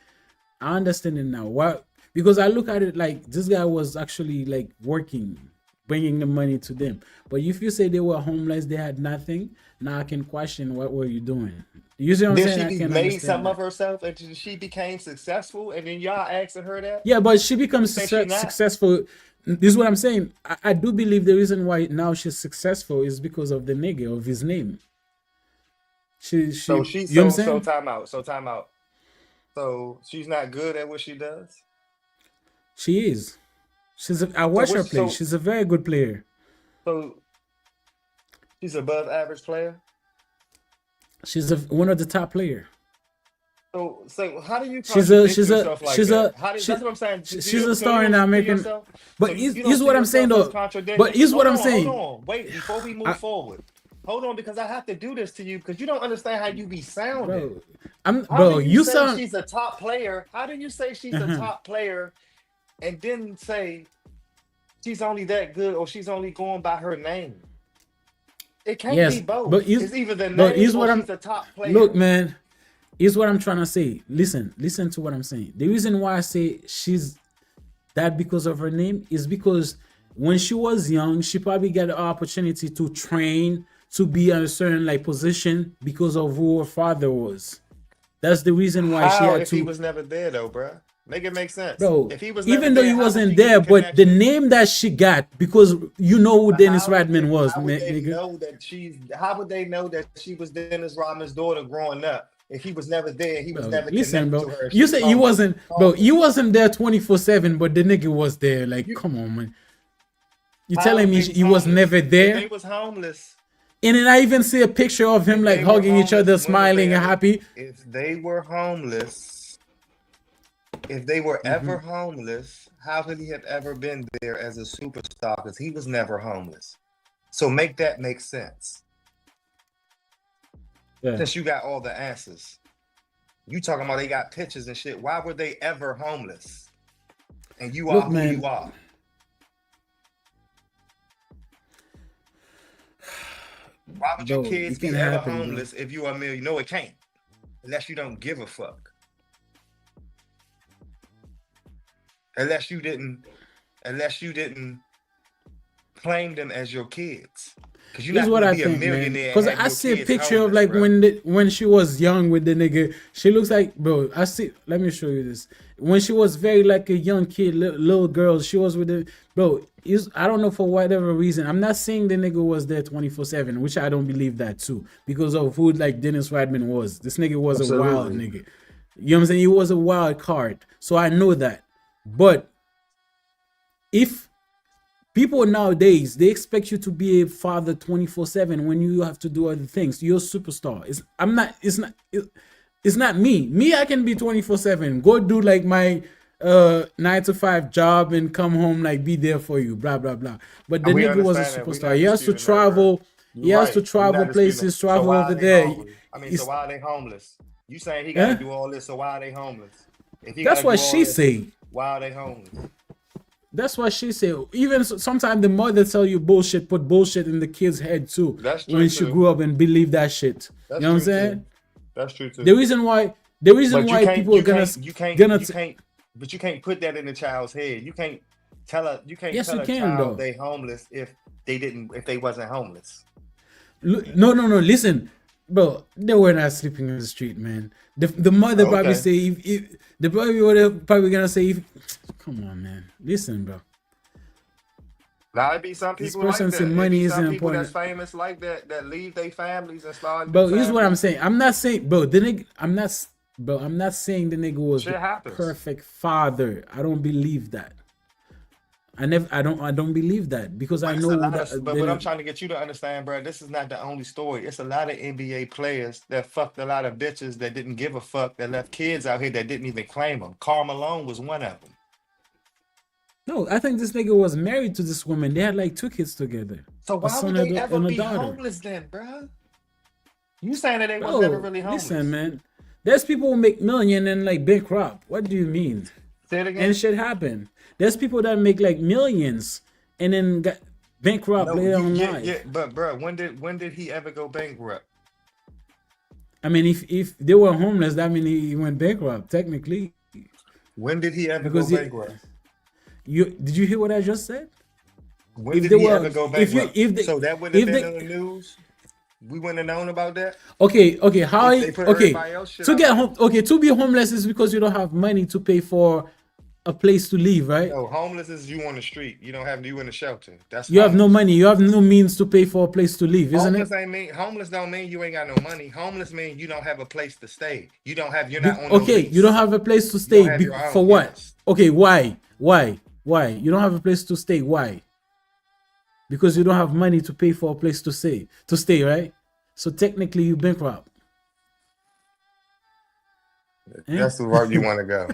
I understand it now. Why? Because I look at it like this guy was actually like working, bringing the money to them. But if you say they were homeless, they had nothing, now I can question what were you doing. You see what I'm saying? I Then she can made understand something that. of herself and she became successful, and then y'all asking her that? Yeah, but she becomes You think she not? successful. This is what I'm saying. I do believe the reason why now she's successful is because of the nigga, of his name. So you know what I'm saying? time out. So she's not good at what she does? She is. I watch her what's- play. so- She's a very good player. So she's above average player? She's one of the top player. So how do you She's contradict a yourself like that? That's what I'm saying. she's a star in the American. But here's here's what I'm saying though. But here's what I'm saying. Hold on, wait, before we move forward. Hold on, because I have to do this to you because you don't understand how you be sounding. Bro, you say sound. she's a top player. How do you say she's a top player and then say she's only that good or she's only going by her name? It can't Yes, be both. but It's either the name but here's or what she's a top player. Look, man, here's what I'm trying to say. Listen to what I'm saying. The reason why I say she's that because of her name is because when she was young, she probably got the opportunity to train to be in a certain like position because of who her father was. That's the reason why she How had if to. he was never there though, bruh? Make it make sense. Bro, if he was even never though there, he how would wasn't she get there, the but the connection? name that she got, because you know who Dennis How Rodman was, how would man, they nigga. know that she's? How would they know that she was Dennis Rodman's daughter growing up? If he was never there, he was never Listen, connected bro. to her. You She say he told- wasn't, bro. He wasn't there 24/7, but the nigga was there. Like, come on, man. You How telling me if they he was homeless? never If they there? was homeless. And then I even see a picture of him like they were hugging each homeless, when other, was smiling they and ever- happy. If they were homeless, if they were ever homeless, how could he have ever been there as a superstar? Because he was never homeless. So make that make sense. Yeah. Since you got all the answers. You talking about they got pictures and shit. Why were they ever homeless? And you are Look, who man. you are. Why would your Bro, kids it be can ever happen, bro. homeless if you are a million? No, it can't. Unless you don't give a fuck. Unless you didn't claim them as your kids. Because you're This not is what gonna I be think, a man. millionaire. Because and have I your see a kids picture of homeless, like bro. when she was young with the nigga. She looks like, bro. I see. Let me show you this. When she was very like a young kid, little girl, she was with the bro. I don't know for whatever reason. I'm not saying the nigga was there 24/7, which I don't believe that too, because of who like Dennis Rodman was. This nigga was a wild Absolutely. nigga. You know what I'm saying? He was a wild card. So I know that. But if people nowadays, they expect you to be a father 24/7 when you have to do other things. You're a superstar. It's not me. Me, I can be 24/7. Go do like my 9 to 5 job and come home, like be there for you, blah blah blah. But the We nigga was a understand that. We superstar. not He has to disputing that, bro. travel. He You're has to right. We travel not disputing places, that. travel So why over are they there. homeless? I mean, It's- so why are they homeless? You saying he got to Huh? do all this, so why are they homeless? If he That's gotta what do all she this, say. why are they homeless? That's what she said. Even sometimes the mother tell you bullshit, put bullshit in the kid's head too. That's true When she too. grew up and believe that shit. That's You know what I'm true saying? too. That's true too. The reason why people are But you can't put that in the child's head. You can't tell a Yes, you a can, child though. they homeless if they wasn't homeless. No. Listen, bro, they were not sleeping in the street, man. The mother probably Okay. say if the probably would probably gonna say if, come on, man. Listen, bro. Now it be some This people like person that. said It money be isn't some people that's important. famous like that that leave their families and start. Bro, new here's what I'm families. saying. I'm not saying, bro, the nigga, I'm not saying the nigga was Shit the happens. perfect father. I don't believe that. I don't believe that because But I it's know a lot that. of, but what I'm trying to get you to understand, bro, this is not the only story. It's a lot of NBA players that fucked a lot of bitches that didn't give a fuck, that left kids out here that didn't even claim them. Karl Malone was one of them. No, I think this nigga was married to this woman. They had like 2 kids together. So A why son would they and ever a be daughter. homeless then, bro? You saying that they was Bro, never really homeless? listen, man. There's people who make million and like bankrupt. What do you mean? Say it again. And shit happen. There's people that make like millions and then got bankrupt No, later on yeah, life. yeah, but bro, when did he ever go bankrupt? I mean, if they were homeless, that means he went bankrupt technically. When did he ever Because go bankrupt? did you hear what I just said? When if did they he were- ever go if you- bankrupt? if they- So that wouldn't have if been they- on the news. We wouldn't have known about that. Okay, how If they put everybody else shit to out get there. home, to be homeless is because you don't have money to pay for a place to live, right? No, homeless is you on the street. You don't have you in a shelter. That's You have no homeless. money, you have no means to pay for a place to live, isn't Homeless it? ain't mean homeless don't mean you ain't got no money. Homeless mean you don't have a place to stay. You're not on no Okay, lease. you don't have a place to stay have your own, for what? yes. Okay, why? You don't have a place to stay. Why? Because you don't have money to pay for a place to stay, right? So technically you bankrupt. That's the route you want to go.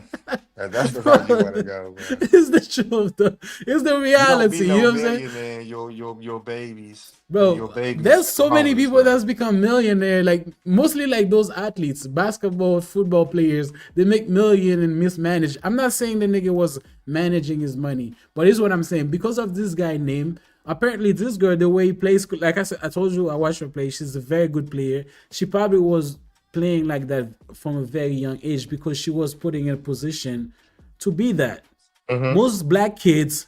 That's the route you want to go, bro. It's the truth, though. It's the reality. You know what I'm saying? Man, your babies. Bro, your babies there's so many homeless, people bro. that's become millionaire, like mostly like those athletes, basketball, football players. They make million and mismanage. I'm not saying the nigga was managing his money, but here's what I'm saying. Because of this guy name, apparently this girl, the way he plays, like I said, I told you I watched her play. She's a very good player. She probably was playing like that from a very young age because she was putting in a position to be that. Most black kids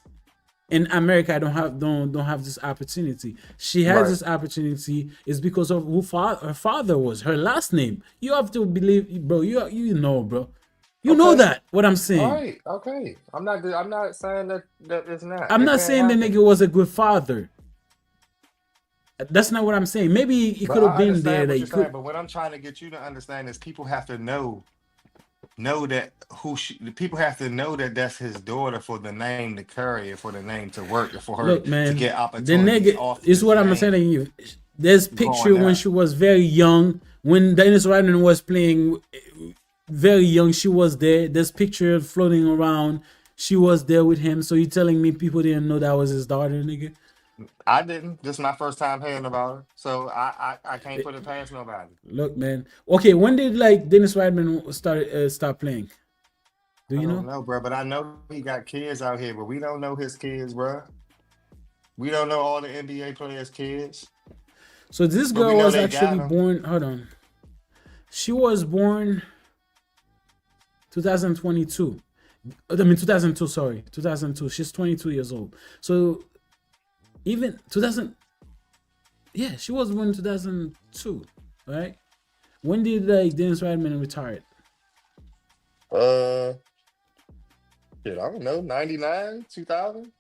in America don't have this opportunity. She has Right. this opportunity is because of who her father was, her last name. You have to believe, bro. You know, bro. You know that what I'm saying. All right, okay. I'm not saying that it's not. I'm It not can saying the happen. nigga was a good father. That's not what I'm saying. Maybe he But could have I been understand there. what That he you're saying, could. but what I'm trying to get you to understand is people have to know that the people have to know that that's his daughter for the name to carry and for the name to work and for her Look, to man, get the opportunities nigga off is his what I'm name. saying to you. There's picture Growing when up. she was very young, when Dennis Rodman was playing very young. She was there. There's picture floating around. She was there with him. So you telling me people didn't know that was his daughter, nigga? I didn't. This is my first time hearing about her, so I can't put it past nobody. Look, man. Okay, when did like Dennis Rodman start playing? Do you I know? don't know, bro, but I know he got kids out here, but we don't know his kids, bro. We don't know all the NBA players' kids. So this But we girl know was they actually got 'em. born. Hold on. She was born 2022. I mean 2002. Sorry, 2002. She's 22 years old. So even 2000. Yeah, she was born in 2002. Right? When did like Dennis Rodman retire? Shit, I don't know, 99, 2000.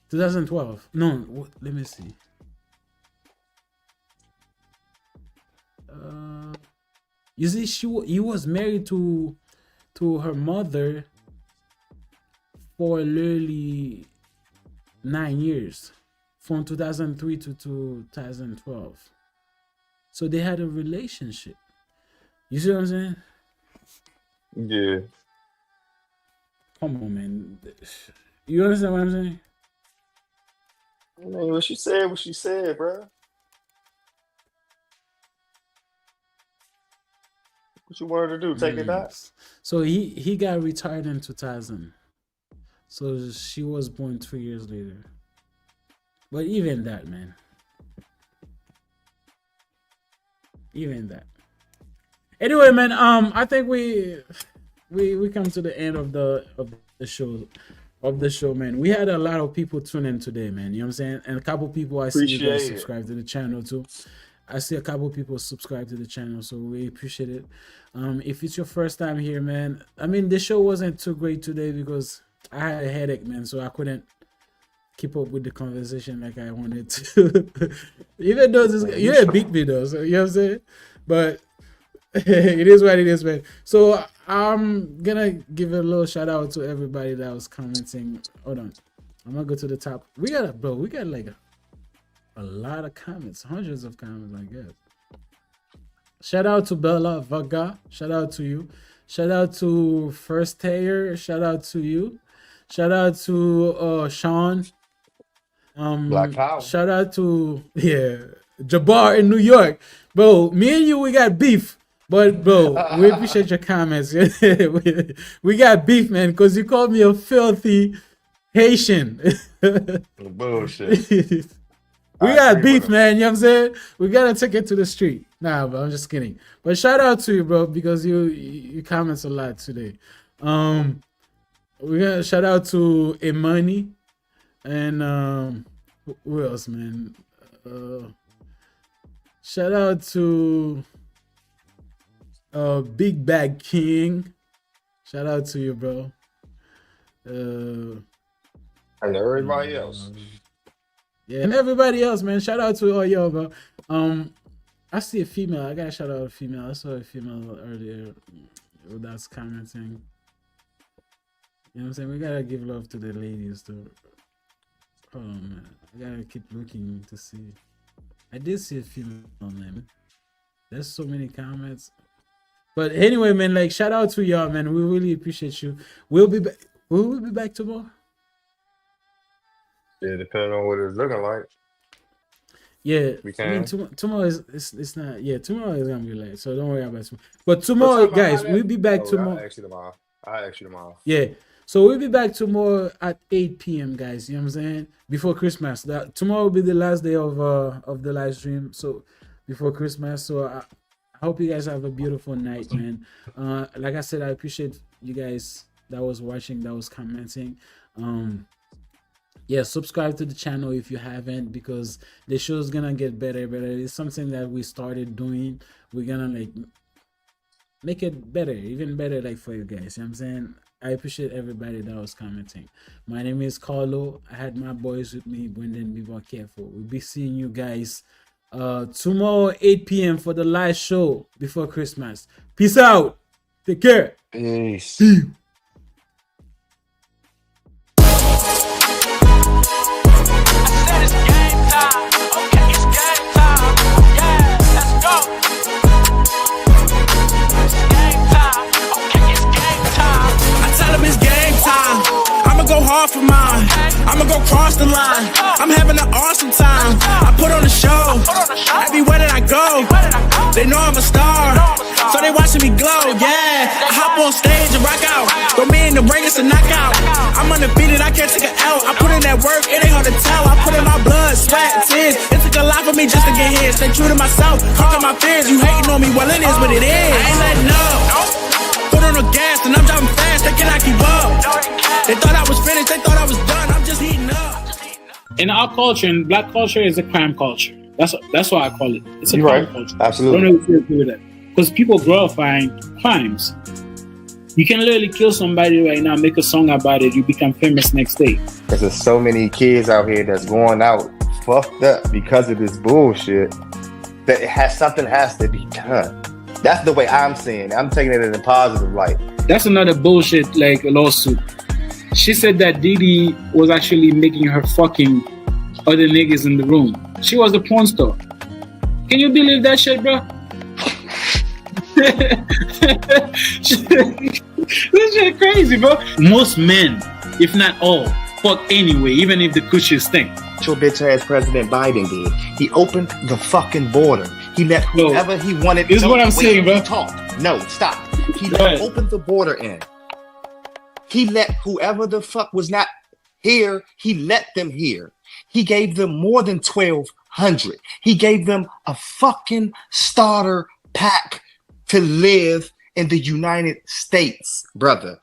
2012. No, let me see. You see, he was married to her mother for literally 9 years, from 2003 to 2012. So they had a relationship. You see what I'm saying? Yeah. Come on, man. You understand what I'm saying? I mean, what she said, bro. What you wanted to do? Take it back? So he got retired in 2000. So she was born 3 years later. But even that, man. Even that. Anyway, man, I think we come to the end of the show. Man. We had a lot of people tune in today, man. You know what I'm saying? And a couple people I see you guys subscribe to the channel too. I see a couple people subscribe to the channel, so we appreciate it. If it's your first time here, man, I mean the show wasn't too great today because I had a headache, man, so I couldn't keep up with the conversation like I wanted to. Even though you didn't beat me though, so you know what I'm saying? But it is what it is, man. So I'm gonna give a little shout out to everybody that was commenting. Hold on, I'm gonna go to the top. We got like a lot of comments, hundreds of comments, I guess. Shout out to Bella Vaga. Shout out to you. Shout out to First Tayer. Shout out to you. Shout out to Sean. Black Power. Shout out to Jabbar in New York. Bro, me and you, we got beef. But bro, we appreciate your comments. we got beef, man, because you called me a filthy Haitian. Bullshit. We got beef, man. You know what I'm saying? We gotta take it to the street. Nah, but I'm just kidding. But shout out to you, bro, because you comments a lot today. We're gonna shout out to Imani and who else, man? Shout out to Big Bag King. Shout out to you, bro. And everybody else. Yeah, and everybody else, man. Shout out to all y'all, bro. I see a female. I gotta shout out a female. I saw a female earlier that's commenting. You know what I'm saying? We gotta give love to the ladies too. Oh man, I gotta keep looking to see. I did see a female, man. There's so many comments. But anyway, man, like shout out to y'all, man. We really appreciate you. We'll be back. Will we be back tomorrow? Yeah, depending on what it's looking like. Yeah, We can. I mean, tomorrow is it's not. Yeah, tomorrow is gonna be late, so don't worry about tomorrow. But tomorrow, guys, we'll be back tomorrow. I'll ask you tomorrow. Yeah, so we'll be back tomorrow at 8 p.m. guys. You know what I'm saying? Before Christmas. Tomorrow will be the last day of the live stream. So before Christmas. So I hope you guys have a beautiful night, man. Like I said, I appreciate you guys that was watching, that was commenting. Yeah, subscribe to the channel if you haven't, because the show is gonna get better. It's something that we started doing. We're gonna like make it better, even better, like for you guys. You know what I'm saying? I appreciate everybody that was commenting. My name is Carlo. I had my boys with me. Brendan, be more careful. We'll be seeing you guys tomorrow 8 p.m. for the live show before Christmas. Peace out. Take care. Peace. Okay, it's game time. Yeah, let's go. cross the line. I'm having an awesome time. I put on a show. Everywhere that I go, they know I'm a star. So they watching me glow, yeah. I hop on stage and rock out. Throw me in the ring, it's a knockout. I'm undefeated, I can't take it out. I put in that work, it ain't hard to tell. I put in my blood, sweat, tears. It took a lot for me just to get here. Stay true to myself, conquer my fears. You hating on me, well it is what it is. I ain't letting up. Put on the gas and I'm driving fast, they cannot keep up. They thought I was finished, they thought I was done. I'm just heating up. In our culture, in black culture, is a crime culture. That's why I call it. It's a You're crime right. culture. Absolutely. I don't know if you agree with that. Because people glorifying crimes. You can literally kill somebody right now, make a song about it, you become famous next day. Because there's so many kids out here that's going out fucked up because of this bullshit that something has to be done. That's the way I'm seeing it. I'm taking it in a positive light. That's another bullshit like lawsuit. She said that Didi was actually making her fucking other niggas in the room. She was the porn star. Can you believe that shit, bro? This shit crazy, bro. Most men, if not all, fuck anyway, even if the coochies stink. Your bitch ass President Biden did. He opened the fucking border. He let whoever he wanted. This is what I'm saying, bro. No, stop. He opened the border in. He let whoever the fuck was not here, he let them here. He gave them more than 1,200. He gave them a fucking starter pack to live in the United States, brother.